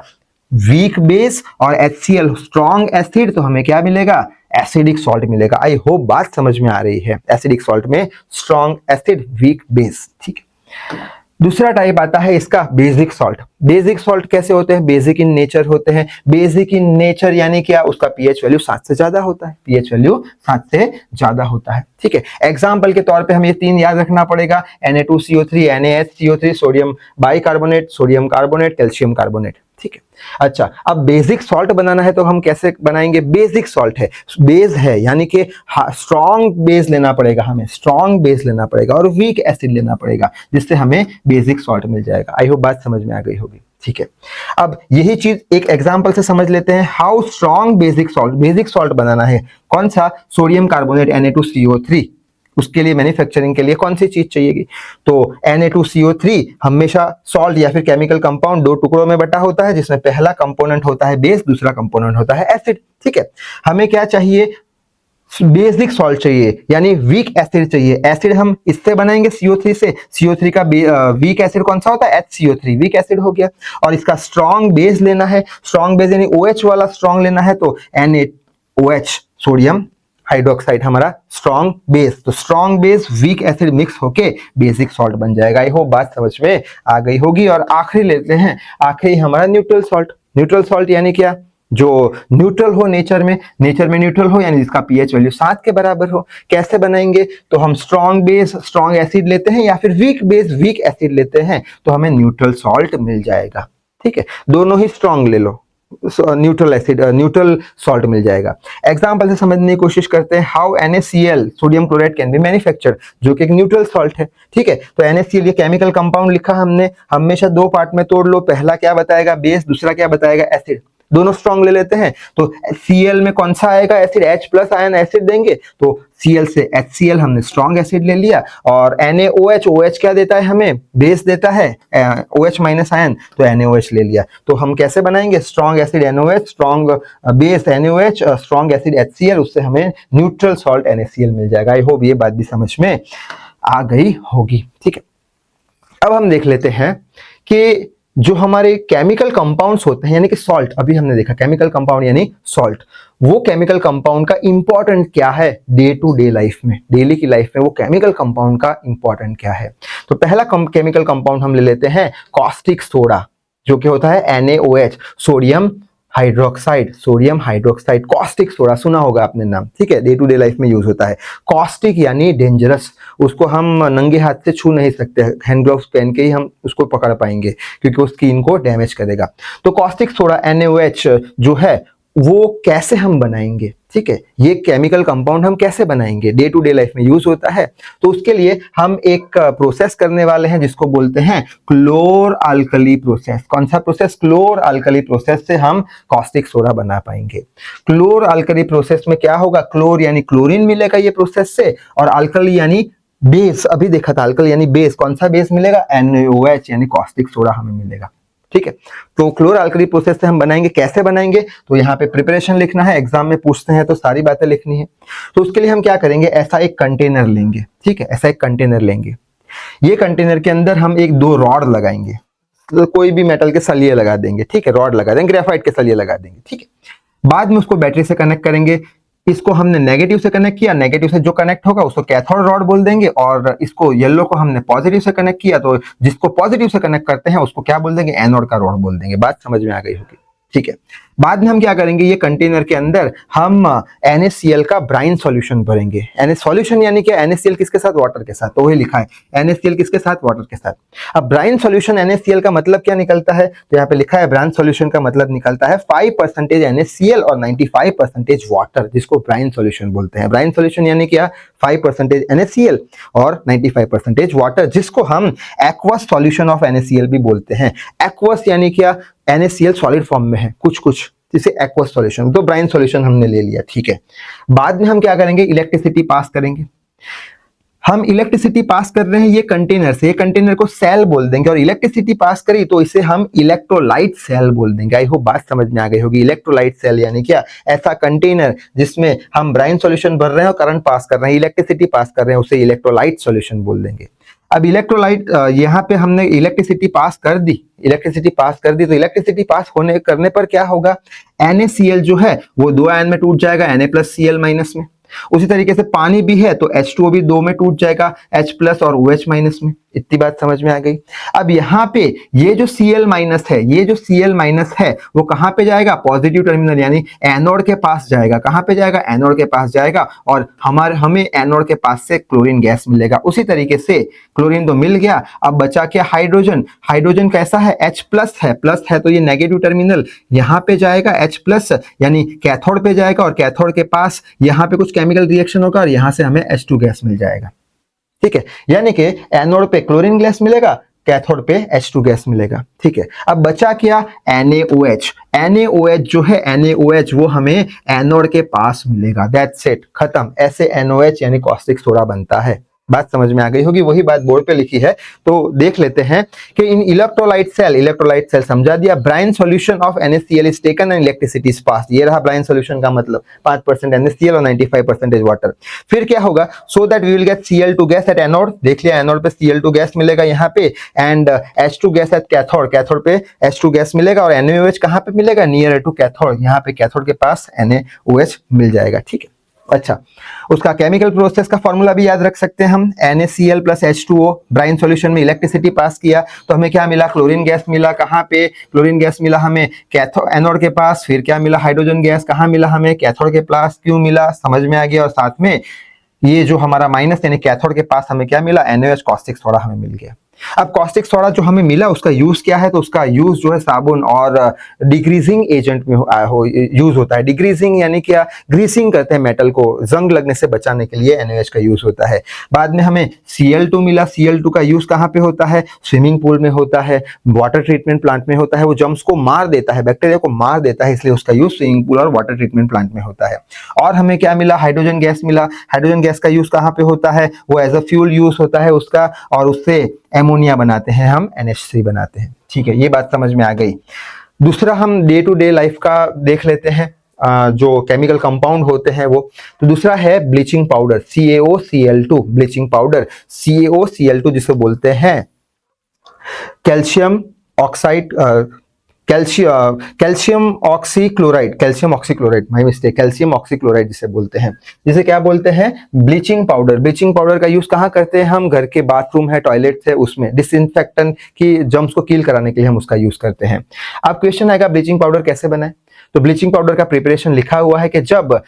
वीक बेस और HCl स्ट्रॉन्ग एसिड, तो हमें क्या मिलेगा, एसिडिक सॉल्ट मिलेगा। आई होप बात समझ में आ रही है, एसिडिक सॉल्ट में स्ट्रॉन्ग एसिड वीक बेस, ठीक है। दूसरा टाइप आता है इसका बेसिक सॉल्ट। बेसिक सॉल्ट कैसे होते हैं, बेसिक इन नेचर होते हैं। बेसिक इन नेचर यानी क्या, उसका पीएच वैल्यू 7 से ज्यादा होता है, पीएच वैल्यू 7 से ज्यादा होता है, ठीक है। एग्जांपल के तौर पे हमें ये तीन याद रखना पड़ेगा, Na2CO3, NaHCO3, sodium bicarbonate, sodium carbonate, calcium carbonate, ठीक है। अच्छा, अब बेसिक सॉल्ट बनाना है तो हम कैसे बनाएंगे, बेसिक सॉल्ट है, बेस है, यानी कि स्ट्रॉन्ग बेस लेना पड़ेगा, हमें स्ट्रॉन्ग बेस लेना पड़ेगा और वीक एसिड लेना पड़ेगा, जिससे हमें बेसिक सॉल्ट मिल जाएगा। आई होप बात समझ में आ गई होगी, ठीक है। अब यही चीज एक एग्जांपल से समझ लेते हैं, हाउ स्ट्रॉन्ग बेसिक सॉल्ट बनाना है, कौन सा, सोडियम कार्बोनेट Na2CO3, उसके लिए मैन्युफैक्चरिंग के लिए कौन सी चीज चाहिएगी, तो Na2CO3 हमेशा सॉल्ट या फिर केमिकल कंपाउंड दो टुकड़ों में बटा होता है, जिसमें पहला कंपोनेंट होता है बेस, दूसरा कंपोनेंट होता है एसिड, ठीक है। हमें क्या चाहिए, बेसिक सॉल्ट चाहिए, यानी वीक एसिड चाहिए। एसिड हम इससे बनाएंगे CO3 से, CO3 का वीक एसिड कौन सा होता है, HCO3, वीक एसिड हो गया। और इसका स्ट्रॉन्ग बेस लेना है, स्ट्रॉन्ग बेस यानी OH वाला स्ट्रॉन्ग लेना है, तो NaOH, सोडियम हाइड्रोक्साइड हमारा स्ट्रॉन्ग बेस, तो strong base weak acid mix होके बेसिक सॉल्ट बन जाएगा। आई होप बात समझ में आ गई होगी। और आखिरी लेते हैं, आखिरी हमारा न्यूट्रल सॉल्ट। न्यूट्रल सॉल्ट यानी क्या, जो न्यूट्रल हो नेचर में न्यूट्रल हो, यानी जिसका पीएच वैल्यू 7 के बराबर हो। कैसे बनाएंगे, तो हम स्ट्रॉन्ग बेस स्ट्रॉन्ग एसिड लेते हैं या फिर वीक बेस वीक एसिड लेते हैं, तो हमें न्यूट्रल सॉल्ट मिल जाएगा, ठीक है। दोनों ही स्ट्रॉन्ग ले लो, न्यूट्रल सॉल्ट मिल जाएगा। एग्जांपल से समझने की कोशिश करते हैं, how NaCl sodium chloride can be manufactured, जो कि एक न्यूट्रल सॉल्ट है, ठीक है। तो NaCl ये केमिकल कंपाउंड लिखा हमने, हमेशा दो पार्ट में तोड़ लो, पहला क्या बताएगा बेस, दूसरा क्या बताएगा एसिड, दोनों स्ट्रॉन्ग ले लेते हैं। तो Cl में कौन सा आएगा acid, H plus ion acid देंगे, तो Cl से HCl हमने स्ट्रॉन्ग एसिड ले लिया। और NaOH, OH क्या देता है हमें, बेस देता है, OH माइनस आयन, तो NaOH ले लिया। तो हम कैसे बनाएंगे, strong acid NaOH, strong base NaOH, strong acid HCl, उससे हमें न्यूट्रल सॉल्ट NaCl मिल जाएगा। आई होप ये बात भी समझ में आ गई होगी, ठीक है। अब हम देख लेते हैं कि जो हमारे केमिकल कंपाउंड्स होते हैं, यानी कि सॉल्ट, अभी हमने देखा केमिकल कंपाउंड यानी सॉल्ट, वो केमिकल कंपाउंड का इंपॉर्टेंट क्या है डे टू डे लाइफ में, डेली की लाइफ में वो केमिकल कंपाउंड का इंपॉर्टेंट क्या है। तो पहला केमिकल कंपाउंड हम ले लेते हैं कॉस्टिक सोडा, जो कि होता है NaOH, sodium hydroxide, caustic soda सुना होगा आपने नाम, ठीक है, डे टू डे लाइफ में यूज होता है। कॉस्टिक यानी डेंजरस, उसको हम नंगे हाथ से छू नहीं सकते, हैंड ग्लव्स पहन के ही हम उसको पकड़ पाएंगे, क्योंकि वो स्किन को डैमेज करेगा। तो कॉस्टिक सोडा NaOH जो है वो कैसे हम बनाएंगे, ठीक है, ये केमिकल कंपाउंड हम कैसे बनाएंगे, डे टू डे लाइफ में यूज होता है। तो उसके लिए हम एक प्रोसेस करने वाले हैं जिसको बोलते हैं क्लोर अल्कली प्रोसेस। कौन सा प्रोसेस, क्लोर अल्कली प्रोसेस से हम कॉस्टिक सोडा बना पाएंगे। क्लोर अल्कली प्रोसेस में क्या होगा, क्लोर यानी क्लोरीन मिलेगा ये प्रोसेस से, और अल्कली यानी बेस, अभी देखा था अल्कली यानी बेस, कौन सा बेस मिलेगा, NaOH यानी कॉस्टिक सोडा हमें मिलेगा, ठीक है। तो क्लोर अल्कली प्रोसेस से हम बनाएंगे, कैसे बनाएंगे, तो यहाँ पे प्रिपरेशन लिखना है, एग्जाम में पूछते हैं तो सारी बातें लिखनी है। तो उसके लिए हम क्या करेंगे, ऐसा एक कंटेनर लेंगे, ठीक है, ऐसा एक कंटेनर लेंगे। ये कंटेनर के अंदर हम एक दो रॉड लगाएंगे, तो कोई भी मेटल के सलिए लगा देंगे, ठीक है, रॉड लगा देंगे, ग्रेफाइट के सलिए लगा देंगे, ठीक है। बाद में उसको बैटरी से कनेक्ट करेंगे, इसको हमने नेगेटिव से कनेक्ट किया, नेगेटिव से जो कनेक्ट होगा उसको कैथोड रॉड बोल देंगे, और इसको येलो को हमने पॉजिटिव से कनेक्ट किया, तो जिसको पॉजिटिव से कनेक्ट करते हैं उसको क्या बोल देंगे, एनोड का रॉड बोल देंगे। बात समझ में आ गई होगी, ठीक है। बाद में हम क्या करेंगे, ये कंटेनर के अंदर हम NaCl का ब्राइन सॉल्यूशन भरेंगे। सॉल्यूशन यानी क्या, NaCl किसके साथ, वाटर के साथ, तो वही लिखा है NaCl किसके साथ, वाटर के साथ। अब ब्राइन सॉल्यूशन NaCl का मतलब क्या निकलता है, तो यहाँ पे लिखा है ब्राइन सॉल्यूशन का मतलब निकलता है 5% NaCl और 95% वाटर, जिसको ब्राइन सॉल्यूशन बोलते हैं। ब्राइन सॉल्यूशन यानी क्या, 5% NaCl और 95% वाटर, जिसको हम एक्वस सॉल्यूशन ऑफ NaCl भी बोलते हैं। एक्वस यानी क्या, NaCl सॉलिड फॉर्म में है कुछ जिसे एक्वस सॉल्यूशन, तो ब्राइन सॉल्यूशन हमने ले लिया, ठीक है। बाद में हम क्या करेंगे, इलेक्ट्रिसिटी पास करेंगे। हम इलेक्ट्रिसिटी पास कर रहे हैं ये कंटेनर से, ये कंटेनर को सेल बोल देंगे, और इलेक्ट्रिसिटी पास करी तो इसे हम इलेक्ट्रोलाइट सेल बोल देंगे। आई होप बात समझ में आ गई होगी। इलेक्ट्रोलाइट सेल यानी क्या, ऐसा कंटेनर जिसमें हम ब्राइन सॉल्यूशन भर रहे हैं और करंट पास कर रहे हैं, इलेक्ट्रिसिटी पास कर रहे हैं, उसे इलेक्ट्रोलाइट सॉल्यूशन बोल देंगे। अब इलेक्ट्रोलाइट, यहाँ पे हमने इलेक्ट्रिसिटी पास कर दी, इलेक्ट्रिसिटी पास कर दी, तो इलेक्ट्रिसिटी पास होने करने पर क्या होगा, NaCl जो है वो 2 आयन में टूट जाएगा, Na+Cl माइनस में। उसी तरीके से पानी भी है तो H2O भी 2 में टूट जाएगा, H+ और OH माइनस में। इतनी बात समझ में आ गई। अब यहाँ पे ये जो Cl माइनस है, ये जो Cl माइनस है वो कहाँ पे जाएगा, पॉजिटिव टर्मिनल यानी एनोड के पास जाएगा। कहाँ पे जाएगा, एनोड के पास जाएगा, और हमें एनोड के पास से क्लोरीन गैस मिलेगा। उसी तरीके से क्लोरीन तो मिल गया, अब बचा क्या, हाइड्रोजन। हाइड्रोजन कैसा है, H+ है, प्लस है तो ये नेगेटिव टर्मिनल यहाँ पे जाएगा, H+ यानी कैथोड पे जाएगा, और कैथोड के पास यहाँ पे कुछ केमिकल रिएक्शन होगा और यहाँ से हमें H2 गैस मिल जाएगा। ठीक है, यानी कि एनोड पे क्लोरीन गैस मिलेगा, कैथोड पे H2 गैस मिलेगा। ठीक है, अब बचा क्या, NaOH। NaOH जो है, NaOH वो हमें एनोड के पास मिलेगा। दैट्स इट, खत्म। ऐसे NaOH यानी कॉस्टिक सोडा बनता है। बात समझ में आ गई होगी, वही बात बोर्ड पे लिखी है तो देख लेते हैं कि इन इलेक्ट्रोलाइट सेल समझा दिया, brine solution of NaCl is taken and electricity is passed. ये रहा ब्राइन सॉल्यूशन का मतलब, 5% NaCl और 95% वाटर। फिर क्या होगा, so that we will get Cl2 gas at anode. देख लिया, एनोड पे Cl2 गैस मिलेगा यहाँ पे, and H2 gas at cathode, cathode पे H2 गैस मिलेगा, और NaOH कहाँ पे मिलेगा, नियर टू कैथोड, यहाँ पे कैथोड के पास NaOH मिल जाएगा। ठीक है, अच्छा, उसका केमिकल प्रोसेस का फॉर्मूला भी याद रख सकते हैं हम, NaCl + H2O। ब्राइन सॉल्यूशन में इलेक्ट्रिसिटी पास किया तो हमें क्या मिला, क्लोरीन गैस मिला। कहाँ पे क्लोरीन गैस मिला हमें, कैथोड, एनोड के पास। फिर क्या मिला, हाइड्रोजन गैस। कहाँ मिला हमें, कैथोड के पास। क्यों मिला, समझ में आ गया। और साथ में ये जो हमारा माइनस यानी कैथोड के पास हमें क्या मिला, NaOH कॉस्टिक सोडा हमें मिल गया। अब कॉस्टिक सोडा जो हमें मिला उसका यूज क्या है, तो उसका यूज जो है साबुन और डिग्रीजिंग एजेंट में यूज होता है। डिग्रीजिंग यानी क्या, ग्रीसिंग करते हैं मेटल को, जंग लगने से बचाने के लिए NaOH का यूज होता है। बाद में हमें Cl2 मिला। Cl2 का यूज कहाँ पे होता है, स्विमिंग पूल में होता है, वाटर ट्रीटमेंट प्लांट में होता है। वो जर्म्स को मार देता है, बैक्टीरिया को मार देता है, इसलिए उसका यूज स्विमिंग पूल और वाटर ट्रीटमेंट प्लांट में होता है। और हमें क्या मिला, हाइड्रोजन गैस मिला। हाइड्रोजन गैस का यूज कहाँ पे होता है, वो एज अ फ्यूल यूज होता है उसका, और उससे एमोनिया बनाते हैं हम, NH3 बनाते हैं। ठीक है, ये बात समझ में आ गई। दूसरा हम डे टू डे लाइफ का देख लेते हैं, जो केमिकल कंपाउंड होते हैं वो। तो दूसरा है bleaching powder, CaOCl2 bleaching powder. CaOCl2 जिसे बोलते हैं calcium oxide, calcium oxychloride, my mistake, calcium oxychloride जिसे बोलते हैं। जिसे क्या बोलते हैं, ब्लीचिंग पाउडर। ब्लीचिंग पाउडर का यूज कहाँ करते हैं हम, घर के बाथरूम है, टॉयलेट है, उसमें डिसइंफेक्टेंट की जर्म्स को किल कराने के लिए हम उसका यूज करते हैं। अब क्वेश्चन आएगा ब्लीचिंग पाउडर कैसे बनाए, तो ब्लीचिंग पाउडर का प्रिपरेशन लिखा हुआ है कि जब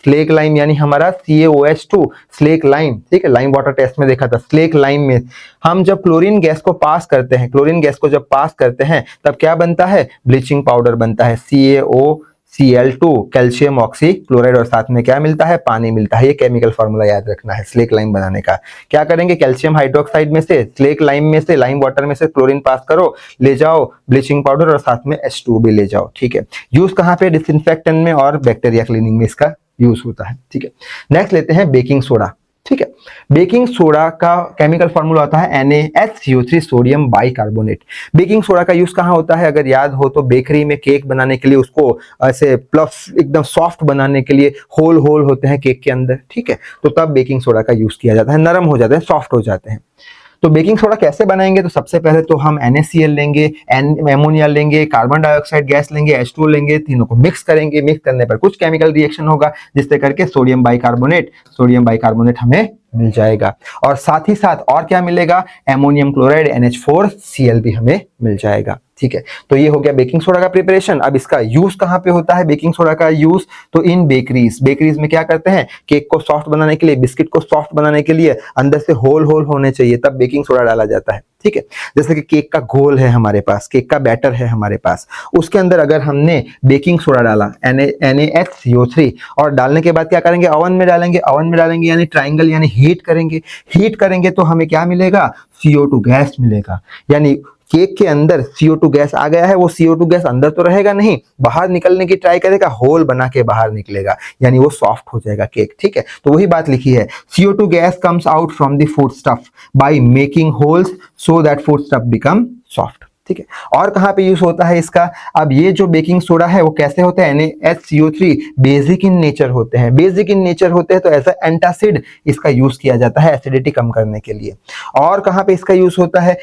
स्लेक लाइम यानी हमारा CaOH2 स्लेक लाइम, ठीक है, लाइम वाटर टेस्ट में देखा था, स्लेक लाइम में हम जब क्लोरीन गैस को पास करते हैं, क्लोरीन गैस को जब पास करते हैं तब क्या बनता है, ब्लीचिंग पाउडर बनता है, CaOCl2 कैल्शियम ऑक्सीक्लोराइड, और साथ में क्या मिलता है, पानी मिलता है। ये केमिकल फार्मूला याद रखना है स्लेक लाइम बनाने का। क्या करेंगे, कैल्शियम हाइड्रोक्साइड में से, स्लेक लाइम में से, लाइम वाटर में से क्लोरीन पास करो, ले जाओ ब्लीचिंग पाउडर, और साथ में H2 भी ले जाओ। ठीक है, यूज कहाँ पे, डिसइंफेक्टेंट में और बैक्टीरिया क्लीनिंग में इसका यूज होता है। ठीक है, नेक्स्ट लेते हैं बेकिंग सोडा। ठीक है, बेकिंग सोडा का केमिकल फॉर्मूला होता है NaHCO3 sodium bicarbonate. Baking soda का यूज कहाँ होता है, अगर याद हो तो बेकरी में केक बनाने के लिए, उसको ऐसे प्लफ एकदम सॉफ्ट बनाने के लिए होल होते हैं केक के अंदर। ठीक है, तो तब बेकिंग सोडा का यूज किया जाता है, नरम हो जाते हैं, सॉफ्ट हो जाते हैं। तो बेकिंग सोडा कैसे बनाएंगे, तो सबसे पहले तो हम NaCl लेंगे, एमोनिया लेंगे, कार्बन डाइऑक्साइड गैस लेंगे, H2O लेंगे, तीनों को मिक्स करेंगे। मिक्स करने पर कुछ केमिकल रिएक्शन होगा जिससे करके सोडियम बाइकार्बोनेट हमें मिल जाएगा। और साथ ही साथ और क्या मिलेगा, एमोनियम क्लोराइड NH4Cl भी हमें मिल जाएगा। ठीक है, तो ये हो गया बेकिंग सोडा का प्रिपरेशन। अब इसका यूज कहाँ पे होता है, बेकिंग सोडा का यूज तो इन बेकरीज में क्या करते हैं, केक को सॉफ्ट बनाने के लिए, बिस्किट को सॉफ्ट बनाने के लिए अंदर से होल होने चाहिए, तब बेकिंग सोडा डाला जाता है। ठीक है, जैसे कि केक का घोल है हमारे पास, केक का बैटर है हमारे पास, उसके अंदर अगर हमने बेकिंग सोडा डाला NaHCO3, और डालने के बाद क्या करेंगे, ओवन में डालेंगे यानी ट्राइंगल यानी हीट करेंगे तो हमें क्या मिलेगा, CO2 गैस मिलेगा। यानी केक के अंदर CO2 गैस आ गया है, वो CO2 गैस अंदर तो रहेगा नहीं, बाहर निकलने की ट्राई करेगा, होल बना के बाहर निकलेगा, यानी वो सॉफ्ट हो जाएगा केक, ठीक है। तो वही बात लिखी है, CO2 gas comes out from the food stuff by making holes so that food stuff become soft, ठीक है। और कहाँ पे यूज होता है इसका, अब ये जो बेकिंग सोडा है वो कैसे होता है, NaHCO3 बेसिक इन नेचर होते हैं, बेसिक इन नेचर होते हैं तो एज एंटासिड इसका यूज किया जाता है एसिडिटी कम करने के लिए। और कहाँ पे इसका यूज होता है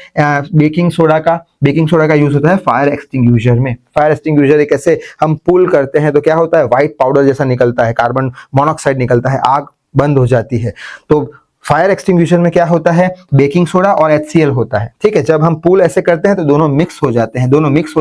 बेकिंग सोडा का यूज होता है फायर एक्सटिंग्विशर में। फायर एक्सटिंग्विशर एक ऐसे हम पुल करते हैं तो क्या होता है, व्हाइट पाउडर जैसा निकलता है, कार्बन मोनोऑक्साइड निकलता है, आग बंद हो जाती है। तो फायर एक्सटिंग्विशर में क्या होता है, बेकिंग सोडा और HCl होता है, ठीक है। जब हम पूल ऐसे करते हैं तो दोनों मिक्स हो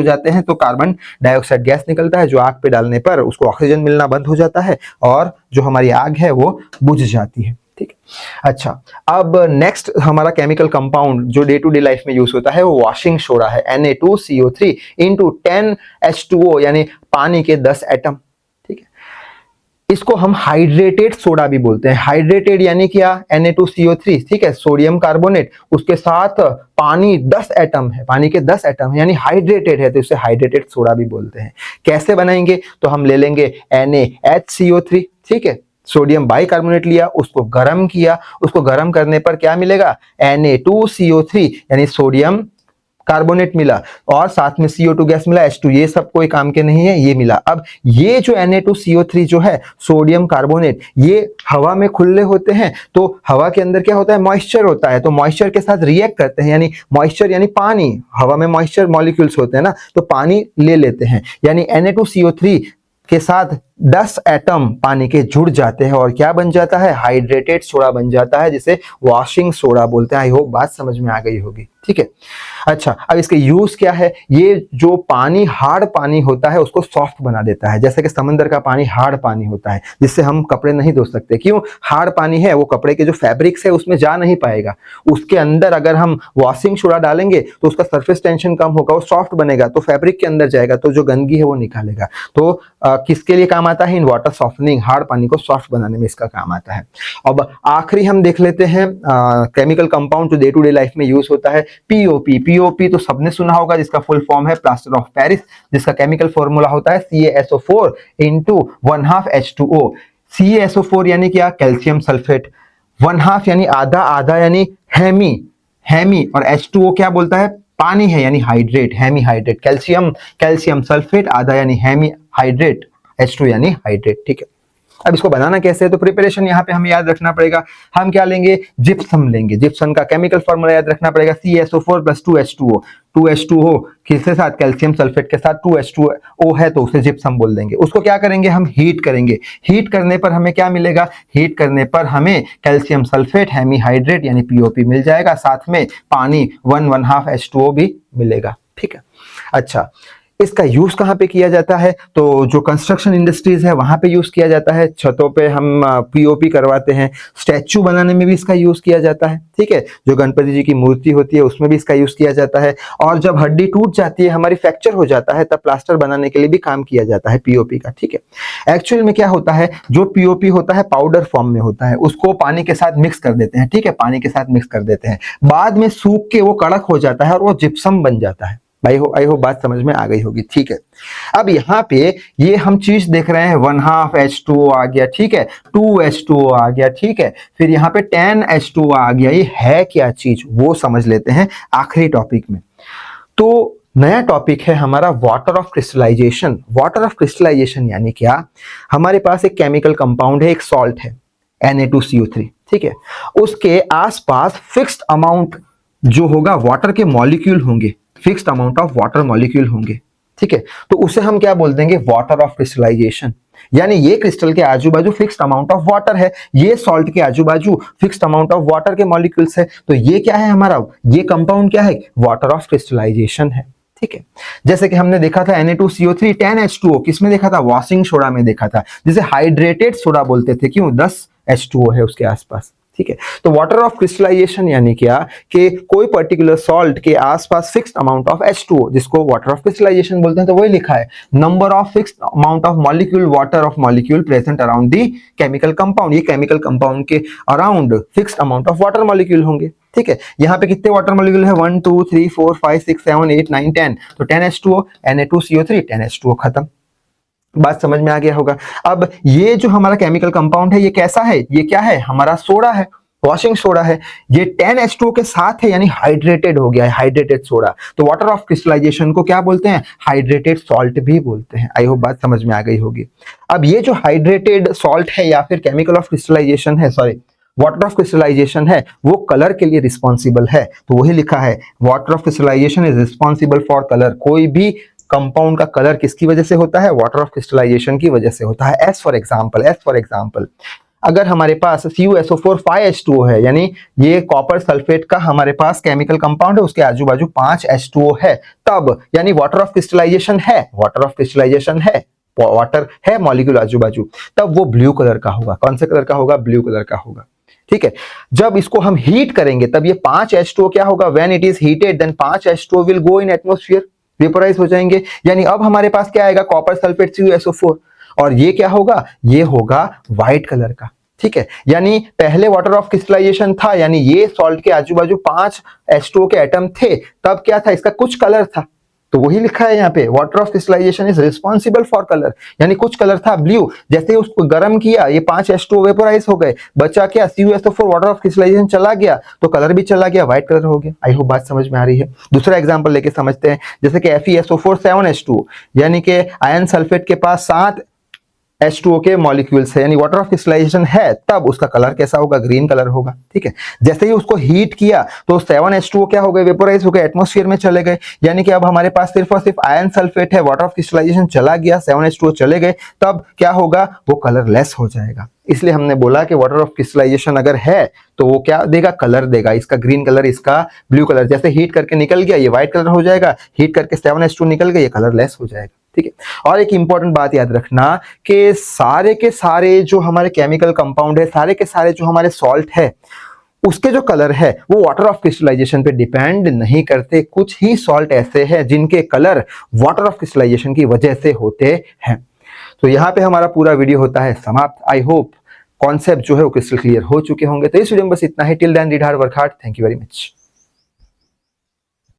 जाते हैं तो कार्बन डाइऑक्साइड गैस निकलता है, जो आग पे डालने पर उसको ऑक्सीजन मिलना बंद हो जाता है और जो हमारी आग है वो बुझ जाती है, ठीक है। अच्छा, अब नेक्स्ट हमारा केमिकल कंपाउंड जो डे टू डे लाइफ में यूज होता है वो वॉशिंग सोडा है, Na2CO3 इंटू 10H2O, यानी पानी के 10 एटम, ठीक है। इसको हम हाइड्रेटेड सोडा भी बोलते हैं। हाइड्रेटेड यानी क्या, Na2CO3, ठीक है, सोडियम कार्बोनेट, उसके साथ पानी 10 एटम है, पानी के 10 एटम है, यानी हाइड्रेटेड है, तो इसे हाइड्रेटेड सोडा भी बोलते हैं। कैसे बनाएंगे, तो हम ले लेंगे NaHCO3, ठीक है, सोडियम बाइकार्बोनेट लिया, उसको गर्म किया, उसको गर्म करने पर क्या मिलेगा, Na2CO3 यानी सोडियम कार्बोनेट मिला, और साथ में CO2 गैस मिला, H2, ये सब कोई काम के नहीं है, ये मिला। अब ये जो Na2CO3 जो है, सोडियम कार्बोनेट, ये हवा में खुले होते हैं, तो हवा के अंदर क्या होता है, मॉइस्चर होता है, तो मॉइस्चर के साथ रिएक्ट करते हैं, यानी मॉइस्चर यानी पानी, हवा में मॉइस्चर मॉलिक्यूल्स होते हैं ना, तो पानी ले लेते हैं, यानी Na2CO3 के साथ 10 एटम पानी के जुड़ जाते हैं और क्या बन जाता है, हाइड्रेटेड सोडा बन जाता है, जिसे वॉशिंग सोडा बोलते हैं। आई होप बात समझ में आ गई होगी, ठीक है। अच्छा, अब इसके यूज क्या है, ये जो पानी हार्ड पानी होता है उसको सॉफ्ट बना देता है, जैसे कि समंदर का पानी हार्ड पानी होता है जिससे हम कपड़े नहीं धो सकते, क्यों, हार्ड पानी है, वो कपड़े के जो फैब्रिक्स है उसमें जा नहीं पाएगा, उसके अंदर अगर हम वॉशिंग सोडा डालेंगे तो उसका सरफेस टेंशन कम होगा, वो सॉफ्ट बनेगा, तो फैब्रिक के अंदर जाएगा, तो जो गंदगी है वो निकालेगा। तो किसके लिए काम आता है, इन वाटर सॉफ्टनिंग, हार्ड पानी को सॉफ्ट बनाने में इसका काम आता है। अब आखिरी हम देख लेते हैं केमिकल कंपाउंड जो डे टू डे लाइफ में यूज होता है, पीओपी तो सबने सुना होगा, जिसका फुल फॉर्म है प्लास्टर ऑफ पेरिस, जिसका केमिकल फॉर्मूला होता है CaSO4 इंटू 1/2 H2O। CaSO4 यानी क्या, कैल्शियम सल्फेट, 1/2 यानी आधा यानी हेमी, और H2O क्या बोलता है, पानी है, यानी hydrate, hemi hydrate, calcium sulphate आधा यानी हेमी हाइड्रेट, H2 यानी हाइड्रेट, ठीक है। अब इसको बनाना कैसे है, तो प्रिपरेशन यहाँ पे हमें याद रखना पड़ेगा, हम क्या लेंगे, जिप्सम लेंगे, जिप्सम का केमिकल फॉर्मूला याद रखना पड़ेगा, CaSO4 + 2H2O, 2H2O किसके साथ, कैल्शियम सल्फेट के साथ, 2H2O है तो उसे जिप्सम बोल देंगे। उसको क्या करेंगे, हम हीट करेंगे, हीट करने पर हमें क्या मिलेगा, हीट करने पर हमें कैल्शियम सल्फेट हेमी हाइड्रेट यानी POP मिल जाएगा, साथ में पानी 1/2 H2O भी मिलेगा, ठीक है। अच्छा, इसका यूज कहाँ पे किया जाता है, तो जो कंस्ट्रक्शन इंडस्ट्रीज है वहां पे यूज किया जाता है, छतों पे हम POP करवाते हैं, स्टैचू बनाने में भी इसका यूज किया जाता है, ठीक है, जो गणपति जी की मूर्ति होती है उसमें भी इसका यूज किया जाता है, और जब हड्डी टूट जाती है, हमारी फ्रैक्चर हो जाता है, तब प्लास्टर बनाने के लिए भी काम किया जाता है POP का, ठीक है। एक्चुअल में क्या होता है, जो POP होता है पाउडर फॉर्म में होता है, उसको पानी के साथ मिक्स कर देते हैं, ठीक है, पानी के साथ मिक्स कर देते हैं, बाद में सूख के वो कड़क हो जाता है और वो जिप्सम बन जाता है। आई हो बात समझ में आ गई होगी, ठीक है। अब यहाँ पे ये हम चीज देख रहे हैं, 1/2 H2O आ गया, ठीक है, 2H2O आ गया, ठीक है, फिर यहाँ पे 10H2O आ गया, ये है क्या चीज वो समझ लेते हैं आखिरी टॉपिक में। तो नया टॉपिक है हमारा water of crystallization. Water of crystallization यानी क्या, हमारे पास एक केमिकल कंपाउंड है, एक सॉल्ट है Na2CO3, ठीक है, उसके आसपास फिक्स्ड अमाउंट जो होगा वाटर के मॉलिक्यूल होंगे, fixed amount of water molecule होंगे, ठीक है, तो उसे हम क्या बोल देंगे, वाटर ऑफ क्रिस्टलाइजेशन। यानी ये क्रिस्टल के आजू बाजू फिक्स्ड अमाउंट ऑफ वाटर है, ये सॉल्ट के आजू बाजू फिक्स्ड अमाउंट ऑफ वाटर के मॉलिक्यूल्स है, तो ये क्या है हमारा, ये कंपाउंड क्या है, वाटर ऑफ क्रिस्टलाइजेशन है, ठीक है। जैसे कि हमने देखा था Na2CO3 10H2O, किसमें देखा था, वॉशिंग सोडा में देखा था, जिसे हाइड्रेटेड सोडा बोलते थे, क्यों, 10H2O है उसके आसपास, ठीक है। तो वाटर ऑफ क्रिस्टलाइजेशन यानी क्या कि कोई पर्टिकुलर सॉल्ट के आसपास फिक्स्ड अमाउंट ऑफ H2O, जिसको वाटर ऑफ क्रिस्टलाइजेशन बोलते हैं, तो वही लिखा है number of fixed amount of molecule water of molecule present around the chemical compound. ये केमिकल कंपाउंड के around fixed amount of water molecule होंगे। ठीक है, यहाँ पे कितने वाटर मॉलिक्यूल है 1 2 3 4 5 6 7 8 9 10, तो 10H2O, Na2CO3, 10H2O खत्म। बात समझ में आ गया होगा। अब ये जो हमारा केमिकल कंपाउंड है ये कैसा है, ये क्या है, हमारा सोडा है, वॉशिंग सोडा है। ये 10H2O के साथ है यानी हाइड्रेटेड हो गया है, हाइड्रेटेड सोडा। तो वाटर ऑफ क्रिस्टलाइजेशन को क्या बोलते हैं, हाइड्रेटेड सॉल्ट भी बोलते हैं। आई होप बात समझ में आ गई होगी। अब ये जो हाइड्रेटेड सॉल्ट है या फिर केमिकल ऑफ क्रिस्टलाइजेशन है, सॉरी वाटर ऑफ क्रिस्टलाइजेशन है, वो कलर के लिए रिस्पॉन्सिबल है। तो वही लिखा है water of crystallization is responsible for colour. कोई भी कंपाउंड का कलर किसकी वजह से होता है, वाटर ऑफ क्रिस्टलाइजेशन की वजह से होता है। एज फॉर एग्जांपल अगर हमारे पास CuSO4 5H2O है, यानी ये कॉपर सल्फेट का हमारे पास केमिकल कंपाउंड है, उसके आजू बाजू 5H2O है, तब यानी वाटर ऑफ क्रिस्टलाइजेशन है, वाटर है मॉलिक्यूल आजू बाजू, तब वो ब्लू कलर का होगा। कौन से कलर का होगा, ब्लू कलर का होगा। ठीक है, जब इसको हम हीट करेंगे तब ये 5H2O क्या होगा, when it is heated then 5H2O will go in atmosphere, vaporise हो जाएंगे। यानी अब हमारे पास क्या आएगा, कॉपर सल्फेट CuSO4, और ये क्या होगा, ये होगा व्हाइट कलर का। ठीक है, यानी पहले वाटर ऑफ क्रिस्टलाइजेशन था, यानी ये सॉल्ट के आजू बाजू 5H2O के एटम थे, तब क्या था, इसका कुछ कलर था। तो वही लिखा है यहाँ पे water of crystallization is responsible for colour, यानी कुछ कलर था ब्लू, जैसे ही उसको गर्म किया ये 5H2O वेपोराइज हो गए, बचा क्या CuSO4, वाटर ऑफ क्रिस्टलाइजेशन चला गया तो कलर भी चला गया, व्हाइट कलर हो गया। आई होप बात समझ में आ रही है। दूसरा एग्जांपल लेके समझते हैं, जैसे कि FeSO4 7H2O, यानी कि आयरन सल्फेट के पास 7 H2O के मॉलिक्यूल्स है, यानी वाटर ऑफ क्रिस्टलाइजेशन है, तब उसका कलर कैसा होगा, ग्रीन कलर होगा। ठीक है, जैसे ही उसको हीट किया तो 7H2O क्या हो गए, वेपोराइज हो गए, एटमॉस्फेयर में चले गए, यानी कि अब हमारे पास सिर्फ और सिर्फ आयरन सल्फेट है, वाटर ऑफ क्रिस्टलाइजेशन चला गया, 7H2O चले गए, तब क्या होगा, वो कलरलेस हो जाएगा। इसलिए हमने बोला कि वाटर ऑफ क्रिस्टलाइजेशन अगर है तो वो क्या देगा, कलर देगा, इसका ग्रीन कलर, इसका ब्लू कलर। जैसे हीट करके निकल गया ये व्हाइट कलर हो जाएगा, हीट करके 7H2O निकल गया, ये कलरलेस हो जाएगा। ठीक है, और एक इंपॉर्टेंट बात याद रखना कि सारे के सारे जो हमारे केमिकल कंपाउंड है, सारे के सारे जो हमारे सॉल्ट है, उसके जो कलर है वो वाटर ऑफ क्रिस्टलाइजेशन पे डिपेंड नहीं करते। कुछ ही सॉल्ट ऐसे हैं जिनके कलर वाटर ऑफ क्रिस्टलाइजेशन की वजह से होते हैं। तो यहाँ पे हमारा पूरा वीडियो होता है समाप्त। आई होप कॉन्सेप्ट जो है वो क्रिस्टल क्लियर हो चुके होंगे। तो इस वीडियो में बस इतना ही। Till then read hard work hard. Thank you very much.